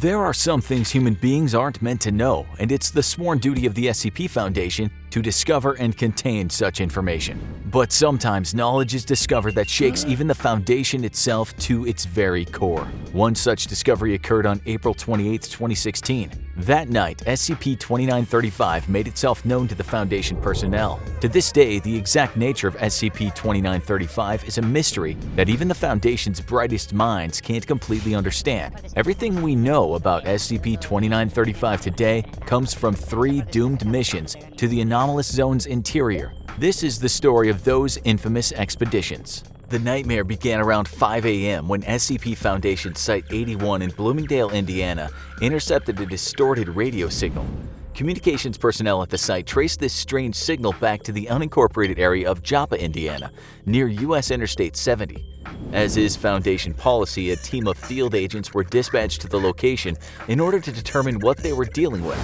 There are some things human beings aren't meant to know, and it's the sworn duty of the SCP Foundation to discover and contain such information. But sometimes knowledge is discovered that shakes even the Foundation itself to its very core. One such discovery occurred on April 28, 2016. That night, SCP-2935 made itself known to the Foundation personnel. To this day, the exact nature of SCP-2935 is a mystery that even the Foundation's brightest minds can't completely understand. Everything we know about SCP-2935 today comes from 3 doomed missions to the anomalous zone's interior. This is the story of those infamous expeditions. The nightmare began around 5 a.m. when SCP Foundation Site-81 in Bloomingdale, Indiana, intercepted a distorted radio signal. Communications personnel at the site traced this strange signal back to the unincorporated area of Joppa, Indiana, near U.S. Interstate 70. As is Foundation policy, a team of field agents were dispatched to the location in order to determine what they were dealing with.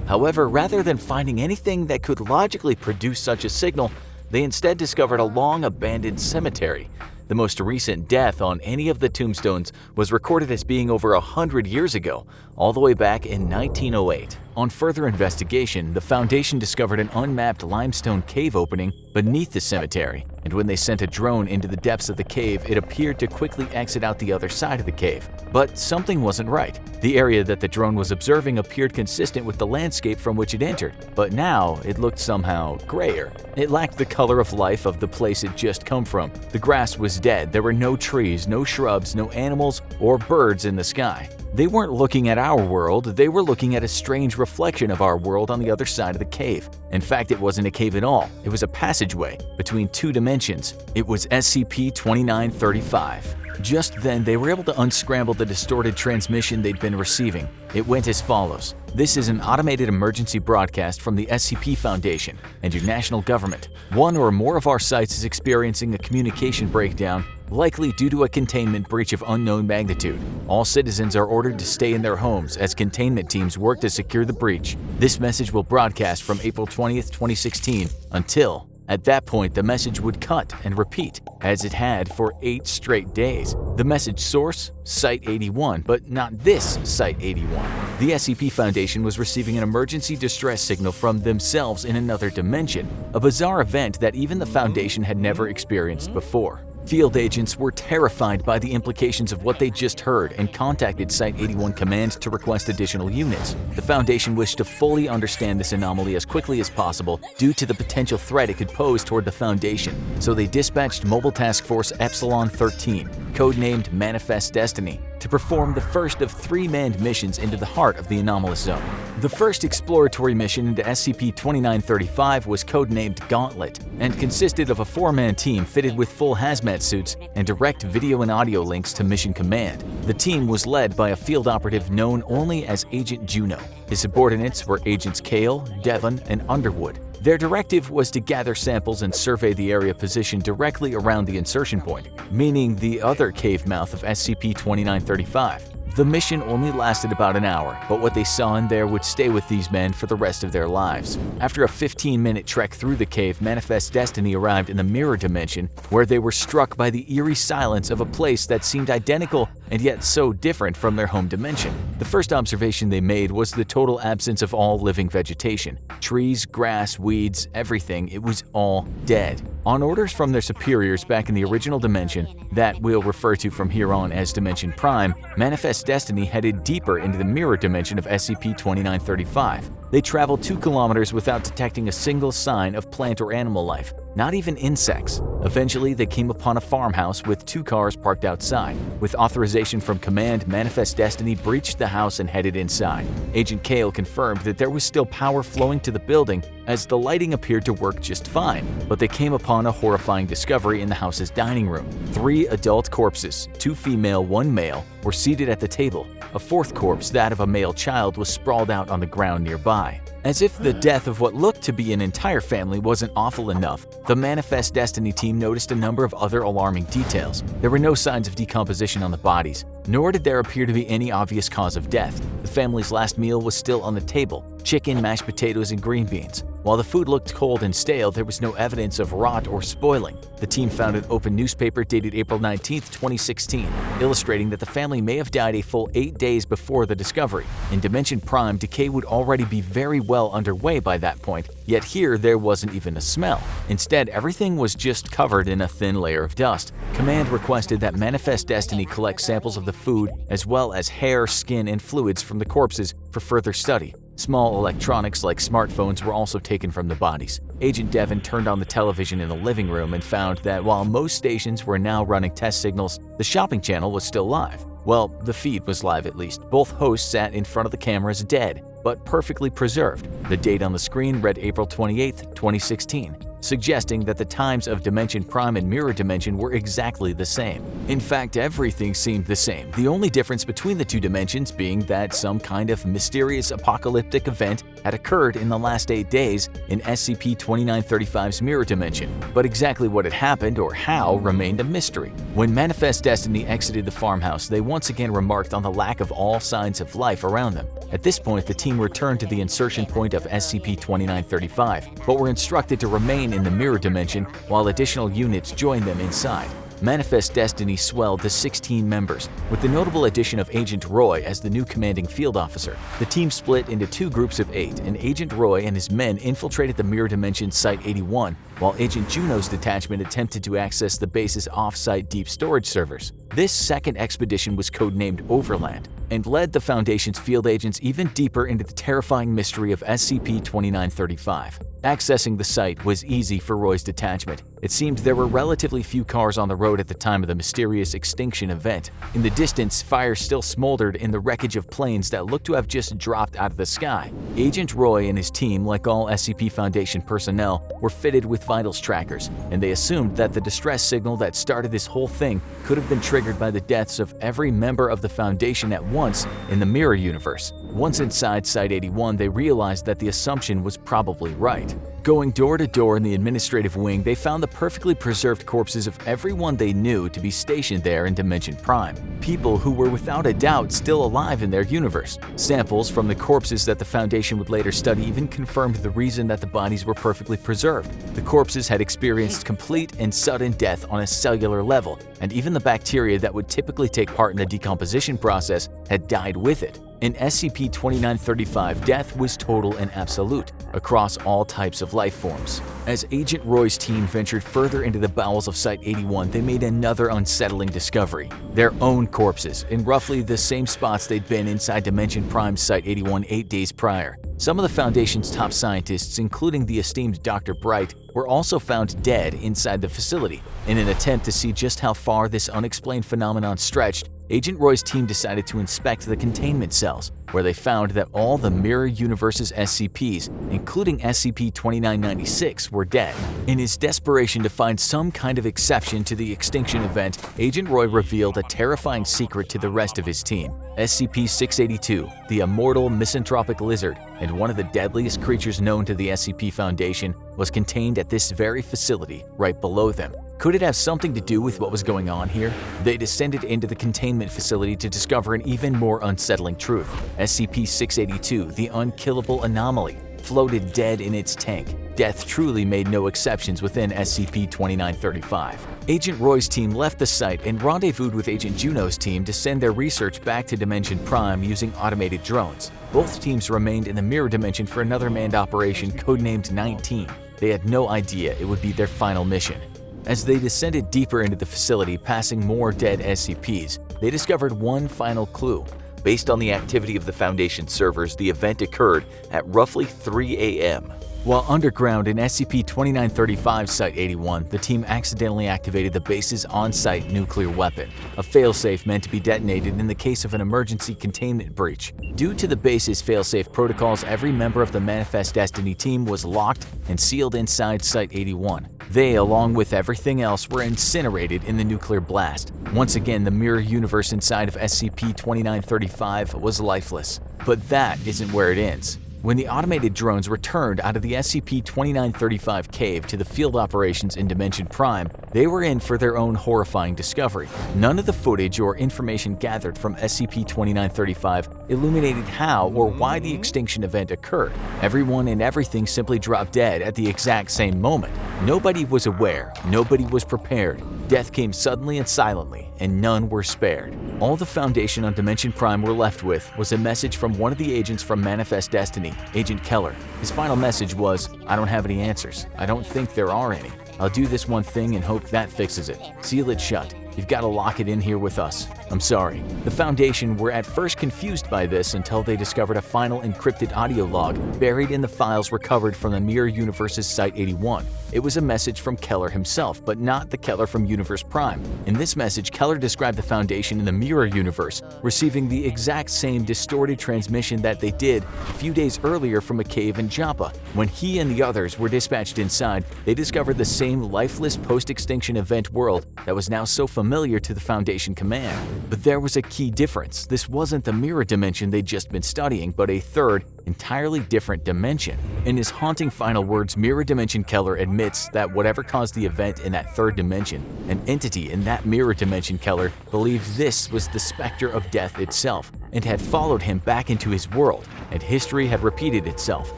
However, rather than finding anything that could logically produce such a signal, they instead discovered a long-abandoned cemetery. The most recent death on any of the tombstones was recorded as being over 100 years ago, all the way back in 1908. On further investigation, the Foundation discovered an unmapped limestone cave opening beneath the cemetery, and when they sent a drone into the depths of the cave, it appeared to quickly exit out the other side of the cave. But something wasn't right. The area that the drone was observing appeared consistent with the landscape from which it entered, but now it looked somehow grayer. It lacked the color of life of the place it just come from. The grass was dead, there were no trees, no shrubs, no animals or birds in the sky. They weren't looking at our world, they were looking at a strange reflection of our world on the other side of the cave. In fact, it wasn't a cave at all, it was a passageway between 2 dimensions. It was SCP-2935. Just then, they were able to unscramble the distorted transmission they'd been receiving. It went as follows. This is an automated emergency broadcast from the SCP Foundation and your national government. One or more of our sites is experiencing a communication breakdown, likely due to a containment breach of unknown magnitude. All citizens are ordered to stay in their homes as containment teams work to secure the breach. This message will broadcast from April 20th, 2016 until… At that point, the message would cut and repeat, as it had for 8 straight days. The message source? Site-81, but not this Site-81. The SCP Foundation was receiving an emergency distress signal from themselves in another dimension, a bizarre event that even the Foundation had never experienced before. Field agents were terrified by the implications of what they just heard and contacted Site-81 Command to request additional units. The Foundation wished to fully understand this anomaly as quickly as possible due to the potential threat it could pose toward the Foundation, so they dispatched Mobile Task Force Epsilon 13, codenamed Manifest Destiny, to perform the first of 3 manned missions into the heart of the anomalous zone. The first exploratory mission into SCP-2935 was codenamed Gauntlet and consisted of a 4-man team fitted with full hazmat suits and direct video and audio links to Mission Command. The team was led by a field operative known only as Agent Juno. His subordinates were Agents Kale, Devon, and Underwood. Their directive was to gather samples and survey the area positioned directly around the insertion point, meaning the other cave mouth of SCP-2935. The mission only lasted about an hour, but what they saw in there would stay with these men for the rest of their lives. After a 15-minute trek through the cave, Manifest Destiny arrived in the mirror dimension, where they were struck by the eerie silence of a place that seemed identical and yet so different from their home dimension. The first observation they made was the total absence of all living vegetation. Trees, grass, weeds, everything, it was all dead. On orders from their superiors back in the original dimension, that we'll refer to from here on as Dimension Prime, Manifest Destiny headed deeper into the mirror dimension of SCP-2935. They traveled 2 kilometers without detecting a single sign of plant or animal life, not even insects. Eventually, they came upon a farmhouse with 2 cars parked outside. With authorization from Command, Manifest Destiny breached the house and headed inside. Agent Kale confirmed that there was still power flowing to the building, as the lighting appeared to work just fine, but they came upon a horrifying discovery in the house's dining room. 3 adult corpses, 2 female, 1 male, were seated at the table. A 4th corpse, that of a male child, was sprawled out on the ground nearby. As if the death of what looked to be an entire family wasn't awful enough, the Manifest Destiny team noticed a number of other alarming details. There were no signs of decomposition on the bodies, nor did there appear to be any obvious cause of death. The family's last meal was still on the table: chicken, mashed potatoes, and green beans. While the food looked cold and stale, there was no evidence of rot or spoiling. The team found an open newspaper dated April 19, 2016, illustrating that the family may have died a full 8 days before the discovery. In Dimension Prime, decay would already be very well underway by that point, yet here there wasn't even a smell. Instead, everything was just covered in a thin layer of dust. Command requested that Manifest Destiny collect samples of the food as well as hair, skin, and fluids from the corpses for further study. Small electronics like smartphones were also taken from the bodies. Agent Devon turned on the television in the living room and found that while most stations were now running test signals, the shopping channel was still live. Well, the feed was live at least. Both hosts sat in front of the cameras dead, but perfectly preserved. The date on the screen read April 28, 2016. Suggesting that the times of Dimension Prime and Mirror Dimension were exactly the same. In fact, everything seemed the same, the only difference between the two dimensions being that some kind of mysterious apocalyptic event had occurred in the last 8 days in SCP-2935's Mirror Dimension, but exactly what had happened or how remained a mystery. When Manifest Destiny exited the farmhouse, they once again remarked on the lack of all signs of life around them. At this point, the team returned to the insertion point of SCP-2935, but were instructed to remain in the Mirror Dimension while additional units joined them inside. Manifest Destiny swelled to 16 members, with the notable addition of Agent Roy as the new commanding field officer. The team split into 2 groups of 8, and Agent Roy and his men infiltrated the Mirror Dimension Site-81, while Agent Juno's detachment attempted to access the base's off-site deep storage servers. This second expedition was codenamed Overland, and led the Foundation's field agents even deeper into the terrifying mystery of SCP-2935. Accessing the site was easy for Roy's detachment. It seemed there were relatively few cars on the road at the time of the mysterious extinction event. In the distance, fire still smoldered in the wreckage of planes that looked to have just dropped out of the sky. Agent Roy and his team, like all SCP Foundation personnel, were fitted with vitals trackers, and they assumed that the distress signal that started this whole thing could have been triggered by the deaths of every member of the Foundation at once in the Mirror Universe. Once inside Site-81, they realized that the assumption was probably right. Going door to door in the administrative wing, they found the perfectly preserved corpses of everyone they knew to be stationed there in Dimension Prime. People who were without a doubt still alive in their universe. Samples from the corpses that the Foundation would later study even confirmed the reason that the bodies were perfectly preserved. The corpses had experienced complete and sudden death on a cellular level, and even the bacteria that would typically take part in the decomposition process had died with it. In SCP-2935, death was total and absolute, across all types of life forms. As Agent Roy's team ventured further into the bowels of Site-81, they made another unsettling discovery: their own corpses, in roughly the same spots they'd been inside Dimension Prime Site-81 8 days prior. Some of the Foundation's top scientists, including the esteemed Dr. Bright, were also found dead inside the facility. In an attempt to see just how far this unexplained phenomenon stretched, Agent Roy's team decided to inspect the containment cells, where they found that all the Mirror Universe's SCPs, including SCP-2996, were dead. In his desperation to find some kind of exception to the extinction event, Agent Roy revealed a terrifying secret to the rest of his team. SCP-682, the immortal misanthropic lizard and one of the deadliest creatures known to the SCP Foundation, was contained at this very facility right below them. Could it have something to do with what was going on here? They descended into the containment facility to discover an even more unsettling truth. SCP-682, the unkillable anomaly, floated dead in its tank. Death truly made no exceptions within SCP-2935. Agent Roy's team left the site and rendezvoused with Agent Juno's team to send their research back to Dimension Prime using automated drones. Both teams remained in the Mirror Dimension for another manned operation codenamed 19. They had no idea it would be their final mission. As they descended deeper into the facility, passing more dead SCPs, they discovered one final clue. Based on the activity of the Foundation servers, the event occurred at roughly 3 a.m. While underground in SCP-2935 Site-81, the team accidentally activated the base's on-site nuclear weapon, a failsafe meant to be detonated in the case of an emergency containment breach. Due to the base's failsafe protocols, every member of the Manifest Destiny team was locked and sealed inside Site-81. They, along with everything else, were incinerated in the nuclear blast. Once again, the mirror universe inside of SCP-2935 was lifeless. But that isn't where it ends. When the automated drones returned out of the SCP-2935 cave to the field operations in Dimension Prime, they were in for their own horrifying discovery. None of the footage or information gathered from SCP-2935 illuminated how or why the extinction event occurred. Everyone and everything simply dropped dead at the exact same moment. Nobody was aware, nobody was prepared. Death came suddenly and silently, and none were spared. All the Foundation on Dimension Prime were left with was a message from one of the agents from Manifest Destiny, Agent Keller. His final message was, "I don't have any answers. I don't think there are any. I'll do this one thing and hope that fixes it. Seal it shut. You've got to lock it in here with us. I'm sorry." The Foundation were at first confused by this until they discovered a final encrypted audio log buried in the files recovered from the Mirror Universe's Site-81. It was a message from Keller himself, but not the Keller from Universe Prime. In this message, Keller described the Foundation in the Mirror Universe receiving the exact same distorted transmission that they did a few days earlier from a cave in Joppa. When he and the others were dispatched inside, they discovered the same lifeless post-extinction event world that was now so familiar to the Foundation command. But there was a key difference. This wasn't the mirror dimension they'd just been studying, but a third, entirely different dimension. In his haunting final words, Mirror Dimension Keller admits that whatever caused the event in that third dimension, an entity in that mirror dimension Keller believed this was the specter of death itself and had followed him back into his world, and history had repeated itself.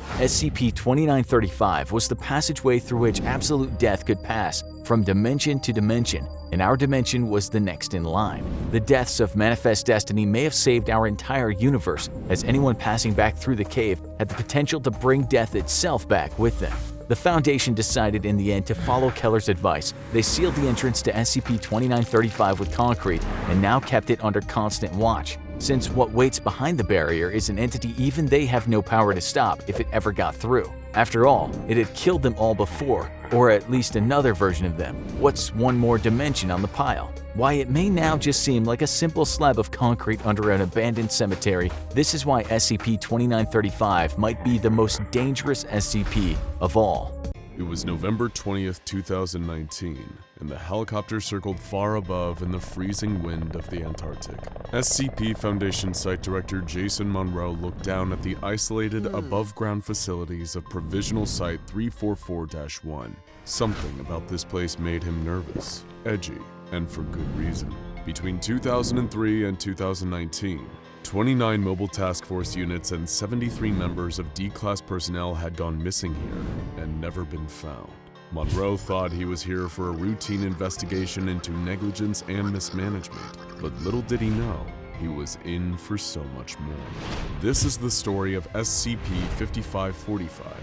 SCP-2935 was the passageway through which absolute death could pass from dimension to dimension, and our dimension was the next in line. The deaths of Manifest Destiny may have saved our entire universe, as anyone passing back through the cave had the potential to bring death itself back with them. The Foundation decided in the end to follow Keller's advice. They sealed the entrance to SCP-2935 with concrete and now kept it under constant watch, since what waits behind the barrier is an entity even they have no power to stop if it ever got through. After all, it had killed them all before, or at least another version of them. What's one more dimension on the pile? Why, it may now just seem like a simple slab of concrete under an abandoned cemetery. This is why SCP-2935 might be the most dangerous SCP of all. It was November 20th, 2019, and the helicopter circled far above in the freezing wind of the Antarctic. SCP Foundation Site Director Jason Monroe looked down at the isolated above-ground facilities of Provisional Site 344-1. Something about this place made him nervous, edgy, and for good reason. Between 2003 and 2019, 29 Mobile Task Force units and 73 members of D-Class personnel had gone missing here and never been found. Monroe thought he was here for a routine investigation into negligence and mismanagement, but little did he know, he was in for so much more. This is the story of SCP-5545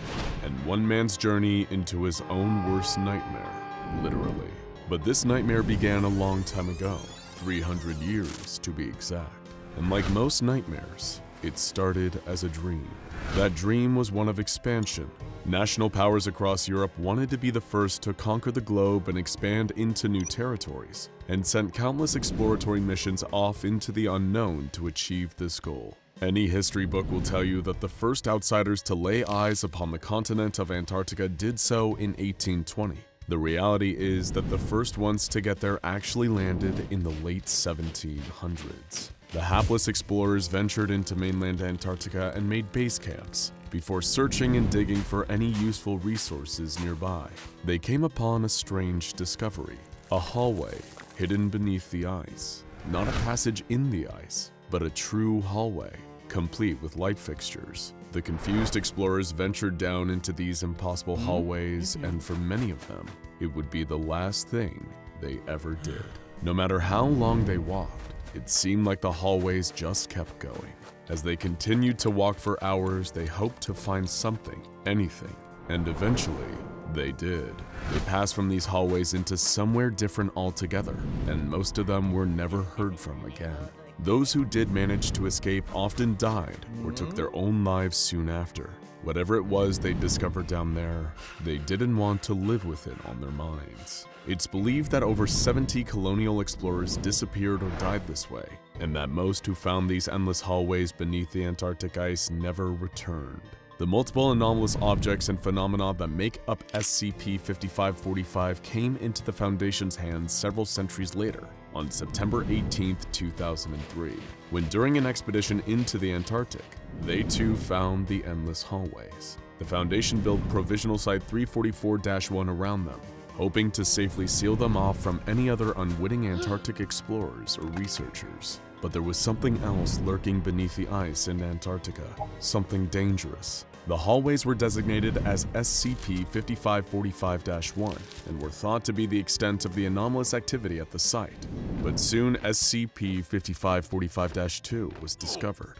and one man's journey into his own worst nightmare, literally. But this nightmare began a long time ago, 300 years to be exact. And like most nightmares, it started as a dream. That dream was one of expansion. National powers across Europe wanted to be the first to conquer the globe and expand into new territories, and sent countless exploratory missions off into the unknown to achieve this goal. Any history book will tell you that the first outsiders to lay eyes upon the continent of Antarctica did so in 1820. The reality is that the first ones to get there actually landed in the late 1700s. The hapless explorers ventured into mainland Antarctica and made base camps. Before searching and digging for any useful resources nearby, they came upon a strange discovery. A hallway hidden beneath the ice. Not a passage in the ice, but a true hallway, complete with light fixtures. The confused explorers ventured down into these impossible hallways, and for many of them, it would be the last thing they ever did. No matter how long they walked, it seemed like the hallways just kept going. As they continued to walk for hours, they hoped to find something, anything, and eventually, they did. They passed from these hallways into somewhere different altogether, and most of them were never heard from again. Those who did manage to escape often died or took their own lives soon after. Whatever it was they discovered down there, they didn't want to live with it on their minds. It's believed that over 70 colonial explorers disappeared or died this way, and that most who found these endless hallways beneath the Antarctic ice never returned. The multiple anomalous objects and phenomena that make up SCP-5545 came into the Foundation's hands several centuries later, on September 18, 2003, when during an expedition into the Antarctic, they too found the endless hallways. The Foundation built Provisional Site 344-1 around them, hoping to safely seal them off from any other unwitting Antarctic explorers or researchers. But there was something else lurking beneath the ice in Antarctica, something dangerous. The hallways were designated as SCP-5545-1 and were thought to be the extent of the anomalous activity at the site. But soon SCP-5545-2 was discovered,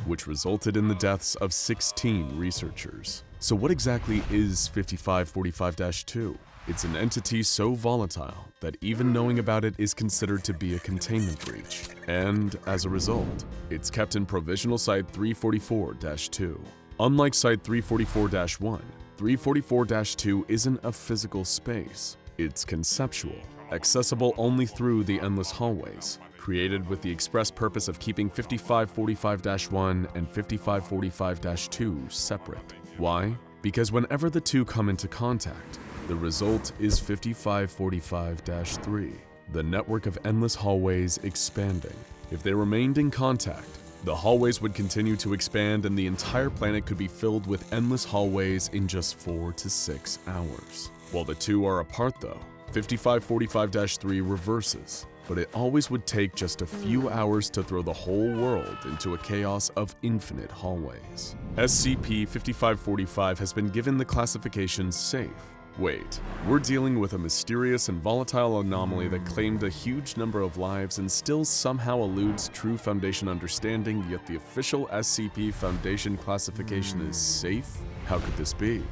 which resulted in the deaths of 16 researchers. So what exactly is 5545-2? It's an entity so volatile that even knowing about it is considered to be a containment breach. And as a result, it's kept in Provisional Site 344-2. Unlike Site 344-1, 344-2 isn't a physical space. It's conceptual, accessible only through the endless hallways, created with the express purpose of keeping 5545-1 and 5545-2 separate. Why? Because whenever the two come into contact, the result is 5545-3, the network of endless hallways expanding. If they remained in contact, the hallways would continue to expand and the entire planet could be filled with endless hallways in just 4 to 6 hours. While the two are apart though, 5545-3 reverses, but it always would take just a few hours to throw the whole world into a chaos of infinite hallways. SCP-5545 has been given the classification safe. Wait, we're dealing with a mysterious and volatile anomaly that claimed a huge number of lives and still somehow eludes true Foundation understanding, yet the official SCP Foundation classification is safe? How could this be?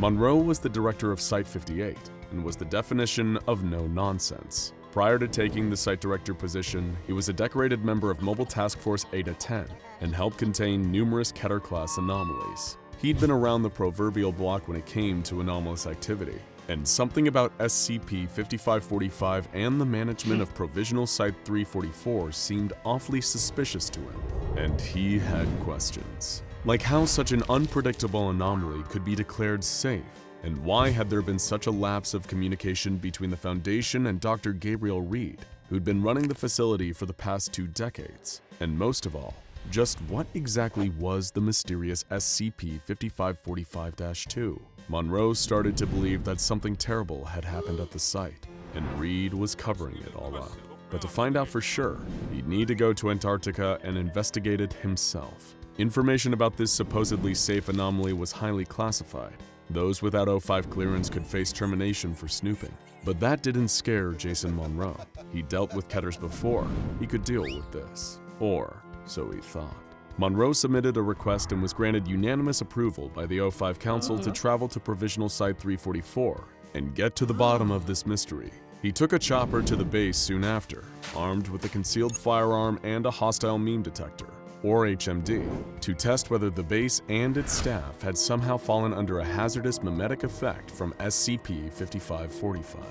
Monroe was the director of Site-58 and was the definition of no nonsense. Prior to taking the site director position, he was a decorated member of Mobile Task Force Eta-10 and helped contain numerous Keter-class anomalies. He'd been around the proverbial block when it came to anomalous activity, and something about SCP-5545 and the management of Provisional Site 344 seemed awfully suspicious to him, and he had questions. Like how such an unpredictable anomaly could be declared safe, and why had there been such a lapse of communication between the Foundation and Dr. Gabriel Reed, who'd been running the facility for the past 2 decades, and most of all, just what exactly was the mysterious SCP-5545-2? Monroe started to believe that something terrible had happened at the site, and Reed was covering it all up. But to find out for sure, he'd need to go to Antarctica and investigate it himself. Information about this supposedly safe anomaly was highly classified. Those without O5 clearance could face termination for snooping. But that didn't scare Jason Monroe. He dealt with Ketters before. He could deal with this. Or so he thought. Monroe submitted a request and was granted unanimous approval by the O5 Council to travel to Provisional Site 344 and get to the bottom of this mystery. He took a chopper to the base soon after, armed with a concealed firearm and a hostile meme detector, or HMD, to test whether the base and its staff had somehow fallen under a hazardous mimetic effect from SCP-5545.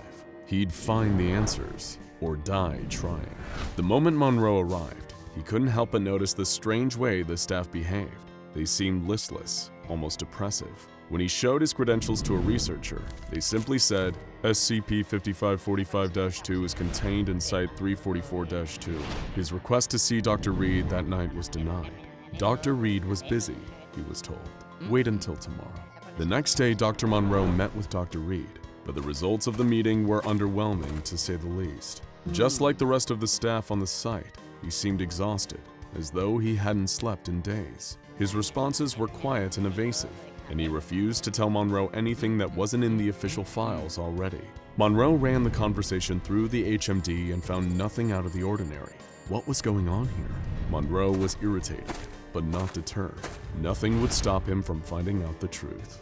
He'd find the answers, or die trying. The moment Monroe arrived, he couldn't help but notice the strange way the staff behaved. They seemed listless, almost oppressive. When he showed his credentials to a researcher, they simply said, SCP-5545-2 is contained in Site 344-2. His request to see Dr. Reed that night was denied. Dr. Reed was busy, he was told. Wait until tomorrow. The next day, Dr. Monroe met with Dr. Reed, but the results of the meeting were underwhelming to say the least. Just like the rest of the staff on the site, he seemed exhausted, as though he hadn't slept in days. His responses were quiet and evasive, and he refused to tell Monroe anything that wasn't in the official files already. Monroe ran the conversation through the HMD and found nothing out of the ordinary. What was going on here? Monroe was irritated, but not deterred. Nothing would stop him from finding out the truth.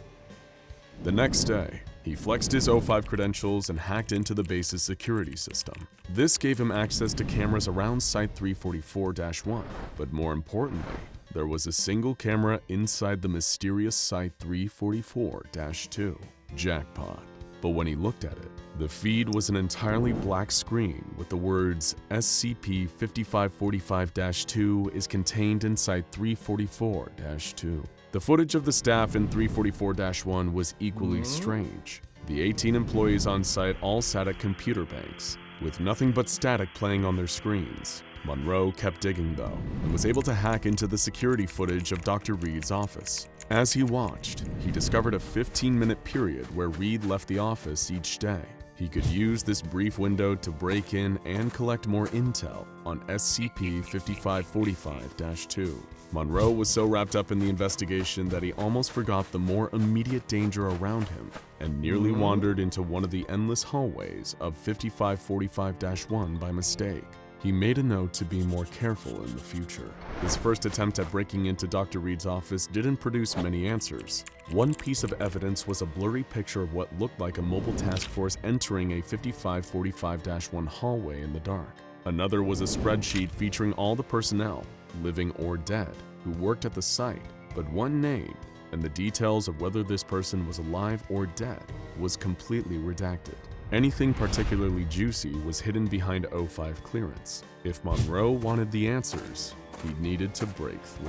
The next day, he flexed his O5 credentials and hacked into the base's security system. This gave him access to cameras around Site 344-1, but more importantly, there was a single camera inside the mysterious Site 344-2. Jackpot. But when he looked at it, the feed was an entirely black screen with the words SCP-5545-2 is contained in Site 344-2. The footage of the staff in 344-1 was equally strange. The 18 employees on site all sat at computer banks, with nothing but static playing on their screens. Monroe kept digging though, and was able to hack into the security footage of Dr. Reed's office. As he watched, he discovered a 15-minute period where Reed left the office each day. He could use this brief window to break in and collect more intel on SCP-5545-2. Monroe was so wrapped up in the investigation that he almost forgot the more immediate danger around him and nearly wandered into one of the endless hallways of 5545-1 by mistake. He made a note to be more careful in the future. His first attempt at breaking into Dr. Reed's office didn't produce many answers. One piece of evidence was a blurry picture of what looked like a mobile task force entering a 5545-1 hallway in the dark. Another was a spreadsheet featuring all the personnel, living or dead, who worked at the site, but one name, and the details of whether this person was alive or dead, was completely redacted. Anything particularly juicy was hidden behind O5 clearance. If Monroe wanted the answers, he needed to break through.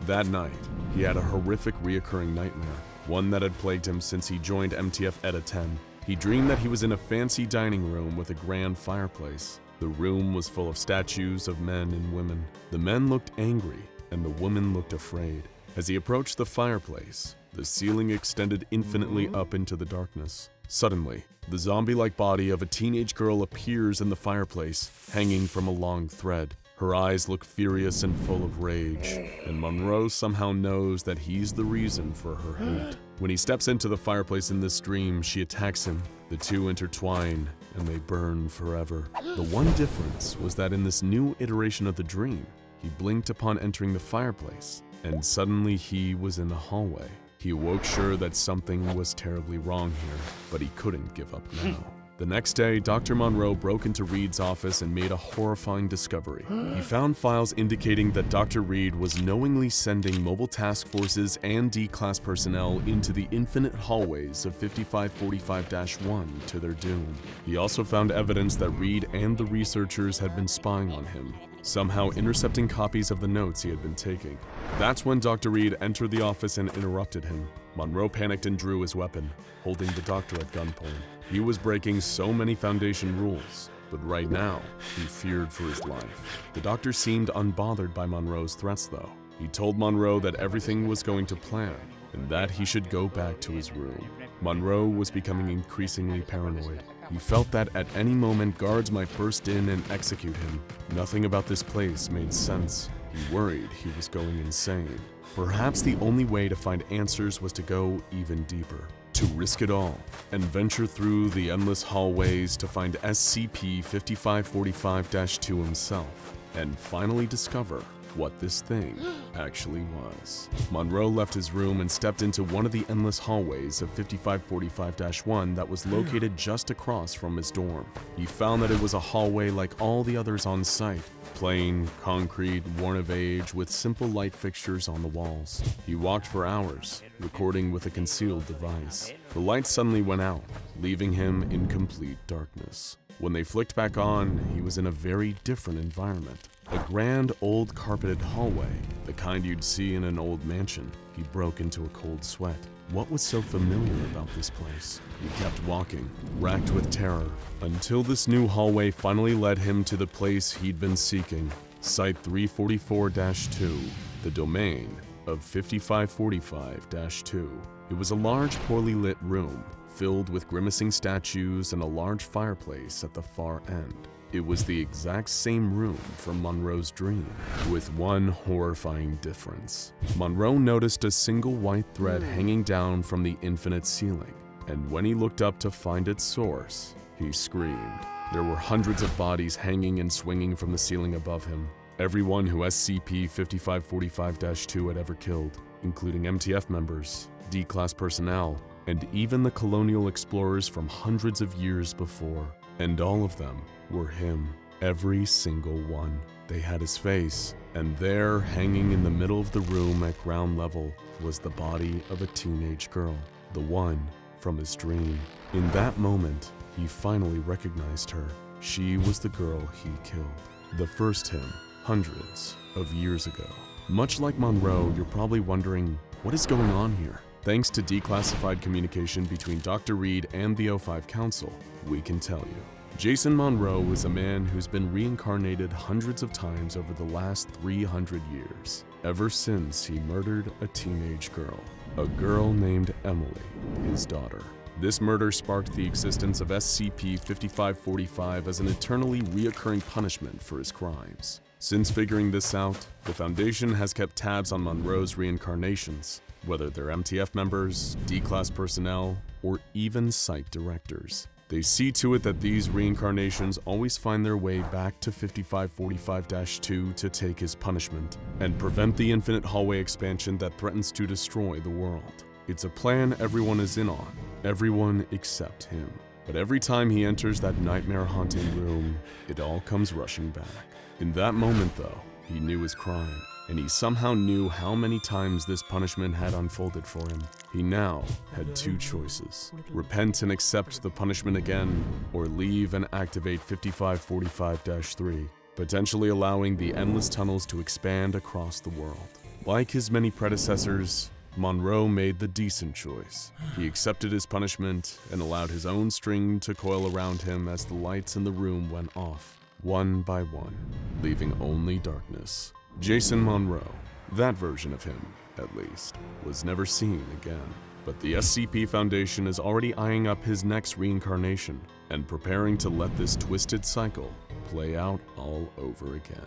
That night, he had a horrific reoccurring nightmare, one that had plagued him since he joined MTF ETA 10. He dreamed that he was in a fancy dining room with a grand fireplace. The room was full of statues of men and women. The men looked angry, and the women looked afraid. As he approached the fireplace, the ceiling extended infinitely up into the darkness. Suddenly, the zombie-like body of a teenage girl appears in the fireplace, hanging from a long thread. Her eyes look furious and full of rage, and Monroe somehow knows that he's the reason for her hate. When he steps into the fireplace in this dream, she attacks him. The two intertwine, and they burn forever. The one difference was that in this new iteration of the dream, he blinked upon entering the fireplace, and suddenly he was in the hallway. He awoke sure that something was terribly wrong here, but he couldn't give up now. The next day, Dr. Monroe broke into Reed's office and made a horrifying discovery. He found files indicating that Dr. Reed was knowingly sending mobile task forces and D-class personnel into the infinite hallways of 5545-1 to their doom. He also found evidence that Reed and the researchers had been spying on him, somehow intercepting copies of the notes he had been taking. That's when Dr. Reed entered the office and interrupted him. Monroe panicked and drew his weapon, holding the doctor at gunpoint. He was breaking so many Foundation rules, but right now, he feared for his life. The doctor seemed unbothered by Monroe's threats though. He told Monroe that everything was going to plan, and that he should go back to his room. Monroe was becoming increasingly paranoid. He felt that at any moment guards might burst in and execute him. Nothing about this place made sense. He worried he was going insane. Perhaps the only way to find answers was to go even deeper, to risk it all, and venture through the endless hallways to find SCP-5545-2 himself, and finally discover what this thing actually was. Monroe left his room and stepped into one of the endless hallways of 5545-1 that was located just across from his dorm. He found that it was a hallway like all the others on site, plain, concrete, worn of age, with simple light fixtures on the walls. He walked for hours, recording with a concealed device. The lights suddenly went out, leaving him in complete darkness. When they flicked back on, he was in a very different environment. A grand old carpeted hallway, the kind you'd see in an old mansion. He broke into a cold sweat. What was so familiar about this place? He kept walking, racked with terror, until this new hallway finally led him to the place he'd been seeking, Site 344-2, the domain of 5545-2. It was a large, poorly lit room, filled with grimacing statues and a large fireplace at the far end. It was the exact same room from Monroe's dream, with one horrifying difference. Monroe noticed a single white thread hanging down from the infinite ceiling, and when he looked up to find its source, he screamed. There were hundreds of bodies hanging and swinging from the ceiling above him. Everyone who SCP-5545-2 had ever killed, including MTF members, D-class personnel, and even the colonial explorers from hundreds of years before. And all of them were him, every single one. They had his face, and there, hanging in the middle of the room at ground level, was the body of a teenage girl, the one from his dream. In that moment, he finally recognized her. She was the girl he killed, the first him, hundreds of years ago. Much like Monroe, you're probably wondering, what is going on here? Thanks to declassified communication between Dr. Reed and the O5 Council, we can tell you. Jason Monroe was a man who's been reincarnated hundreds of times over the last 300 years, ever since he murdered a teenage girl, a girl named Emily, his daughter. This murder sparked the existence of SCP-5545 as an eternally reoccurring punishment for his crimes. Since figuring this out, the Foundation has kept tabs on Monroe's reincarnations, whether they're MTF members, D-Class personnel, or even site directors. They see to it that these reincarnations always find their way back to 5545-2 to take his punishment and prevent the infinite hallway expansion that threatens to destroy the world. It's a plan everyone is in on, everyone except him. But every time he enters that nightmare-haunting room, it all comes rushing back. In that moment, though, he knew his crime, and he somehow knew how many times this punishment had unfolded for him. He now had two choices: repent and accept the punishment again, or leave and activate 5545-3, potentially allowing the endless tunnels to expand across the world. Like his many predecessors, Monroe made the decent choice. He accepted his punishment and allowed his own string to coil around him as the lights in the room went off, one by one, leaving only darkness. Jason Monroe, that version of him, at least, was never seen again. But the SCP Foundation is already eyeing up his next reincarnation and preparing to let this twisted cycle play out all over again.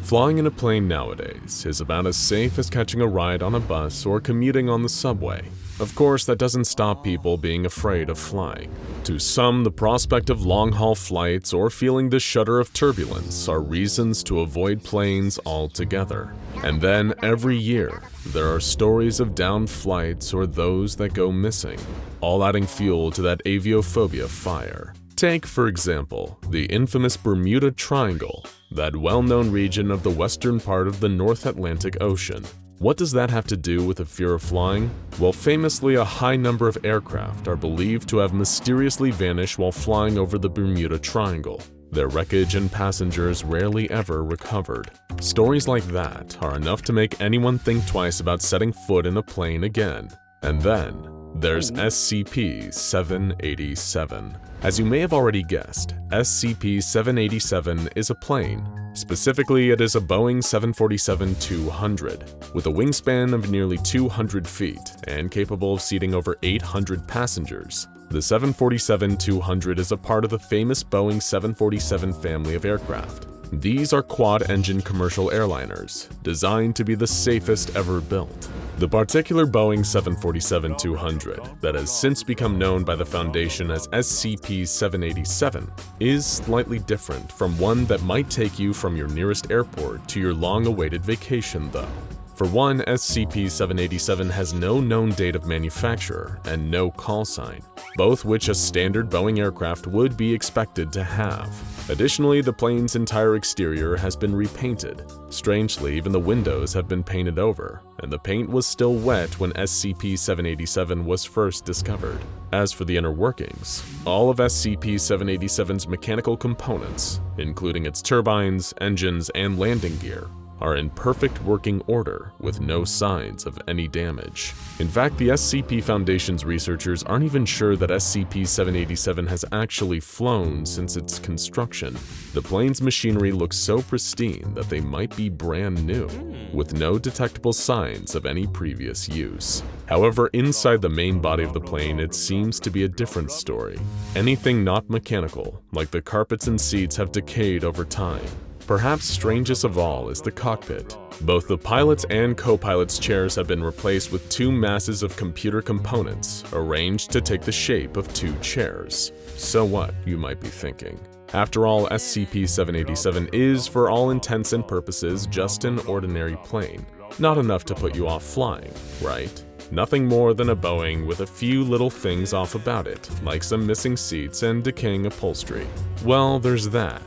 Flying in a plane nowadays is about as safe as catching a ride on a bus or commuting on the subway. Of course, that doesn't stop people being afraid of flying. To some, the prospect of long-haul flights or feeling the shudder of turbulence are reasons to avoid planes altogether. And then, every year, there are stories of downed flights or those that go missing, all adding fuel to that aviophobia fire. Take, for example, the infamous Bermuda Triangle, that well-known region of the western part of the North Atlantic Ocean. What does that have to do with a fear of flying? Well, famously, a high number of aircraft are believed to have mysteriously vanished while flying over the Bermuda Triangle. Their wreckage and passengers rarely ever recovered. Stories like that are enough to make anyone think twice about setting foot in a plane again. And then, there's SCP-787. As you may have already guessed, SCP-787 is a plane. Specifically, it is a Boeing 747-200, with a wingspan of nearly 200 feet and capable of seating over 800 passengers. The 747-200 is a part of the famous Boeing 747 family of aircraft. These are quad-engine commercial airliners, designed to be the safest ever built. The particular Boeing 747-200, that has since become known by the Foundation as SCP-787, is slightly different from one that might take you from your nearest airport to your long-awaited vacation, though. For one, SCP-787 has no known date of manufacture and no call sign, both which a standard Boeing aircraft would be expected to have. Additionally, the plane's entire exterior has been repainted. Strangely, even the windows have been painted over, and the paint was still wet when SCP-787 was first discovered. As for the inner workings, all of SCP-787's mechanical components, including its turbines, engines, and landing gear, are in perfect working order with no signs of any damage. In fact, the SCP Foundation's researchers aren't even sure that SCP-787 has actually flown since its construction. The plane's machinery looks so pristine that they might be brand new, with no detectable signs of any previous use. However, inside the main body of the plane, it seems to be a different story. Anything not mechanical, like the carpets and seats, have decayed over time. Perhaps strangest of all is the cockpit. Both the pilot's and co-pilot's chairs have been replaced with two masses of computer components arranged to take the shape of two chairs. So what, you might be thinking? After all, SCP-787 is, for all intents and purposes, just an ordinary plane. Not enough to put you off flying, right? Nothing more than a Boeing with a few little things off about it, like some missing seats and decaying upholstery. Well, there's that.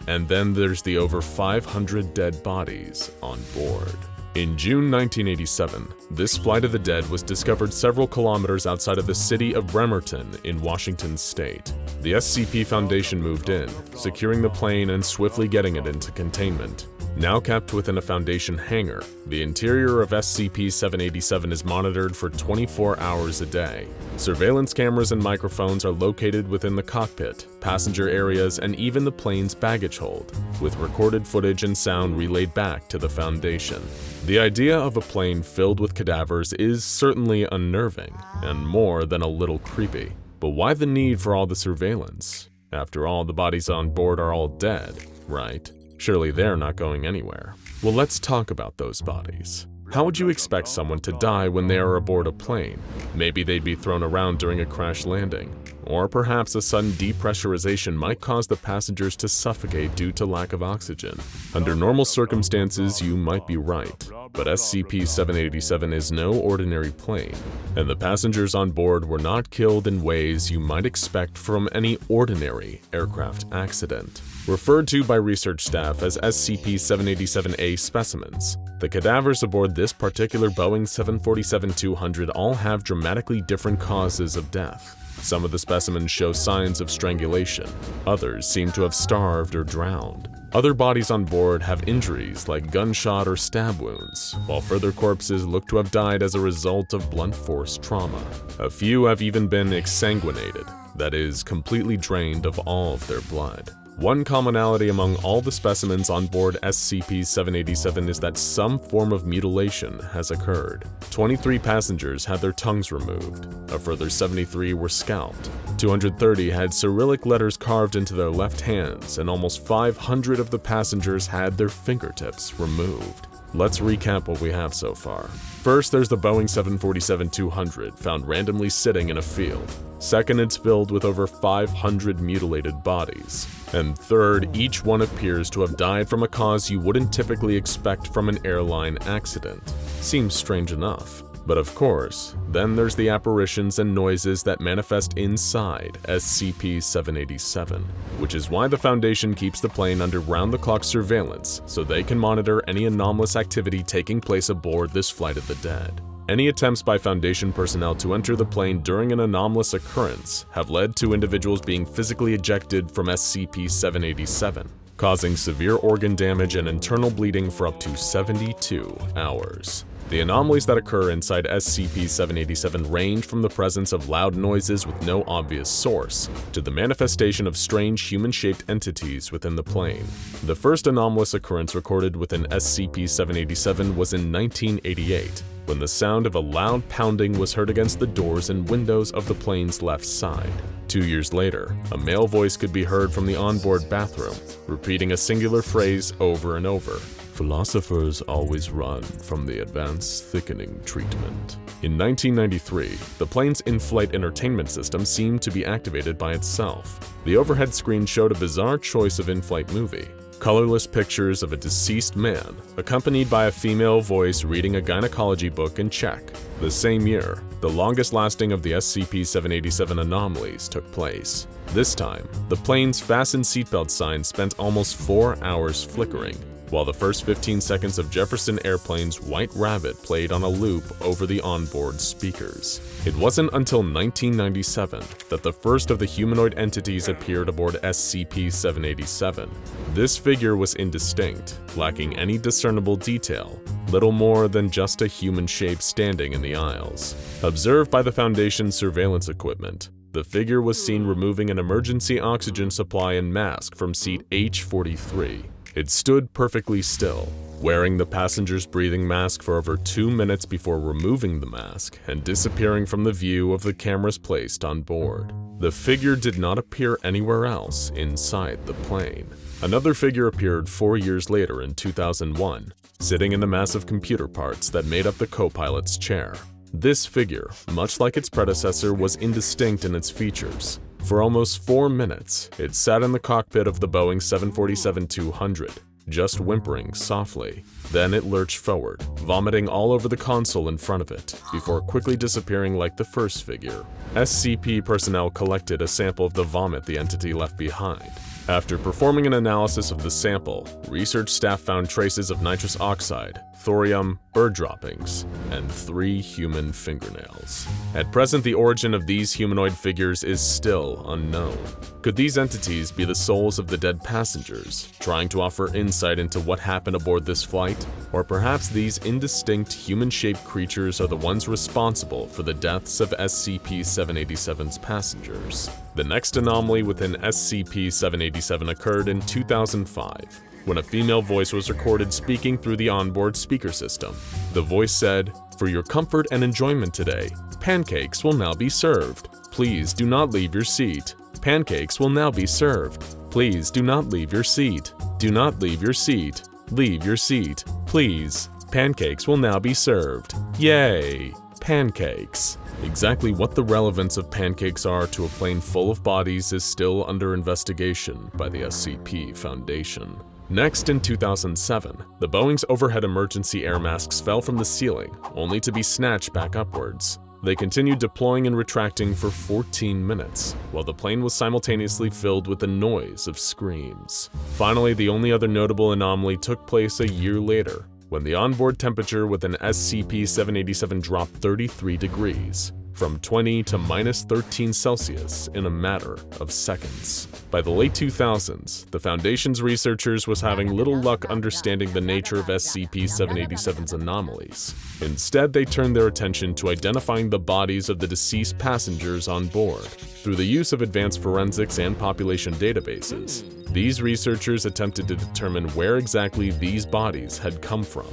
And then there's the over 500 dead bodies on board. In June 1987, this flight of the dead was discovered several kilometers outside of the city of Bremerton in Washington state. The SCP Foundation moved in, securing the plane and swiftly getting it into containment. Now kept within a Foundation hangar, the interior of SCP-787 is monitored for 24 hours a day. Surveillance cameras and microphones are located within the cockpit, passenger areas, and even the plane's baggage hold, with recorded footage and sound relayed back to the Foundation. The idea of a plane filled with cadavers is certainly unnerving, and more than a little creepy. But why the need for all the surveillance? After all, the bodies on board are all dead, right? Surely they're not going anywhere. Well, let's talk about those bodies. How would you expect someone to die when they are aboard a plane? Maybe they'd be thrown around during a crash landing. Or perhaps a sudden depressurization might cause the passengers to suffocate due to lack of oxygen. Under normal circumstances, you might be right, but SCP-787 is no ordinary plane, and the passengers on board were not killed in ways you might expect from any ordinary aircraft accident. Referred to by research staff as SCP-787A specimens, the cadavers aboard this particular Boeing 747-200 all have dramatically different causes of death. Some of the specimens show signs of strangulation, others seem to have starved or drowned. Other bodies on board have injuries like gunshot or stab wounds, while further corpses look to have died as a result of blunt force trauma. A few have even been exsanguinated, that is, completely drained of all of their blood. One commonality among all the specimens on board SCP-787 is that some form of mutilation has occurred. 23 passengers had their tongues removed, a further 73 were scalped, 230 had Cyrillic letters carved into their left hands, and almost 500 of the passengers had their fingertips removed. Let's recap what we have so far. First, there's the Boeing 747-200 found randomly sitting in a field. Second, it's filled with over 500 mutilated bodies. And third, each one appears to have died from a cause you wouldn't typically expect from an airline accident. Seems strange enough. But of course, then there's the apparitions and noises that manifest inside SCP-787, which is why the Foundation keeps the plane under round-the-clock surveillance so they can monitor any anomalous activity taking place aboard this flight of the dead. Any attempts by Foundation personnel to enter the plane during an anomalous occurrence have led to individuals being physically ejected from SCP-787, causing severe organ damage and internal bleeding for up to 72 hours. The anomalies that occur inside SCP-787 range from the presence of loud noises with no obvious source, to the manifestation of strange human-shaped entities within the plane. The first anomalous occurrence recorded within SCP-787 was in 1988, when the sound of a loud pounding was heard against the doors and windows of the plane's left side. 2 years later, a male voice could be heard from the onboard bathroom, repeating a singular phrase over and over. Philosophers always run from the advanced thickening treatment. In 1993, the plane's in-flight entertainment system seemed to be activated by itself. The overhead screen showed a bizarre choice of in-flight movie. Colorless pictures of a deceased man, accompanied by a female voice reading a gynecology book in Czech. The same year, the longest-lasting of the SCP-787 anomalies took place. This time, the plane's fasten seatbelt sign spent almost 4 hours flickering, while the first 15 seconds of Jefferson Airplane's White Rabbit played on a loop over the onboard speakers. It wasn't until 1997 that the first of the humanoid entities appeared aboard SCP-787. This figure was indistinct, lacking any discernible detail, little more than just a human shape standing in the aisles. Observed by the Foundation's surveillance equipment, the figure was seen removing an emergency oxygen supply and mask from seat H-43. It stood perfectly still, wearing the passenger's breathing mask for over 2 minutes before removing the mask and disappearing from the view of the cameras placed on board. The figure did not appear anywhere else inside the plane. Another figure appeared 4 years later in 2001, sitting in the massive computer parts that made up the co-pilot's chair. This figure, much like its predecessor, was indistinct in its features. For almost 4 minutes, it sat in the cockpit of the Boeing 747-200, just whimpering softly. Then it lurched forward, vomiting all over the console in front of it, before quickly disappearing like the first figure. SCP personnel collected a sample of the vomit the entity left behind. After performing an analysis of the sample, research staff found traces of nitrous oxide, thorium, bird droppings, and 3 human fingernails. At present, the origin of these humanoid figures is still unknown. Could these entities be the souls of the dead passengers, trying to offer insight into what happened aboard this flight? Or perhaps these indistinct human-shaped creatures are the ones responsible for the deaths of SCP-787's passengers? The next anomaly within SCP-787 occurred in 2005, when a female voice was recorded speaking through the onboard speaker system. The voice said, "For your comfort and enjoyment today, pancakes will now be served. Please do not leave your seat. Pancakes will now be served. Please do not leave your seat. Do not leave your seat. Leave your seat, please. Pancakes will now be served. Yay! Pancakes." Exactly what the relevance of pancakes are to a plane full of bodies is still under investigation by the SCP Foundation. Next, in 2007, the Boeing's overhead emergency air masks fell from the ceiling, only to be snatched back upwards. They continued deploying and retracting for 14 minutes, while the plane was simultaneously filled with the noise of screams. Finally, the only other notable anomaly took place a year later, when the onboard temperature with an SCP-787 dropped 33 degrees, from 20 to -13 Celsius in a matter of seconds. By the late 2000s, the Foundation's researchers was having little luck understanding the nature of SCP-787's anomalies. Instead, they turned their attention to identifying the bodies of the deceased passengers on board. Through the use of advanced forensics and population databases, these researchers attempted to determine where exactly these bodies had come from.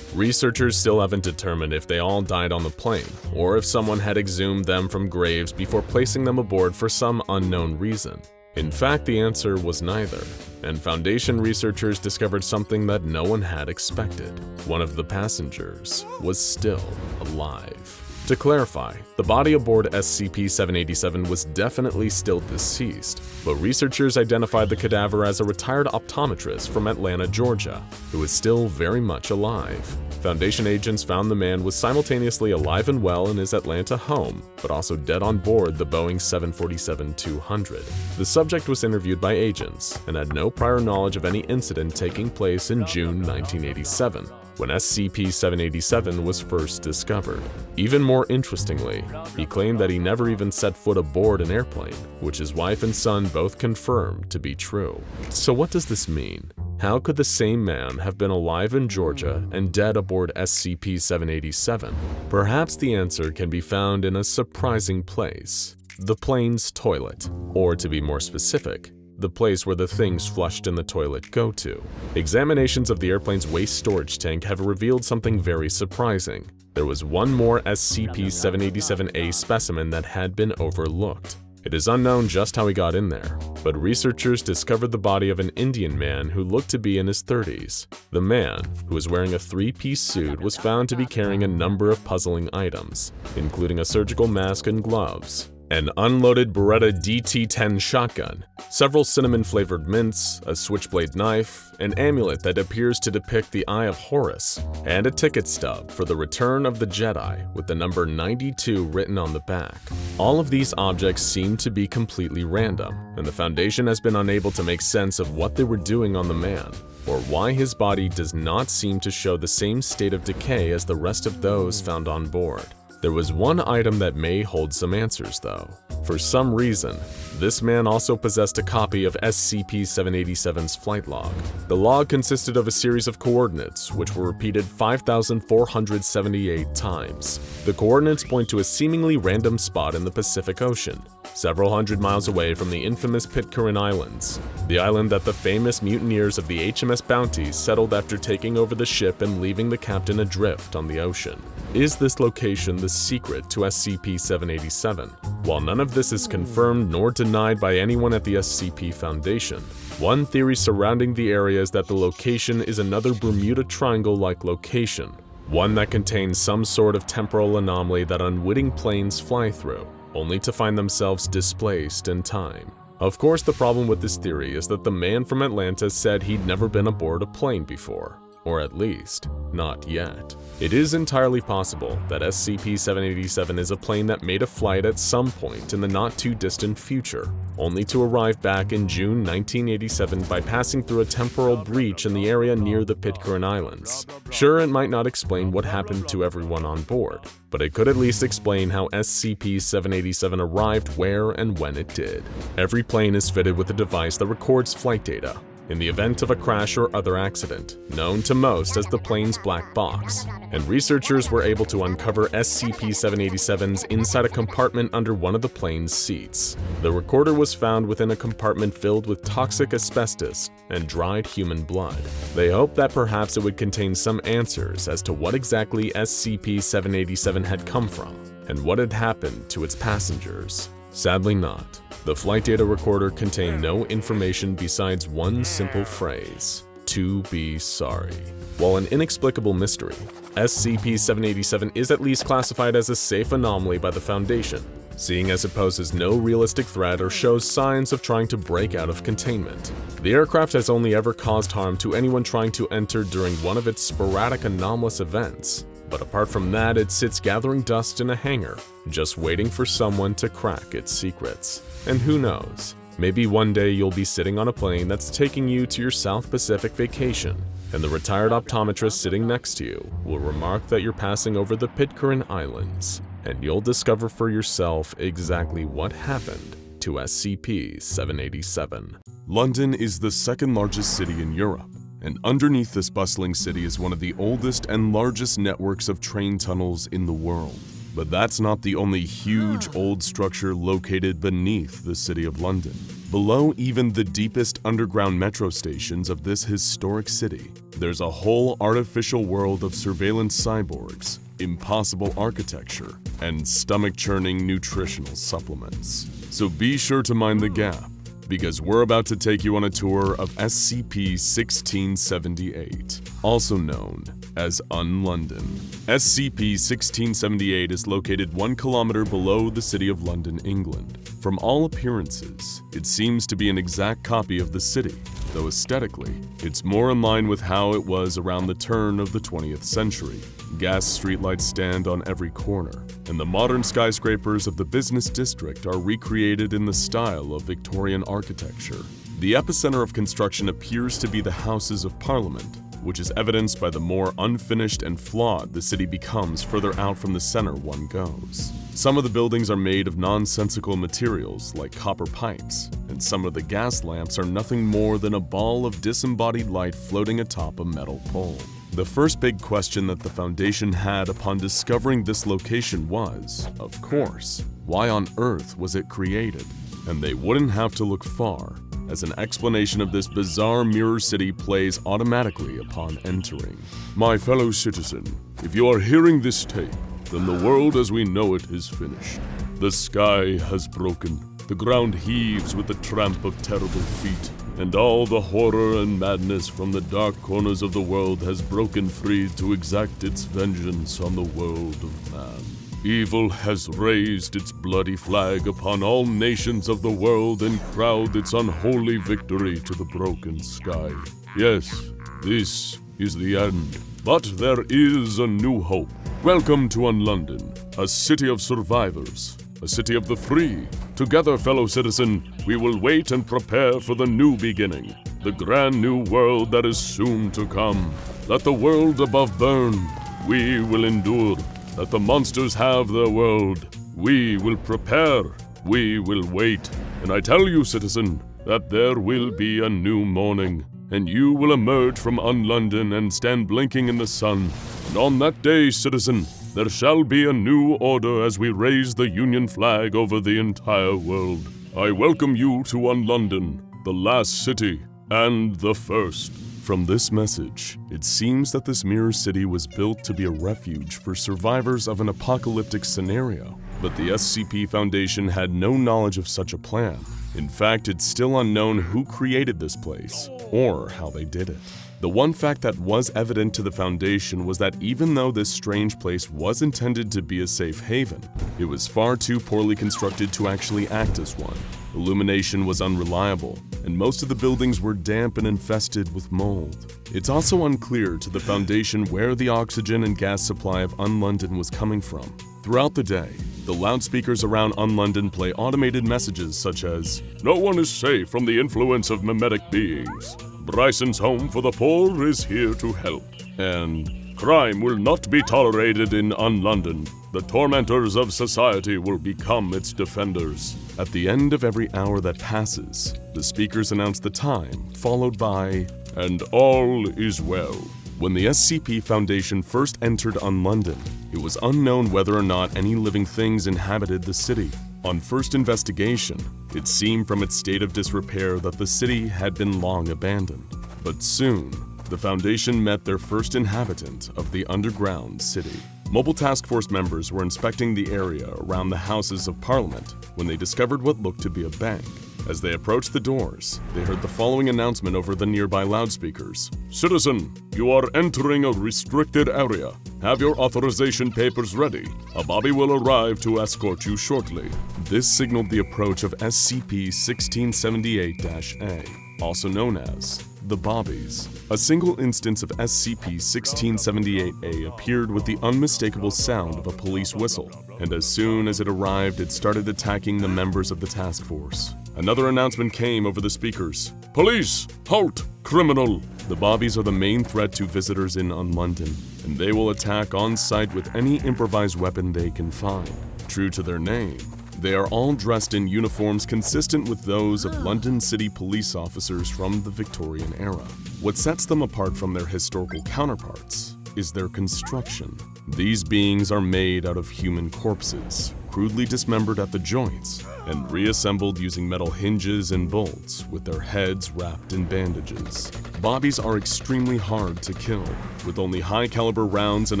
Researchers still haven't determined if they all died on the plane, or if someone had exhumed them from graves before placing them aboard for some unknown reason. In fact, the answer was neither, and Foundation researchers discovered something that no one had expected. One of the passengers was still alive. To clarify, the body aboard SCP-787 was definitely still deceased, but researchers identified the cadaver as a retired optometrist from Atlanta, Georgia, who is still very much alive. Foundation agents found the man was simultaneously alive and well in his Atlanta home, but also dead on board the Boeing 747-200. The subject was interviewed by agents and had no prior knowledge of any incident taking place in June 1987. When SCP-787 was first discovered. Even more interestingly, he claimed that he never even set foot aboard an airplane, which his wife and son both confirmed to be true. So what does this mean? How could the same man have been alive in Georgia and dead aboard SCP-787? Perhaps the answer can be found in a surprising place: the plane's toilet, or to be more specific, the place where the things flushed in the toilet go to. Examinations of the airplane's waste storage tank have revealed something very surprising. There was one more SCP-787A specimen that had been overlooked. It is unknown just how he got in there, but researchers discovered the body of an Indian man who looked to be in his 30s. The man, who was wearing a 3-piece suit, was found to be carrying a number of puzzling items, including a surgical mask and gloves, an unloaded Beretta DT-10 shotgun, several cinnamon-flavored mints, a switchblade knife, an amulet that appears to depict the Eye of Horus, and a ticket stub for the Return of the Jedi with the number 92 written on the back. All of these objects seem to be completely random, and the Foundation has been unable to make sense of what they were doing on the man, or why his body does not seem to show the same state of decay as the rest of those found on board. There was one item that may hold some answers, though. For some reason, this man also possessed a copy of SCP-787's flight log. The log consisted of a series of coordinates, which were repeated 5,478 times. The coordinates point to a seemingly random spot in the Pacific Ocean, several hundred miles away from the infamous Pitcairn Islands, the island that the famous mutineers of the HMS Bounty settled after taking over the ship and leaving the captain adrift on the ocean. Is this location the secret to SCP-787? While none of this is confirmed nor denied by anyone at the SCP Foundation, one theory surrounding the area is that the location is another Bermuda Triangle-like location, one that contains some sort of temporal anomaly that unwitting planes fly through, only to find themselves displaced in time. Of course, the problem with this theory is that the man from Atlanta said he'd never been aboard a plane before. or at least, not yet. It is entirely possible that SCP-787 is a plane that made a flight at some point in the not-too-distant future, only to arrive back in June 1987 by passing through a temporal breach in the area near the Pitcairn Islands. Sure, it might not explain what happened to everyone on board, but it could at least explain how SCP-787 arrived where and when it did. Every plane is fitted with a device that records flight data, in the event of a crash or other accident, known to most as the plane's black box, and researchers were able to uncover SCP-787s inside a compartment under one of the plane's seats. The recorder was found within a compartment filled with toxic asbestos and dried human blood. They hoped that perhaps it would contain some answers as to what exactly SCP-787 had come from and what had happened to its passengers. Sadly not. The flight data recorder contained no information besides one simple phrase, "To be sorry." While an inexplicable mystery, SCP-787 is at least classified as a safe anomaly by the Foundation, seeing as it poses no realistic threat or shows signs of trying to break out of containment. The aircraft has only ever caused harm to anyone trying to enter during one of its sporadic anomalous events, but apart from that, it sits gathering dust in a hangar, just waiting for someone to crack its secrets. And who knows, maybe one day you'll be sitting on a plane that's taking you to your South Pacific vacation, and the retired optometrist sitting next to you will remark that you're passing over the Pitcairn Islands, and you'll discover for yourself exactly what happened to SCP-787. London is the second largest city in Europe, and underneath this bustling city is one of the oldest and largest networks of train tunnels in the world. But that's not the only huge old structure located beneath the city of London. Below even the deepest underground metro stations of this historic city, there's a whole artificial world of surveillance cyborgs, impossible architecture, and stomach-churning nutritional supplements. So be sure to mind the gap, because we're about to take you on a tour of SCP-1678, also known as UnLondon. SCP-1678 is located 1 kilometer below the city of London, England. From all appearances, it seems to be an exact copy of the city, though aesthetically, it's more in line with how it was around the turn of the 20th century. Gas streetlights stand on every corner, and the modern skyscrapers of the business district are recreated in the style of Victorian architecture. The epicenter of construction appears to be the Houses of Parliament, which is evidenced by the more unfinished and flawed the city becomes further out from the center one goes. Some of the buildings are made of nonsensical materials like copper pipes, and some of the gas lamps are nothing more than a ball of disembodied light floating atop a metal pole. The first big question that the Foundation had upon discovering this location was, of course, why on earth was it created? And they wouldn't have to look far, as an explanation of this bizarre mirror city plays automatically upon entering. My fellow citizen, if you are hearing this tape, then the world as we know it is finished. The sky has broken, the ground heaves with the tramp of terrible feet, and all the horror and madness from the dark corners of the world has broken free to exact its vengeance on the world of man. Evil has raised its bloody flag upon all nations of the world and crowned its unholy victory to the broken sky. Yes, this is the end, but there is a new hope. Welcome to UnLondon, a city of survivors, a city of the free. Together, fellow citizen, we will wait and prepare for the new beginning, the grand new world that is soon to come. Let the world above burn, we will endure. Let the monsters have their world. We will prepare. We will wait. And I tell you, citizen, that there will be a new morning, and you will emerge from UnLondon and stand blinking in the sun. And on that day, citizen, there shall be a new order as we raise the Union flag over the entire world. I welcome you to UnLondon, the last city and the first. From this message, it seems that this mirror city was built to be a refuge for survivors of an apocalyptic scenario, but the SCP Foundation had no knowledge of such a plan. In fact, it's still unknown who created this place, or how they did it. The one fact that was evident to the Foundation was that even though this strange place was intended to be a safe haven, it was far too poorly constructed to actually act as one. Illumination was unreliable, and most of the buildings were damp and infested with mold. It's also unclear to the Foundation where the oxygen and gas supply of UnLondon was coming from. Throughout the day, the loudspeakers around UnLondon play automated messages such as, "No one is safe from the influence of mimetic beings. Bryson's Home for the Poor is here to help." And, "Crime will not be tolerated in UnLondon. The tormentors of society will become its defenders." At the end of every hour that passes, the speakers announce the time, followed by, "And all is well." When the SCP Foundation first entered UnLondon, it was unknown whether or not any living things inhabited the city. On first investigation, it seemed from its state of disrepair that the city had been long abandoned. But soon, the Foundation met their first inhabitant of the underground city. Mobile Task Force members were inspecting the area around the Houses of Parliament when they discovered what looked to be a bank. As they approached the doors, they heard the following announcement over the nearby loudspeakers. "Citizen, you are entering a restricted area. Have your authorization papers ready. A Bobby will arrive to escort you shortly." This signaled the approach of SCP-1678-A, also known as the Bobbies. A single instance of SCP-1678-A appeared with the unmistakable sound of a police whistle, and as soon as it arrived, it started attacking the members of the task force. Another announcement came over the speakers. "Police, halt! Criminal!" The Bobbies are the main threat to visitors in UnLondon, and they will attack on sight with any improvised weapon they can find. True to their name, they are all dressed in uniforms consistent with those of London City police officers from the Victorian era. What sets them apart from their historical counterparts is their construction. These beings are made out of human corpses, crudely dismembered at the joints, and reassembled using metal hinges and bolts with their heads wrapped in bandages. Bobbies are extremely hard to kill, with only high-caliber rounds and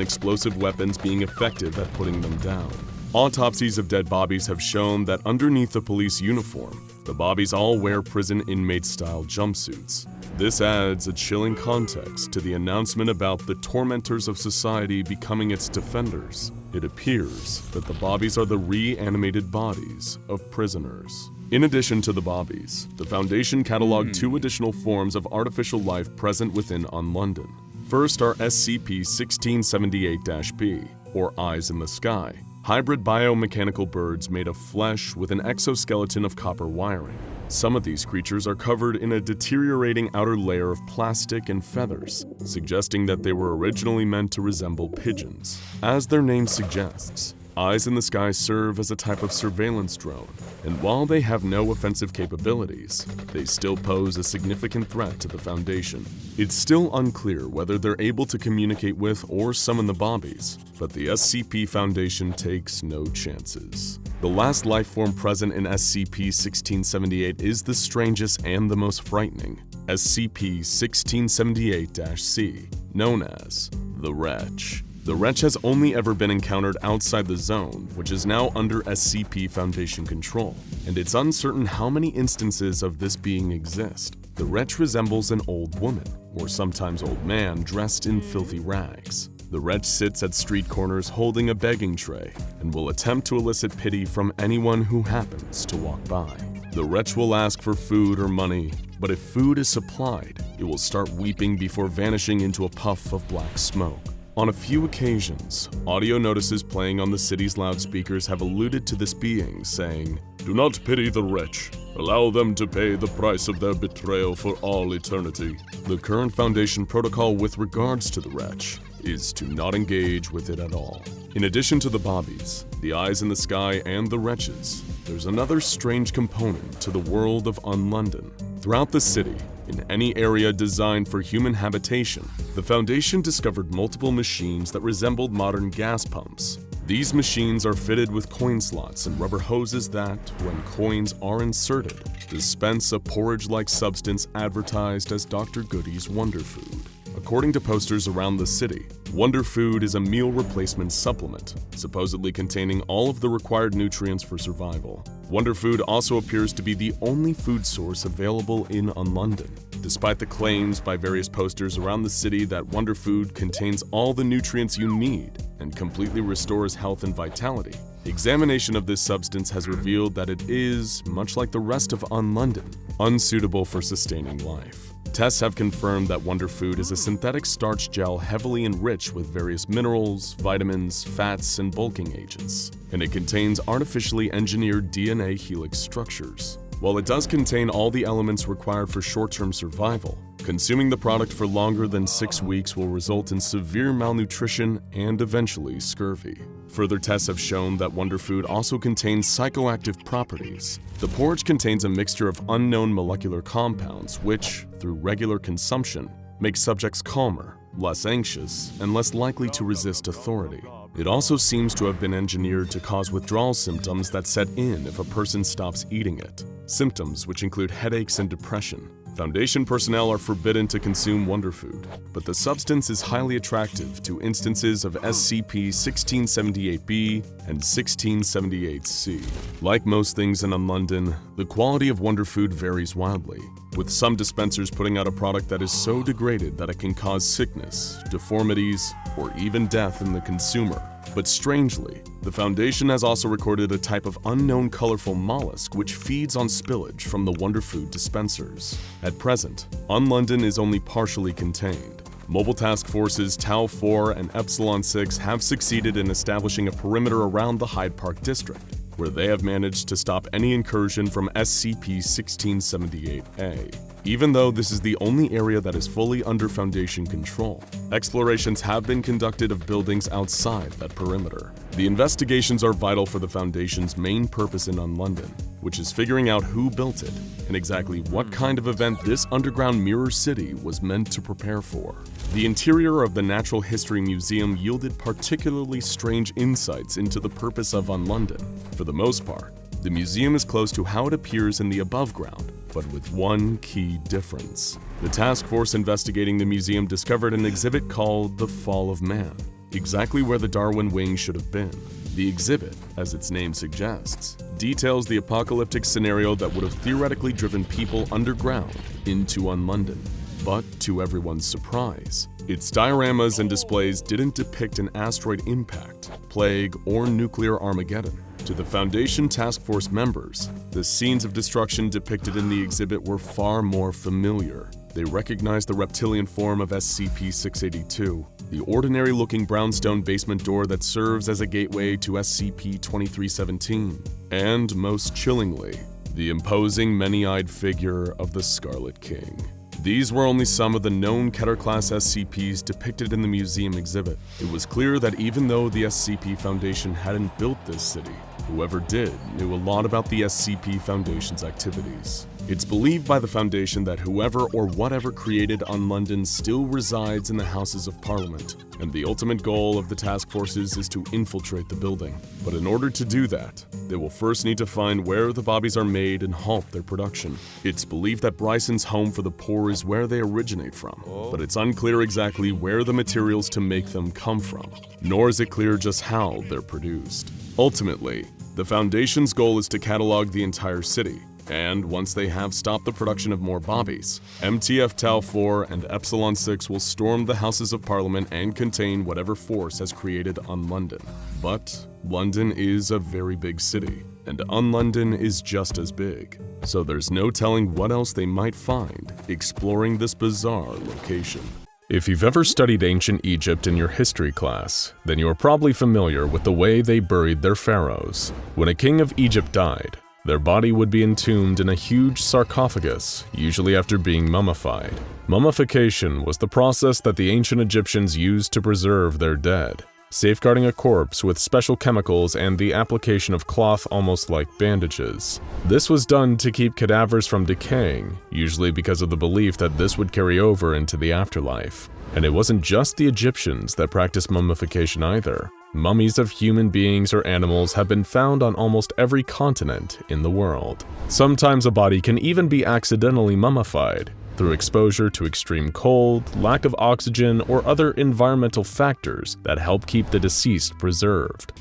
explosive weapons being effective at putting them down. Autopsies of dead Bobbies have shown that underneath the police uniform, the Bobbies all wear prison inmate-style jumpsuits. This adds a chilling context to the announcement about the tormentors of society becoming its defenders. It appears that the Bobbies are the reanimated bodies of prisoners. In addition to the Bobbies, the Foundation cataloged two additional forms of artificial life present within UnLondon. First are SCP-1678-B, or Eyes in the Sky, hybrid biomechanical birds made of flesh with an exoskeleton of copper wiring. Some of these creatures are covered in a deteriorating outer layer of plastic and feathers, suggesting that they were originally meant to resemble pigeons. As their name suggests, Eyes in the Sky serve as a type of surveillance drone, and while they have no offensive capabilities, they still pose a significant threat to the Foundation. It's still unclear whether they're able to communicate with or summon the Bobbies, but the SCP Foundation takes no chances. The last life form present in SCP-1678 is the strangest and the most frightening, SCP-1678-C, known as the Wretch. The Wretch has only ever been encountered outside the zone, which is now under SCP Foundation control, and it's uncertain how many instances of this being exist. The Wretch resembles an old woman, or sometimes old man, dressed in filthy rags. The Wretch sits at street corners holding a begging tray, and will attempt to elicit pity from anyone who happens to walk by. The Wretch will ask for food or money, but if food is supplied, it will start weeping before vanishing into a puff of black smoke. On a few occasions, audio notices playing on the city's loudspeakers have alluded to this being, saying, "Do not pity the Wretch. Allow them to pay the price of their betrayal for all eternity." The current Foundation protocol with regards to the Wretch is to not engage with it at all. In addition to the Bobbies, the Eyes in the Sky, and the Wretches, there's another strange component to the world of UnLondon. Throughout the city, in any area designed for human habitation, the Foundation discovered multiple machines that resembled modern gas pumps. These machines are fitted with coin slots and rubber hoses that, when coins are inserted, dispense a porridge-like substance advertised as Dr. Goody's Wonder Food. According to posters around the city, Wonder Food is a meal replacement supplement, supposedly containing all of the required nutrients for survival. Wonder Food also appears to be the only food source available in UnLondon. despite the claims by various posters around the city that Wonder Food contains all the nutrients you need and completely restores health and vitality. Examination of this substance has revealed that it is, much like the rest of UnLondon, unsuitable for sustaining life. Tests have confirmed that Wonder Food is a synthetic starch gel heavily enriched with various minerals, vitamins, fats, and bulking agents, and it contains artificially engineered DNA helix structures. While it does contain all the elements required for short-term survival, consuming the product for longer than 6 weeks will result in severe malnutrition and eventually scurvy. Further tests have shown that Wonder Food also contains psychoactive properties. The porridge contains a mixture of unknown molecular compounds which, through regular consumption, make subjects calmer, less anxious, and less likely to resist authority. It also seems to have been engineered to cause withdrawal symptoms that set in if a person stops eating it, symptoms which include headaches and depression. Foundation personnel are forbidden to consume Wonder Food, but the substance is highly attractive to instances of SCP-1678-B and 1678-C. Like most things in UnLondon, the quality of Wonder Food varies wildly, with some dispensers putting out a product that is so degraded that it can cause sickness, deformities, or even death in the consumer. But strangely, the Foundation has also recorded a type of unknown colorful mollusk which feeds on spillage from the Wonder Food dispensers. At present, UnLondon is only partially contained. Mobile task forces Tau 4 and Epsilon 6 have succeeded in establishing a perimeter around the Hyde Park district, where they have managed to stop any incursion from SCP-1678-A. Even though this is the only area that is fully under Foundation control, explorations have been conducted of buildings outside that perimeter. The investigations are vital for the Foundation's main purpose in UnLondon, which is figuring out who built it and exactly what kind of event this underground mirror city was meant to prepare for. The interior of the Natural History Museum yielded particularly strange insights into the purpose of UnLondon. For the most part, the museum is close to how it appears in the above ground, but with one key difference. The task force investigating the museum discovered an exhibit called The Fall of Man, exactly where the Darwin wing should have been. The exhibit, as its name suggests, details the apocalyptic scenario that would have theoretically driven people underground into UnLondon. But to everyone's surprise, its dioramas and displays didn't depict an asteroid impact, plague, or nuclear Armageddon. To the Foundation Task Force members, the scenes of destruction depicted in the exhibit were far more familiar. They recognized the reptilian form of SCP-682, the ordinary-looking brownstone basement door that serves as a gateway to SCP-2317, and, most chillingly, the imposing many-eyed figure of the Scarlet King. These were only some of the known Keter-class SCPs depicted in the museum exhibit. It was clear that even though the SCP Foundation hadn't built this city, whoever did knew a lot about the SCP Foundation's activities. It's believed by the Foundation that whoever or whatever created UnLondon still resides in the Houses of Parliament, and the ultimate goal of the task forces is to infiltrate the building. But in order to do that, they will first need to find where the bobbies are made and halt their production. It's believed that Bryson's home for the poor is where they originate from, but it's unclear exactly where the materials to make them come from, nor is it clear just how they're produced. Ultimately, the Foundation's goal is to catalog the entire city, and once they have stopped the production of more bobbies, MTF Tau 4 and Epsilon 6 will storm the Houses of Parliament and contain whatever force has created UnLondon. But London is a very big city, and UnLondon is just as big, so there's no telling what else they might find exploring this bizarre location. If you've ever studied ancient Egypt in your history class, then you're probably familiar with the way they buried their pharaohs. When a king of Egypt died, their body would be entombed in a huge sarcophagus, usually after being mummified. Mummification was the process that the ancient Egyptians used to preserve their dead, safeguarding a corpse with special chemicals and the application of cloth almost like bandages. This was done to keep cadavers from decaying, usually because of the belief that this would carry over into the afterlife. And it wasn't just the Egyptians that practiced mummification either. Mummies of human beings or animals have been found on almost every continent in the world. Sometimes a body can even be accidentally mummified through exposure to extreme cold, lack of oxygen, or other environmental factors that help keep the deceased preserved.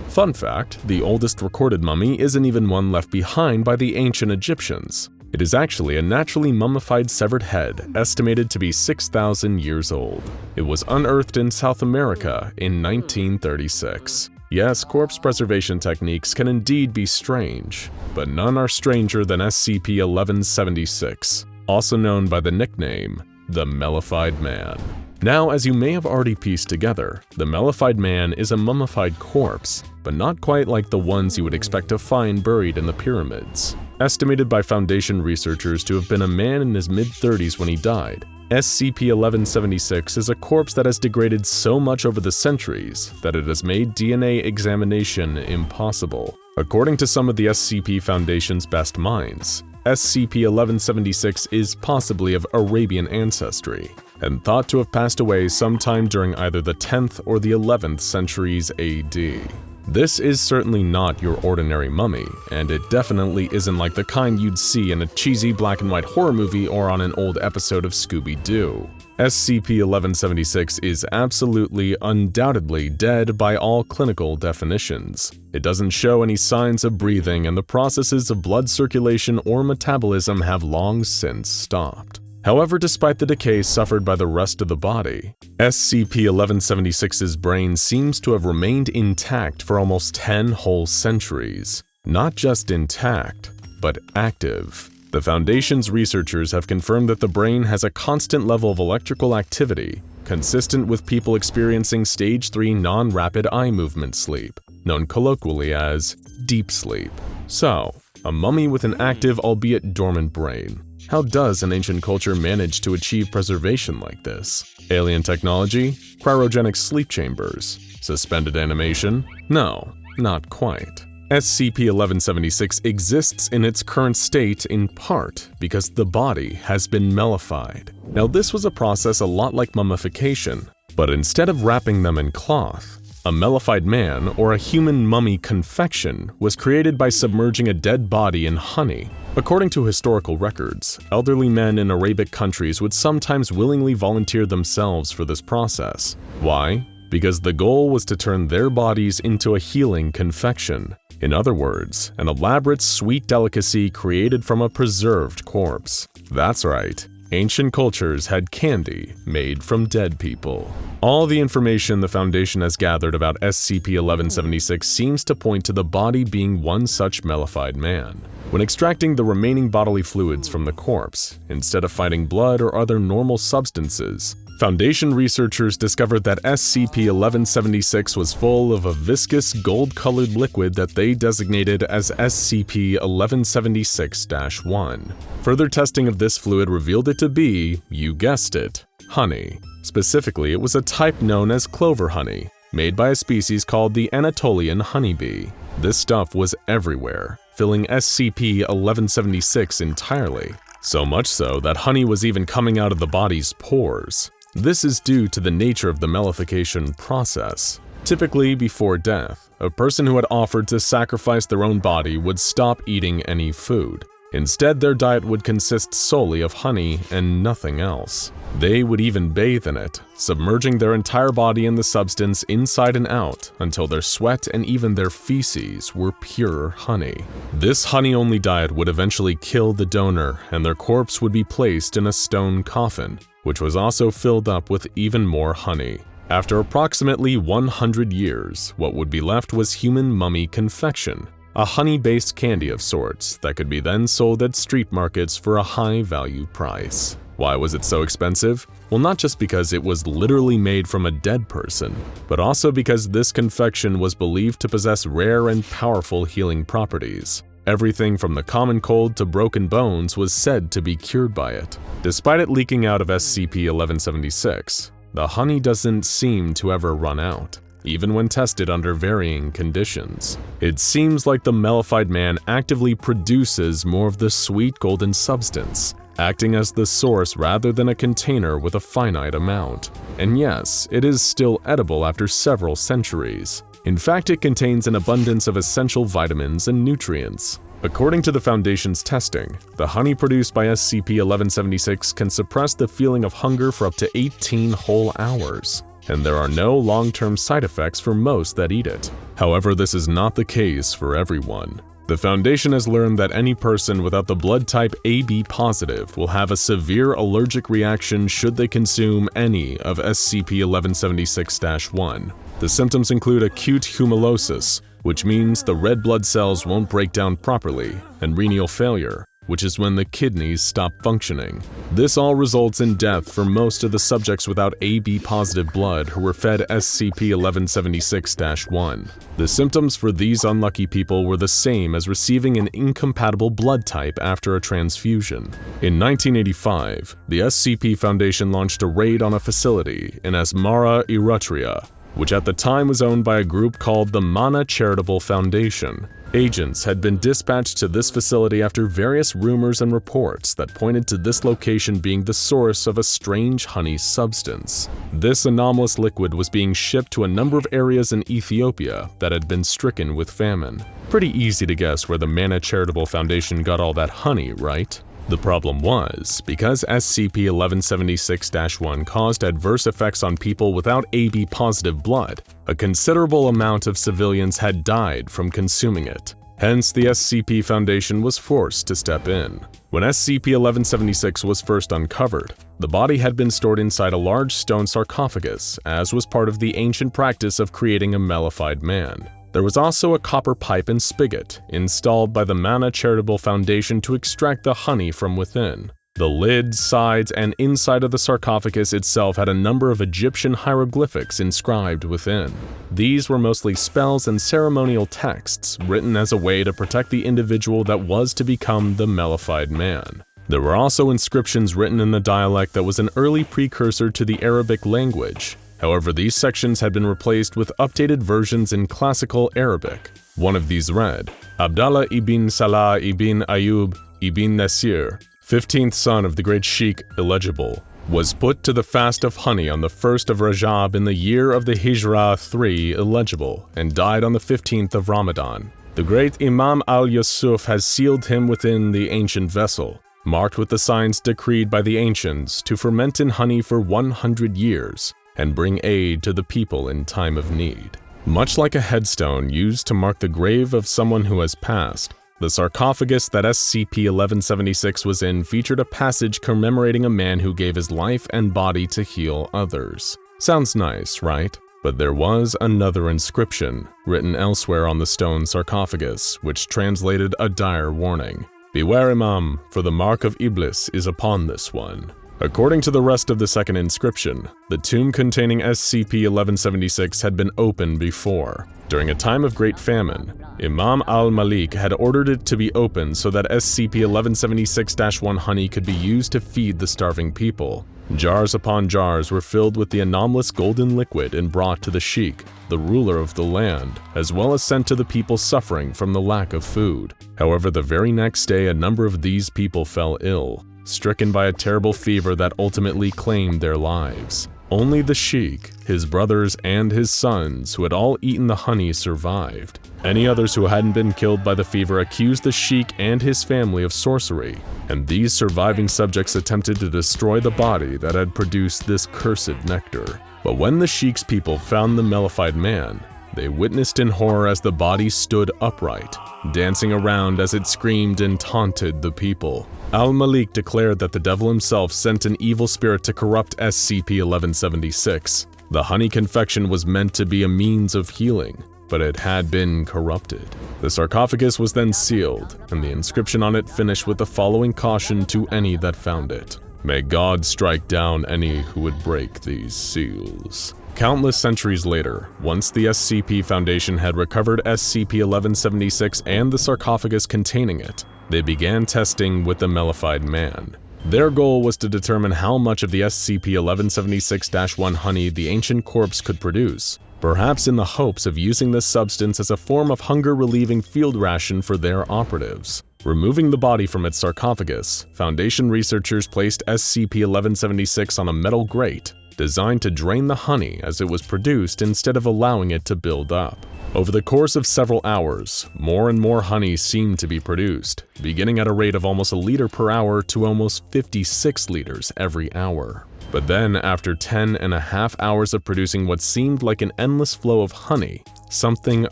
Fun fact, the oldest recorded mummy isn't even one left behind by the ancient Egyptians. It is actually a naturally mummified severed head estimated to be 6,000 years old. It was unearthed in South America in 1936. Yes, corpse preservation techniques can indeed be strange, but none are stranger than SCP-1176, also known by the nickname, the Mellified Man. Now, as you may have already pieced together, the Mellified Man is a mummified corpse, but not quite like the ones you would expect to find buried in the pyramids. Estimated by Foundation researchers to have been a man in his mid-30s when he died, SCP-1176 is a corpse that has degraded so much over the centuries that it has made DNA examination impossible. According to some of the SCP Foundation's best minds, SCP-1176 is possibly of Arabian ancestry, and thought to have passed away sometime during either the 10th or the 11th centuries AD. This is certainly not your ordinary mummy, and it definitely isn't like the kind you'd see in a cheesy black and white horror movie or on an old episode of Scooby-Doo. SCP-1176 is absolutely, undoubtedly dead by all clinical definitions. It doesn't show any signs of breathing, and the processes of blood circulation or metabolism have long since stopped. However, despite the decay suffered by the rest of the body, SCP-1176's brain seems to have remained intact for almost 10 whole centuries. Not just intact, but active. The Foundation's researchers have confirmed that the brain has a constant level of electrical activity, consistent with people experiencing Stage 3 non-rapid eye movement sleep, known colloquially as deep sleep. So, a mummy with an active albeit dormant brain. How does an ancient culture manage to achieve preservation like this? Alien technology? Cryogenic sleep chambers? Suspended animation? No, not quite. SCP-1176 exists in its current state in part because the body has been mellified. Now, this was a process a lot like mummification, but instead of wrapping them in cloth, a mellified man or a human mummy confection was created by submerging a dead body in honey. According to historical records, elderly men in Arabic countries would sometimes willingly volunteer themselves for this process. Why? Because the goal was to turn their bodies into a healing confection. In other words, an elaborate sweet delicacy created from a preserved corpse. That's right. Ancient cultures had candy made from dead people. All the information the Foundation has gathered about SCP-1176 seems to point to the body being one such mellified man. When extracting the remaining bodily fluids from the corpse, instead of finding blood or other normal substances, Foundation researchers discovered that SCP-1176 was full of a viscous gold-colored liquid that they designated as SCP-1176-1. Further testing of this fluid revealed it to be, you guessed it, honey. Specifically, it was a type known as clover honey, made by a species called the Anatolian honeybee. This stuff was everywhere, filling SCP-1176 entirely. So much so that honey was even coming out of the body's pores. This is due to the nature of the mellification process. Typically, before death, a person who had offered to sacrifice their own body would stop eating any food. Instead, their diet would consist solely of honey and nothing else. They would even bathe in it, submerging their entire body in the substance inside and out until their sweat and even their feces were pure honey. This honey-only diet would eventually kill the donor, and their corpse would be placed in a stone coffin, which was also filled up with even more honey. After approximately 100 years, what would be left was human mummy confection, a honey-based candy of sorts that could be then sold at street markets for a high-value price. Why was it so expensive? Well, not just because it was literally made from a dead person, but also because this confection was believed to possess rare and powerful healing properties. Everything from the common cold to broken bones was said to be cured by it. Despite it leaking out of SCP-1176, the honey doesn't seem to ever run out, even when tested under varying conditions. It seems like the mellified man actively produces more of the sweet golden substance, acting as the source rather than a container with a finite amount. And yes, it is still edible after several centuries. In fact, it contains an abundance of essential vitamins and nutrients. According to the Foundation's testing, the honey produced by SCP-1176 can suppress the feeling of hunger for up to 18 whole hours, and there are no long-term side effects for most that eat it. However, this is not the case for everyone. The Foundation has learned that any person without the blood type AB positive will have a severe allergic reaction should they consume any of SCP-1176-1. The symptoms include acute hemolysis, which means the red blood cells won't break down properly, and renal failure, which is when the kidneys stop functioning. This all results in death for most of the subjects without AB-positive blood who were fed SCP-1176-1. The symptoms for these unlucky people were the same as receiving an incompatible blood type after a transfusion. In 1985, the SCP Foundation launched a raid on a facility in Asmara, Eritrea, which at the time was owned by a group called the Mana Charitable Foundation. Agents had been dispatched to this facility after various rumors and reports that pointed to this location being the source of a strange honey substance. This anomalous liquid was being shipped to a number of areas in Ethiopia that had been stricken with famine. Pretty easy to guess where the Mana Charitable Foundation got all that honey, right? The problem was, because SCP-1176-1 caused adverse effects on people without AB-positive blood, a considerable amount of civilians had died from consuming it. Hence, the SCP Foundation was forced to step in. When SCP-1176 was first uncovered, the body had been stored inside a large stone sarcophagus, as was part of the ancient practice of creating a mummified man. There was also a copper pipe and spigot installed by the Mana Charitable Foundation to extract the honey from within. The lid, sides, and inside of the sarcophagus itself had a number of Egyptian hieroglyphics inscribed within. These were mostly spells and ceremonial texts written as a way to protect the individual that was to become the mummified man. There were also inscriptions written in the dialect that was an early precursor to the Arabic language. However, these sections had been replaced with updated versions in classical Arabic. One of these read, Abdallah ibn Salah ibn Ayyub ibn Nasir, 15th son of the great Sheikh illegible, was put to the fast of honey on the 1st of Rajab in the year of the Hijra 3 illegible, and died on the 15th of Ramadan. The great Imam al-Yusuf has sealed him within the ancient vessel, marked with the signs decreed by the ancients to ferment in honey for 100 years, and bring aid to the people in time of need. Much like a headstone used to mark the grave of someone who has passed, the sarcophagus that SCP-1176 was in featured a passage commemorating a man who gave his life and body to heal others. Sounds nice, right? But there was another inscription written elsewhere on the stone sarcophagus, which translated a dire warning. Beware, Imam, for the mark of Iblis is upon this one. According to the rest of the second inscription, the tomb containing SCP-1176 had been opened before. During a time of great famine, Imam al-Malik had ordered it to be opened so that SCP-1176-1 honey could be used to feed the starving people. Jars upon jars were filled with the anomalous golden liquid and brought to the sheikh, the ruler of the land, as well as sent to the people suffering from the lack of food. However, the very next day a number of these people fell ill, stricken by a terrible fever that ultimately claimed their lives. Only the sheikh, his brothers, and his sons, who had all eaten the honey, survived. Any others who hadn't been killed by the fever accused the sheikh and his family of sorcery, and these surviving subjects attempted to destroy the body that had produced this cursed nectar. But when the sheikh's people found the mummified man, they witnessed in horror as the body stood upright, dancing around as it screamed and taunted the people. Al-Malik declared that the devil himself sent an evil spirit to corrupt SCP-1176. The honey confection was meant to be a means of healing, but it had been corrupted. The sarcophagus was then sealed, and the inscription on it finished with the following caution to any that found it. May God strike down any who would break these seals. Countless centuries later, once the SCP Foundation had recovered SCP-1176 and the sarcophagus containing it, they began testing with the mummified man. Their goal was to determine how much of the SCP-1176-1 honey the ancient corpse could produce, perhaps in the hopes of using this substance as a form of hunger-relieving field ration for their operatives. Removing the body from its sarcophagus, Foundation researchers placed SCP-1176 on a metal grate, designed to drain the honey as it was produced instead of allowing it to build up. Over the course of several hours, more and more honey seemed to be produced, beginning at a rate of almost a liter per hour to almost 56 liters every hour. But then, after 10.5 hours of producing what seemed like an endless flow of honey, something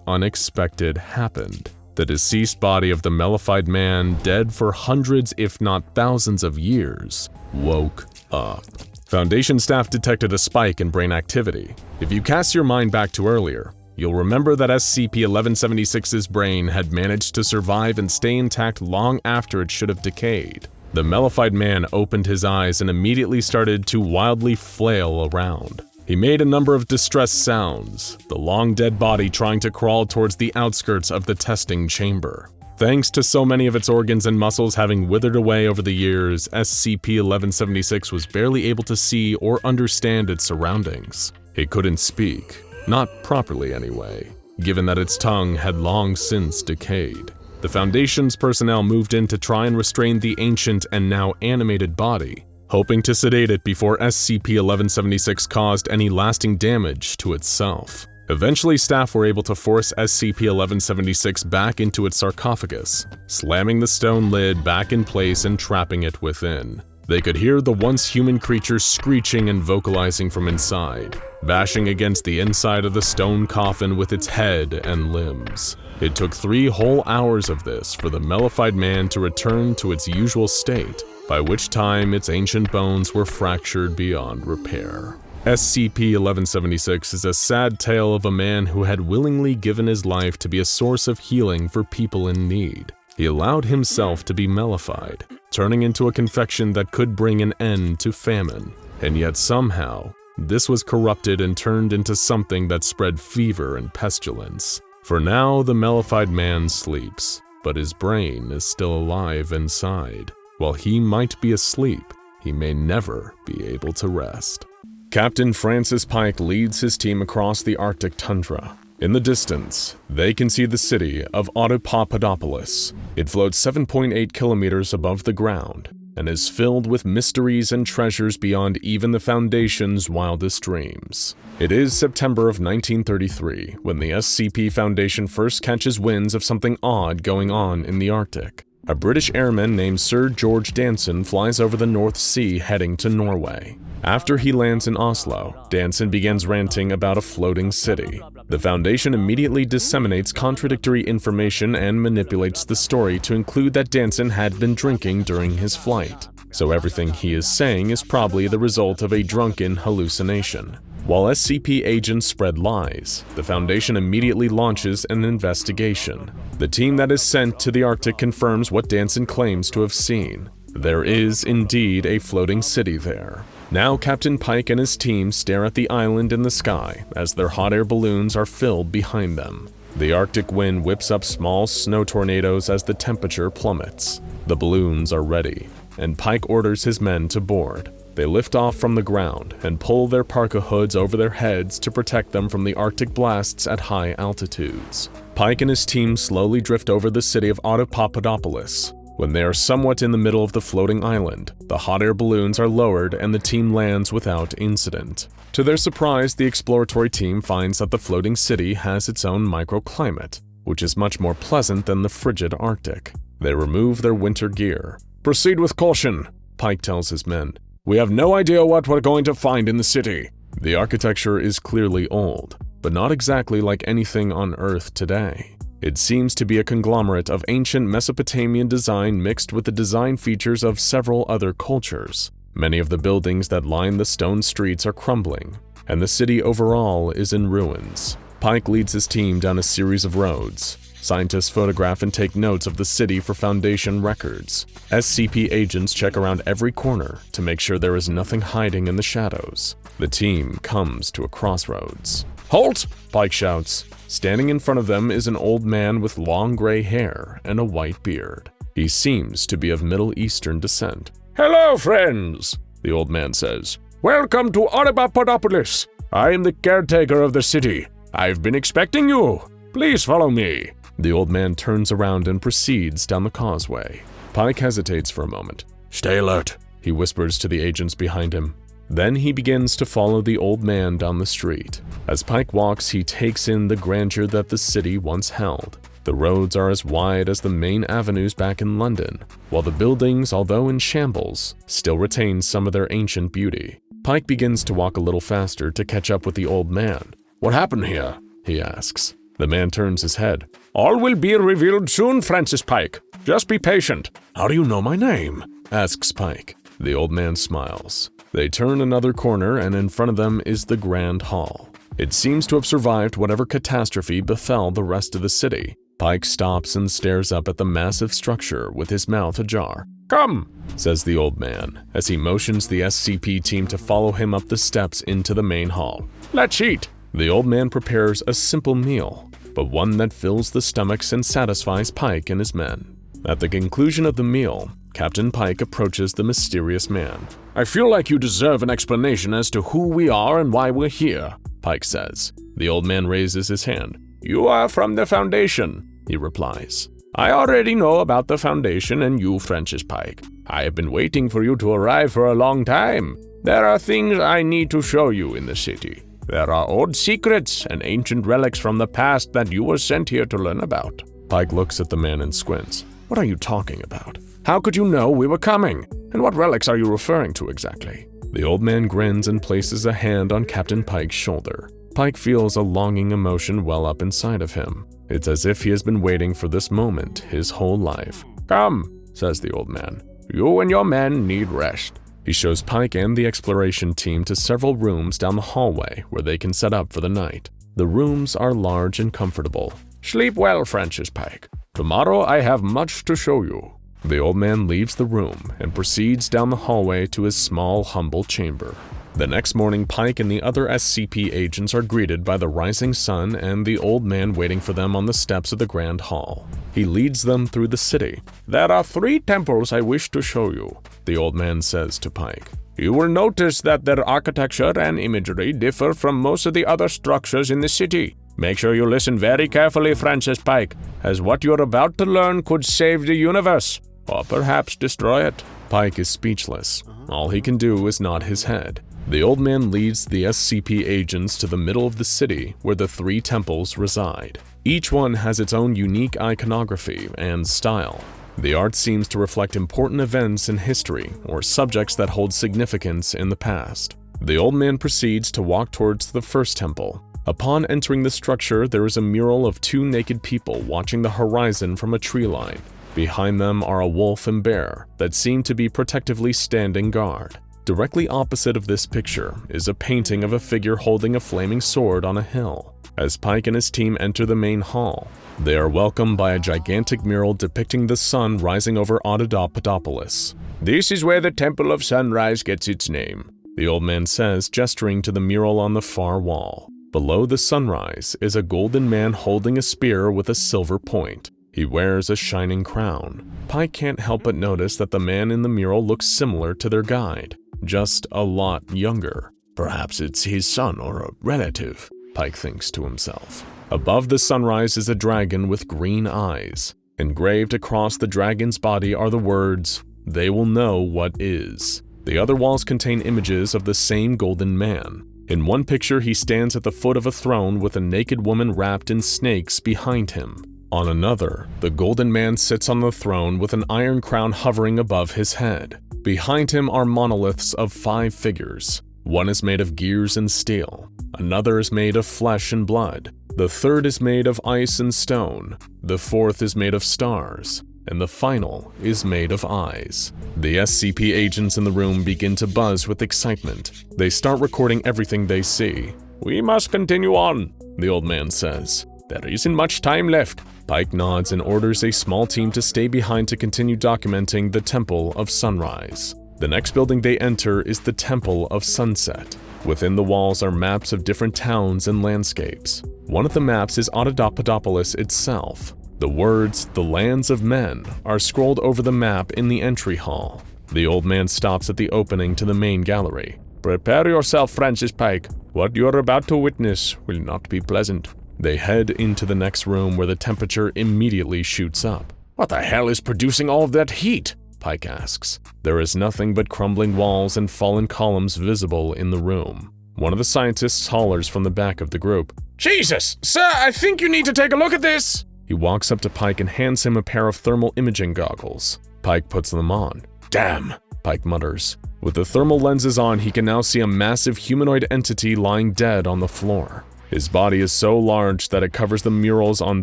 unexpected happened. The deceased body of the mellified man, dead for hundreds if not thousands of years, woke up. Foundation staff detected a spike in brain activity. If you cast your mind back to earlier, you'll remember that SCP-1176's brain had managed to survive and stay intact long after it should have decayed. The mellified man opened his eyes and immediately started to wildly flail around. He made a number of distressed sounds, the long dead body trying to crawl towards the outskirts of the testing chamber. Thanks to so many of its organs and muscles having withered away over the years, SCP-1176 was barely able to see or understand its surroundings. It couldn't speak, not properly anyway, given that its tongue had long since decayed. The Foundation's personnel moved in to try and restrain the ancient and now animated body, hoping to sedate it before SCP-1176 caused any lasting damage to itself. Eventually, staff were able to force SCP-1176 back into its sarcophagus, slamming the stone lid back in place and trapping it within. They could hear the once human creature screeching and vocalizing from inside, bashing against the inside of the stone coffin with its head and limbs. It took 3 whole hours of this for the mellified man to return to its usual state, by which time its ancient bones were fractured beyond repair. SCP-1176 is a sad tale of a man who had willingly given his life to be a source of healing for people in need. He allowed himself to be mellified, turning into a confection that could bring an end to famine. And yet somehow, this was corrupted and turned into something that spread fever and pestilence. For now, the mellified man sleeps, but his brain is still alive inside. While he might be asleep, he may never be able to rest. Captain Francis Pike leads his team across the Arctic tundra. In the distance, they can see the city of Audapaupadopolis. It floats 7.8 kilometers above the ground and is filled with mysteries and treasures beyond even the Foundation's wildest dreams. It is September of 1933 when the SCP Foundation first catches winds of something odd going on in the Arctic. A British airman named Sir George Danson flies over the North Sea heading to Norway. After he lands in Oslo, Danson begins ranting about a floating city. The Foundation immediately disseminates contradictory information and manipulates the story to include that Danson had been drinking during his flight. So everything he is saying is probably the result of a drunken hallucination. While SCP agents spread lies, the Foundation immediately launches an investigation. The team that is sent to the Arctic confirms what Danson claims to have seen. There is indeed a floating city there. Now Captain Pike and his team stare at the island in the sky as their hot air balloons are filled behind them. The Arctic wind whips up small snow tornadoes as the temperature plummets. The balloons are ready, and Pike orders his men to board. They lift off from the ground and pull their parka hoods over their heads to protect them from the Arctic blasts at high altitudes. Pike and his team slowly drift over the city of Audapaupadopolis. When they are somewhat in the middle of the floating island, the hot air balloons are lowered and the team lands without incident. To their surprise, the exploratory team finds that the floating city has its own microclimate, which is much more pleasant than the frigid Arctic. They remove their winter gear. "Proceed with caution," Pike tells his men. "We have no idea what we're going to find in the city." The architecture is clearly old, but not exactly like anything on Earth today. It seems to be a conglomerate of ancient Mesopotamian design mixed with the design features of several other cultures. Many of the buildings that line the stone streets are crumbling, and the city overall is in ruins. Pike leads his team down a series of roads. Scientists photograph and take notes of the city for Foundation records. SCP agents check around every corner to make sure there is nothing hiding in the shadows. The team comes to a crossroads. "Halt!" Pike shouts. Standing in front of them is an old man with long gray hair and a white beard. He seems to be of Middle Eastern descent. "Hello, friends," the old man says. "Welcome to Audapaupadopolis. I am the caretaker of the city. I've been expecting you. Please follow me." The old man turns around and proceeds down the causeway. Pike hesitates for a moment. "Stay alert," he whispers to the agents behind him. Then he begins to follow the old man down the street. As Pike walks, he takes in the grandeur that the city once held. The roads are as wide as the main avenues back in London, while the buildings, although in shambles, still retain some of their ancient beauty. Pike begins to walk a little faster to catch up with the old man. "What happened here?" he asks. The man turns his head. "All will be revealed soon, Francis Pike. Just be patient." "How do you know my name?" asks Pike. The old man smiles. They turn another corner and in front of them is the Grand Hall. It seems to have survived whatever catastrophe befell the rest of the city. Pike stops and stares up at the massive structure with his mouth ajar. "Come," says the old man, as he motions the SCP team to follow him up the steps into the main hall. "Let's eat." The old man prepares a simple meal, but one that fills the stomachs and satisfies Pike and his men. At the conclusion of the meal, Captain Pike approaches the mysterious man. "I feel like you deserve an explanation as to who we are and why we're here," Pike says. The old man raises his hand. "You are from the Foundation," he replies. "I already know about the Foundation and you, Francis Pike. I have been waiting for you to arrive for a long time. There are things I need to show you in the city. There are old secrets and ancient relics from the past that you were sent here to learn about." Pike looks at the man and squints. "What are you talking about? How could you know we were coming? And what relics are you referring to exactly?" The old man grins and places a hand on Captain Pike's shoulder. Pike feels a longing emotion well up inside of him. It's as if he has been waiting for this moment his whole life. "Come," says the old man. "You and your men need rest." He shows Pike and the exploration team to several rooms down the hallway where they can set up for the night. The rooms are large and comfortable. "Sleep well, Francis Pike. Tomorrow I have much to show you." The old man leaves the room and proceeds down the hallway to his small, humble chamber. The next morning, Pike and the other SCP agents are greeted by the rising sun and the old man waiting for them on the steps of the Grand Hall. He leads them through the city. "There are 3 temples I wish to show you," the old man says to Pike. "You will notice that their architecture and imagery differ from most of the other structures in the city. Make sure you listen very carefully, Francis Pike, as what you're about to learn could save the universe, or perhaps destroy it." Pike is speechless. All he can do is nod his head. The old man leads the SCP agents to the middle of the city where the 3 temples reside. Each one has its own unique iconography and style. The art seems to reflect important events in history or subjects that hold significance in the past. The old man proceeds to walk towards the first temple. Upon entering the structure, there is a mural of 2 naked people watching the horizon from a tree line. Behind them are a wolf and bear that seem to be protectively standing guard. Directly opposite of this picture is a painting of a figure holding a flaming sword on a hill. As Pike and his team enter the main hall, they are welcomed by a gigantic mural depicting the sun rising over Audapaupadopolis. "This is where the Temple of Sunrise gets its name," the old man says, gesturing to the mural on the far wall. Below the sunrise is a golden man holding a spear with a silver point. He wears a shining crown. Pike can't help but notice that the man in the mural looks similar to their guide, just a lot younger. Perhaps it's his son or a relative, Pike thinks to himself. Above the sunrise is a dragon with green eyes. Engraved across the dragon's body are the words, "They will know what is." The other walls contain images of the same golden man. In one picture, he stands at the foot of a throne with a naked woman wrapped in snakes behind him. On another, the golden man sits on the throne with an iron crown hovering above his head. Behind him are monoliths of 5 figures. One is made of gears and steel. Another is made of flesh and blood. The third is made of ice and stone. The fourth is made of stars. And the final is made of eyes. The SCP agents in the room begin to buzz with excitement. They start recording everything they see. "We must continue on," the old man says. "There isn't much time left." Pike nods and orders a small team to stay behind to continue documenting the Temple of Sunrise. The next building they enter is the Temple of Sunset. Within the walls are maps of different towns and landscapes. One of the maps is Audapaupadopolis itself. The words, "The Lands of Men," are scrolled over the map in the entry hall. The old man stops at the opening to the main gallery. "Prepare yourself, Francis Pike. What you are about to witness will not be pleasant." They head into the next room where the temperature immediately shoots up. "What the hell is producing all of that heat?" Pike asks. There is nothing but crumbling walls and fallen columns visible in the room. One of the scientists hollers from the back of the group. "Jesus! Sir, I think you need to take a look at this!" He walks up to Pike and hands him a pair of thermal imaging goggles. Pike puts them on. "Damn," Pike mutters. With the thermal lenses on, he can now see a massive humanoid entity lying dead on the floor. His body is so large that it covers the murals on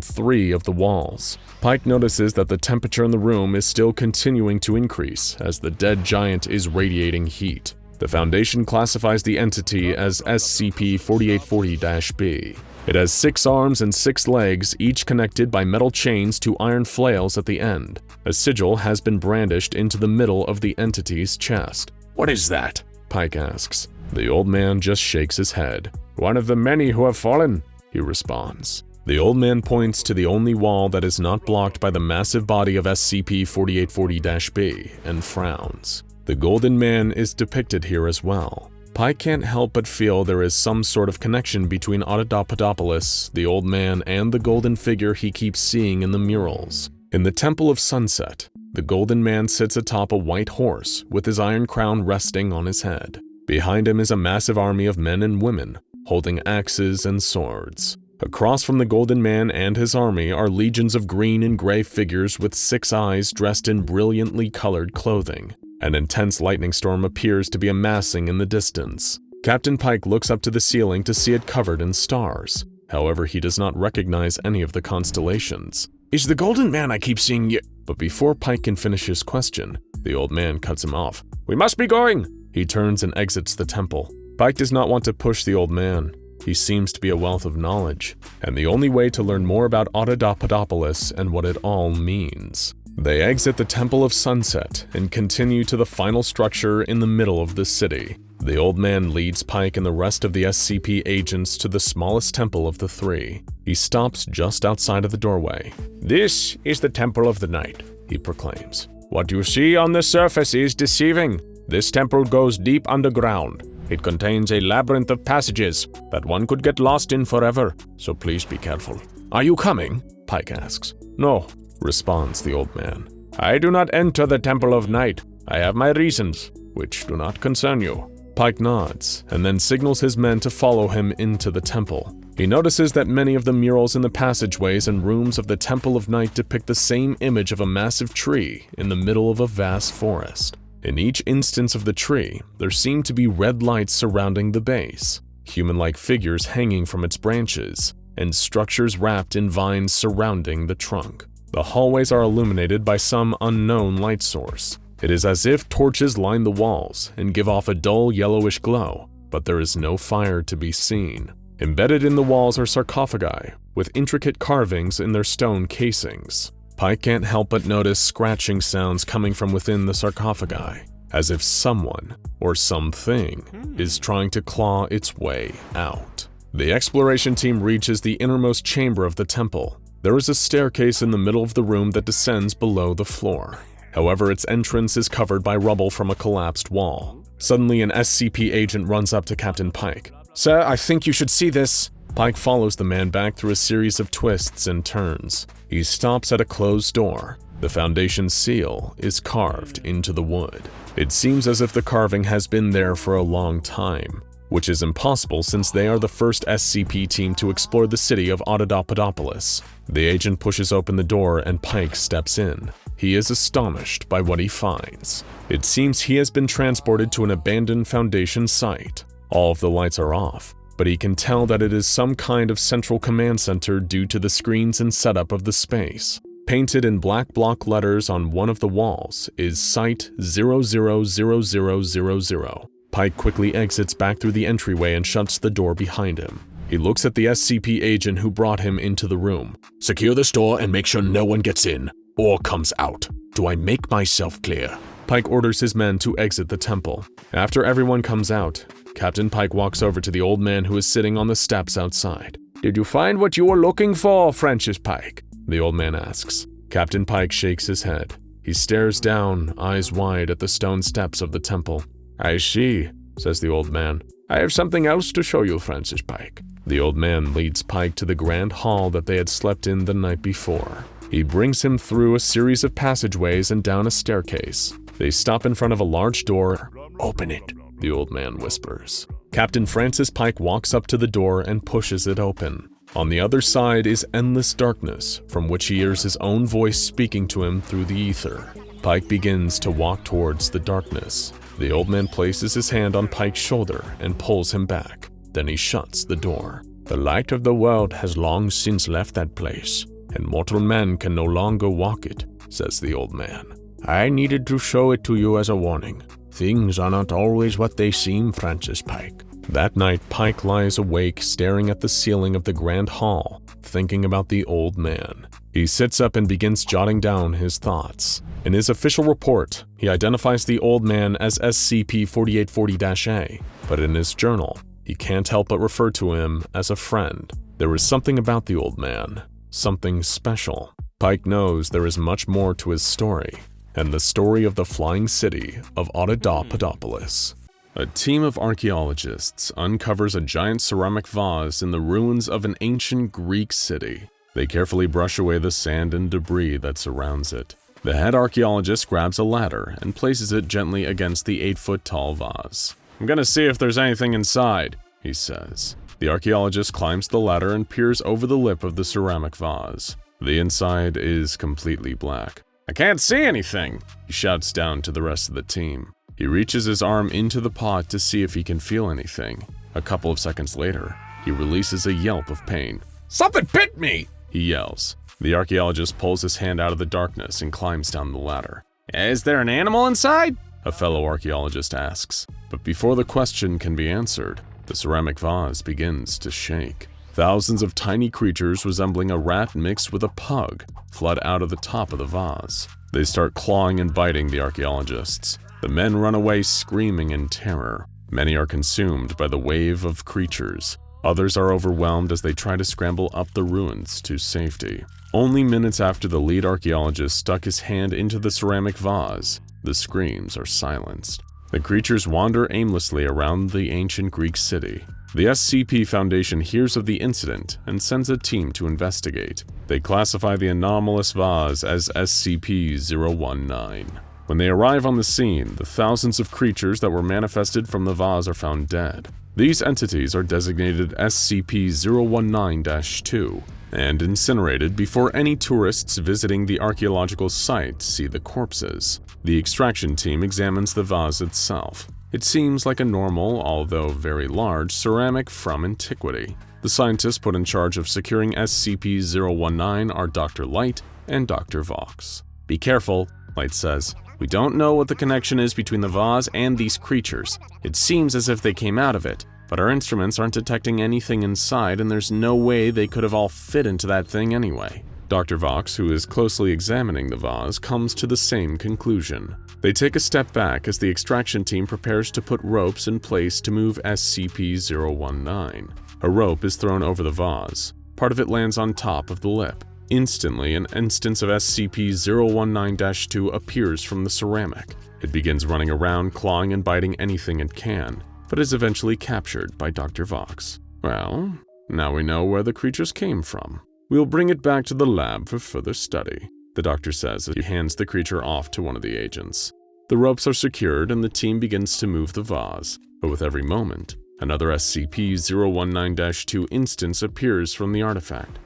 3 of the walls. Pike notices that the temperature in the room is still continuing to increase as the dead giant is radiating heat. The Foundation classifies the entity as SCP-4840-B. It has 6 arms and 6 legs, each connected by metal chains to iron flails at the end. A sigil has been brandished into the middle of the entity's chest. "What is that?" Pike asks. The old man just shakes his head. "One of the many who have fallen," he responds. The old man points to the only wall that is not blocked by the massive body of SCP-4840-B and frowns. The Golden Man is depicted here as well. Pike can't help but feel there is some sort of connection between Audapaupadopolis, the old man, and the golden figure he keeps seeing in the murals. In the Temple of Sunset, the Golden Man sits atop a white horse with his iron crown resting on his head. Behind him is a massive army of men and women, holding axes and swords. Across from the Golden Man and his army are legions of green and gray figures with 6 eyes dressed in brilliantly colored clothing. An intense lightning storm appears to be amassing in the distance. Captain Pike looks up to the ceiling to see it covered in stars. However, he does not recognize any of the constellations. "Is the Golden Man I keep seeing you?" But before Pike can finish his question, the old man cuts him off. "We must be going!" He turns and exits the temple. Pike does not want to push the old man. He seems to be a wealth of knowledge, and the only way to learn more about Audapaupadopolis and what it all means. They exit the Temple of Sunset and continue to the final structure in the middle of the city. The old man leads Pike and the rest of the SCP agents to the smallest temple of the 3. He stops just outside of the doorway. "This is the Temple of the Night," he proclaims. "What you see on the surface is deceiving. This temple goes deep underground. It contains a labyrinth of passages that one could get lost in forever, so please be careful." "Are you coming?" Pike asks. "No," responds the old man. "I do not enter the Temple of Night. I have my reasons, which do not concern you." Pike nods, and then signals his men to follow him into the temple. He notices that many of the murals in the passageways and rooms of the Temple of Night depict the same image of a massive tree in the middle of a vast forest. In each instance of the tree, there seem to be red lights surrounding the base, human-like figures hanging from its branches, and structures wrapped in vines surrounding the trunk. The hallways are illuminated by some unknown light source. It is as if torches line the walls and give off a dull yellowish glow, but there is no fire to be seen. Embedded in the walls are sarcophagi, with intricate carvings in their stone casings. Pike can't help but notice scratching sounds coming from within the sarcophagi, as if someone, or something, is trying to claw its way out. The exploration team reaches the innermost chamber of the temple. There is a staircase in the middle of the room that descends below the floor. However, its entrance is covered by rubble from a collapsed wall. Suddenly, an SCP agent runs up to Captain Pike. "Sir, I think you should see this." Pike follows the man back through a series of twists and turns. He stops at a closed door. The Foundation seal is carved into the wood. It seems as if the carving has been there for a long time, which is impossible since they are the first SCP team to explore the city of Audapaupadopolis. The agent pushes open the door and Pike steps in. He is astonished by what he finds. It seems he has been transported to an abandoned Foundation site. All of the lights are off, but he can tell that it is some kind of central command center due to the screens and setup of the space. Painted in black block letters on one of the walls is Site 000000. Pike quickly exits back through the entryway and shuts the door behind him. He looks at the SCP agent who brought him into the room. "Secure this door and make sure no one gets in or comes out. Do I make myself clear?" Pike orders his men to exit the temple. After everyone comes out, Captain Pike walks over to the old man who is sitting on the steps outside. "Did you find what you were looking for, Francis Pike?" the old man asks. Captain Pike shakes his head. He stares down, eyes wide, at the stone steps of the temple. "I see," says the old man. "I have something else to show you, Francis Pike." The old man leads Pike to the grand hall that they had slept in the night before. He brings him through a series of passageways and down a staircase. They stop in front of a large door. "Open it," the old man whispers. Captain Francis Pike walks up to the door and pushes it open. On the other side is endless darkness, from which he hears his own voice speaking to him through the ether. Pike begins to walk towards the darkness. The old man places his hand on Pike's shoulder and pulls him back. Then he shuts the door. The light of the world has long since left that place, and mortal men can no longer walk it, says the old man. I needed to show it to you as a warning. Things are not always what they seem, Francis Pike. That night, Pike lies awake, staring at the ceiling of the Grand Hall, thinking about the old man. He sits up and begins jotting down his thoughts. In his official report, he identifies the old man as SCP-4840-A, but in his journal, he can't help but refer to him as a friend. There is something about the old man, something special. Pike knows there is much more to his story, and the story of the flying city of Audapaupadopolis. A team of archaeologists uncovers a giant ceramic vase in the ruins of an ancient Greek city. They carefully brush away the sand and debris that surrounds it. The head archaeologist grabs a ladder and places it gently against the 8-foot-tall vase. "I'm gonna see if there's anything inside," he says. The archaeologist climbs the ladder and peers over the lip of the ceramic vase. The inside is completely black. "I can't see anything," he shouts down to the rest of the team. He reaches his arm into the pot to see if he can feel anything. A couple of seconds later, he releases a yelp of pain. "Something bit me!" he yells. The archaeologist pulls his hand out of the darkness and climbs down the ladder. "Is there an animal inside?" a fellow archaeologist asks. But before the question can be answered, the ceramic vase begins to shake. Thousands of tiny creatures resembling a rat mixed with a pug flood out of the top of the vase. They start clawing and biting the archaeologists. The men run away screaming in terror. Many are consumed by the wave of creatures. Others are overwhelmed as they try to scramble up the ruins to safety. Only minutes after the lead archaeologist stuck his hand into the ceramic vase, the screams are silenced. The creatures wander aimlessly around the ancient Greek city. The SCP Foundation hears of the incident and sends a team to investigate. They classify the anomalous vase as SCP-019. When they arrive on the scene, the thousands of creatures that were manifested from the vase are found dead. These entities are designated SCP-019-2 and incinerated before any tourists visiting the archaeological site see the corpses. The extraction team examines the vase itself. It seems like a normal, although very large, ceramic from antiquity. The scientists put in charge of securing SCP-019 are Dr. Light and Dr. Vox. "Be careful," Light says. "We don't know what the connection is between the vase and these creatures. It seems as if they came out of it, but our instruments aren't detecting anything inside and there's no way they could have all fit into that thing anyway." Dr. Vox, who is closely examining the vase, comes to the same conclusion. They take a step back as the extraction team prepares to put ropes in place to move SCP-019. A rope is thrown over the vase. Part of it lands on top of the lip. Instantly, an instance of SCP-019-2 appears from the ceramic. It begins running around, clawing and biting anything it can, but is eventually captured by Dr. Vox. "Well, now we know where the creatures came from. We'll bring it back to the lab for further study," the doctor says as he hands the creature off to one of the agents. The ropes are secured and the team begins to move the vase, but with every moment, another SCP-019-2 instance appears from the artifact.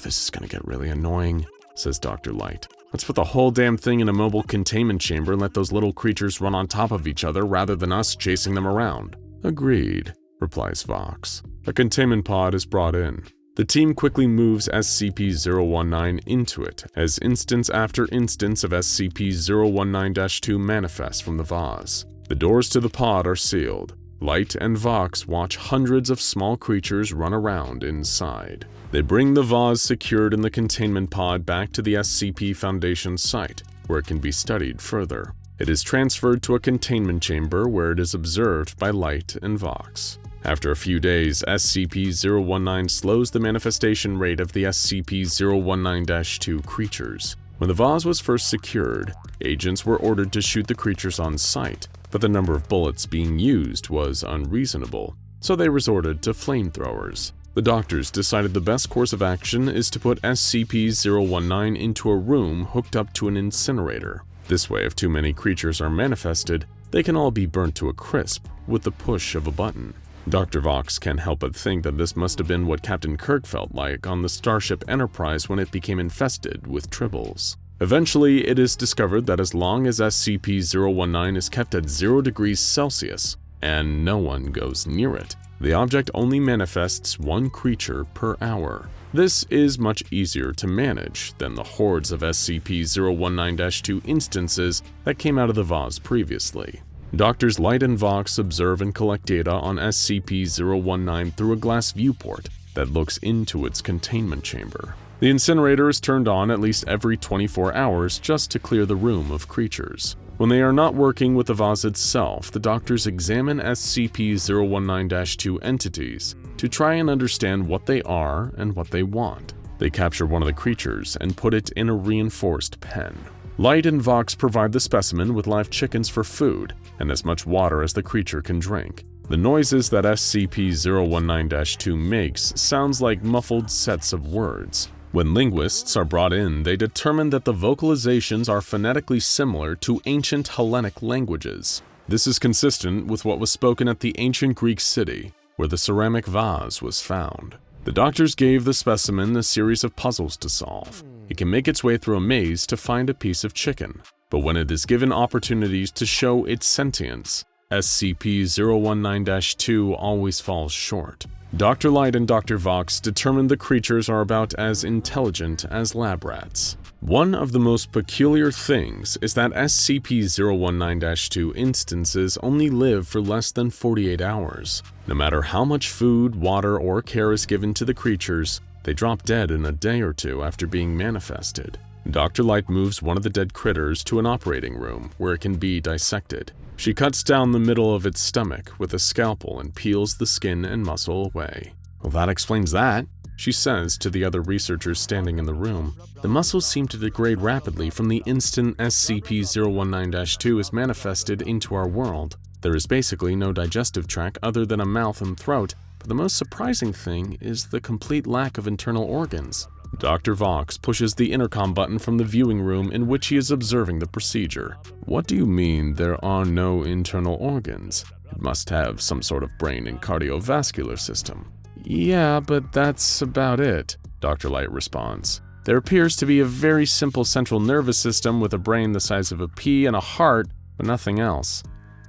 "This is gonna get really annoying," says Dr. Light. "Let's put the whole damn thing in a mobile containment chamber and let those little creatures run on top of each other rather than us chasing them around." "Agreed," replies Vox. A containment pod is brought in. The team quickly moves SCP-019 into it, as instance after instance of SCP-019-2 manifests from the vase. The doors to the pod are sealed. Light and Vox watch hundreds of small creatures run around inside. They bring the vase secured in the containment pod back to the SCP Foundation site, where it can be studied further. It is transferred to a containment chamber where it is observed by Light and Vox. After a few days, SCP-019 slows the manifestation rate of the SCP-019-2 creatures. When the vase was first secured, agents were ordered to shoot the creatures on sight, but the number of bullets being used was unreasonable, so they resorted to flamethrowers. The doctors decided the best course of action is to put SCP-019 into a room hooked up to an incinerator. This way, if too many creatures are manifested, they can all be burnt to a crisp with the push of a button. Dr. Vox can't help but think that this must have been what Captain Kirk felt like on the Starship Enterprise when it became infested with tribbles. Eventually, it is discovered that as long as SCP-019 is kept at 0 degrees Celsius, and no one goes near it, The object only manifests one creature per hour. This is much easier to manage than the hordes of SCP-019-2 instances that came out of the vase previously. Doctors Light and Vox observe and collect data on SCP-019 through a glass viewport that looks into its containment chamber. The incinerator is turned on at least every 24 hours just to clear the room of creatures. When they are not working with the vase itself, the doctors examine SCP-019-2 entities to try and understand what they are and what they want. They capture one of the creatures and put it in a reinforced pen. Light and Vox provide the specimen with live chickens for food and as much water as the creature can drink. The noises that SCP-019-2 makes sounds like muffled sets of words. When linguists are brought in, they determine that the vocalizations are phonetically similar to ancient Hellenic languages. This is consistent with what was spoken at the ancient Greek city, where the ceramic vase was found. The doctors gave the specimen a series of puzzles to solve. It can make its way through a maze to find a piece of chicken, but when it is given opportunities to show its sentience, SCP-019-2 always falls short. Dr. Light and Dr. Vox determined the creatures are about as intelligent as lab rats. One of the most peculiar things is that SCP-019-2 instances only live for less than 48 hours. No matter how much food, water, or care is given to the creatures, they drop dead in a day or two after being manifested. Dr. Light moves one of the dead critters to an operating room where it can be dissected. She cuts down the middle of its stomach with a scalpel and peels the skin and muscle away. "Well, that explains that," she says to the other researchers standing in the room. "The muscles seem to degrade rapidly from the instant SCP-019-2 is manifested into our world. There is basically no digestive tract other than a mouth and throat, but the most surprising thing is the complete lack of internal organs." Dr. Vox pushes the intercom button from the viewing room in which he is observing the procedure. "What do you mean there are no internal organs? It must have some sort of brain and cardiovascular system." "Yeah, but that's about it," Dr. Light responds. "There appears to be a very simple central nervous system with a brain the size of a pea and a heart, but nothing else.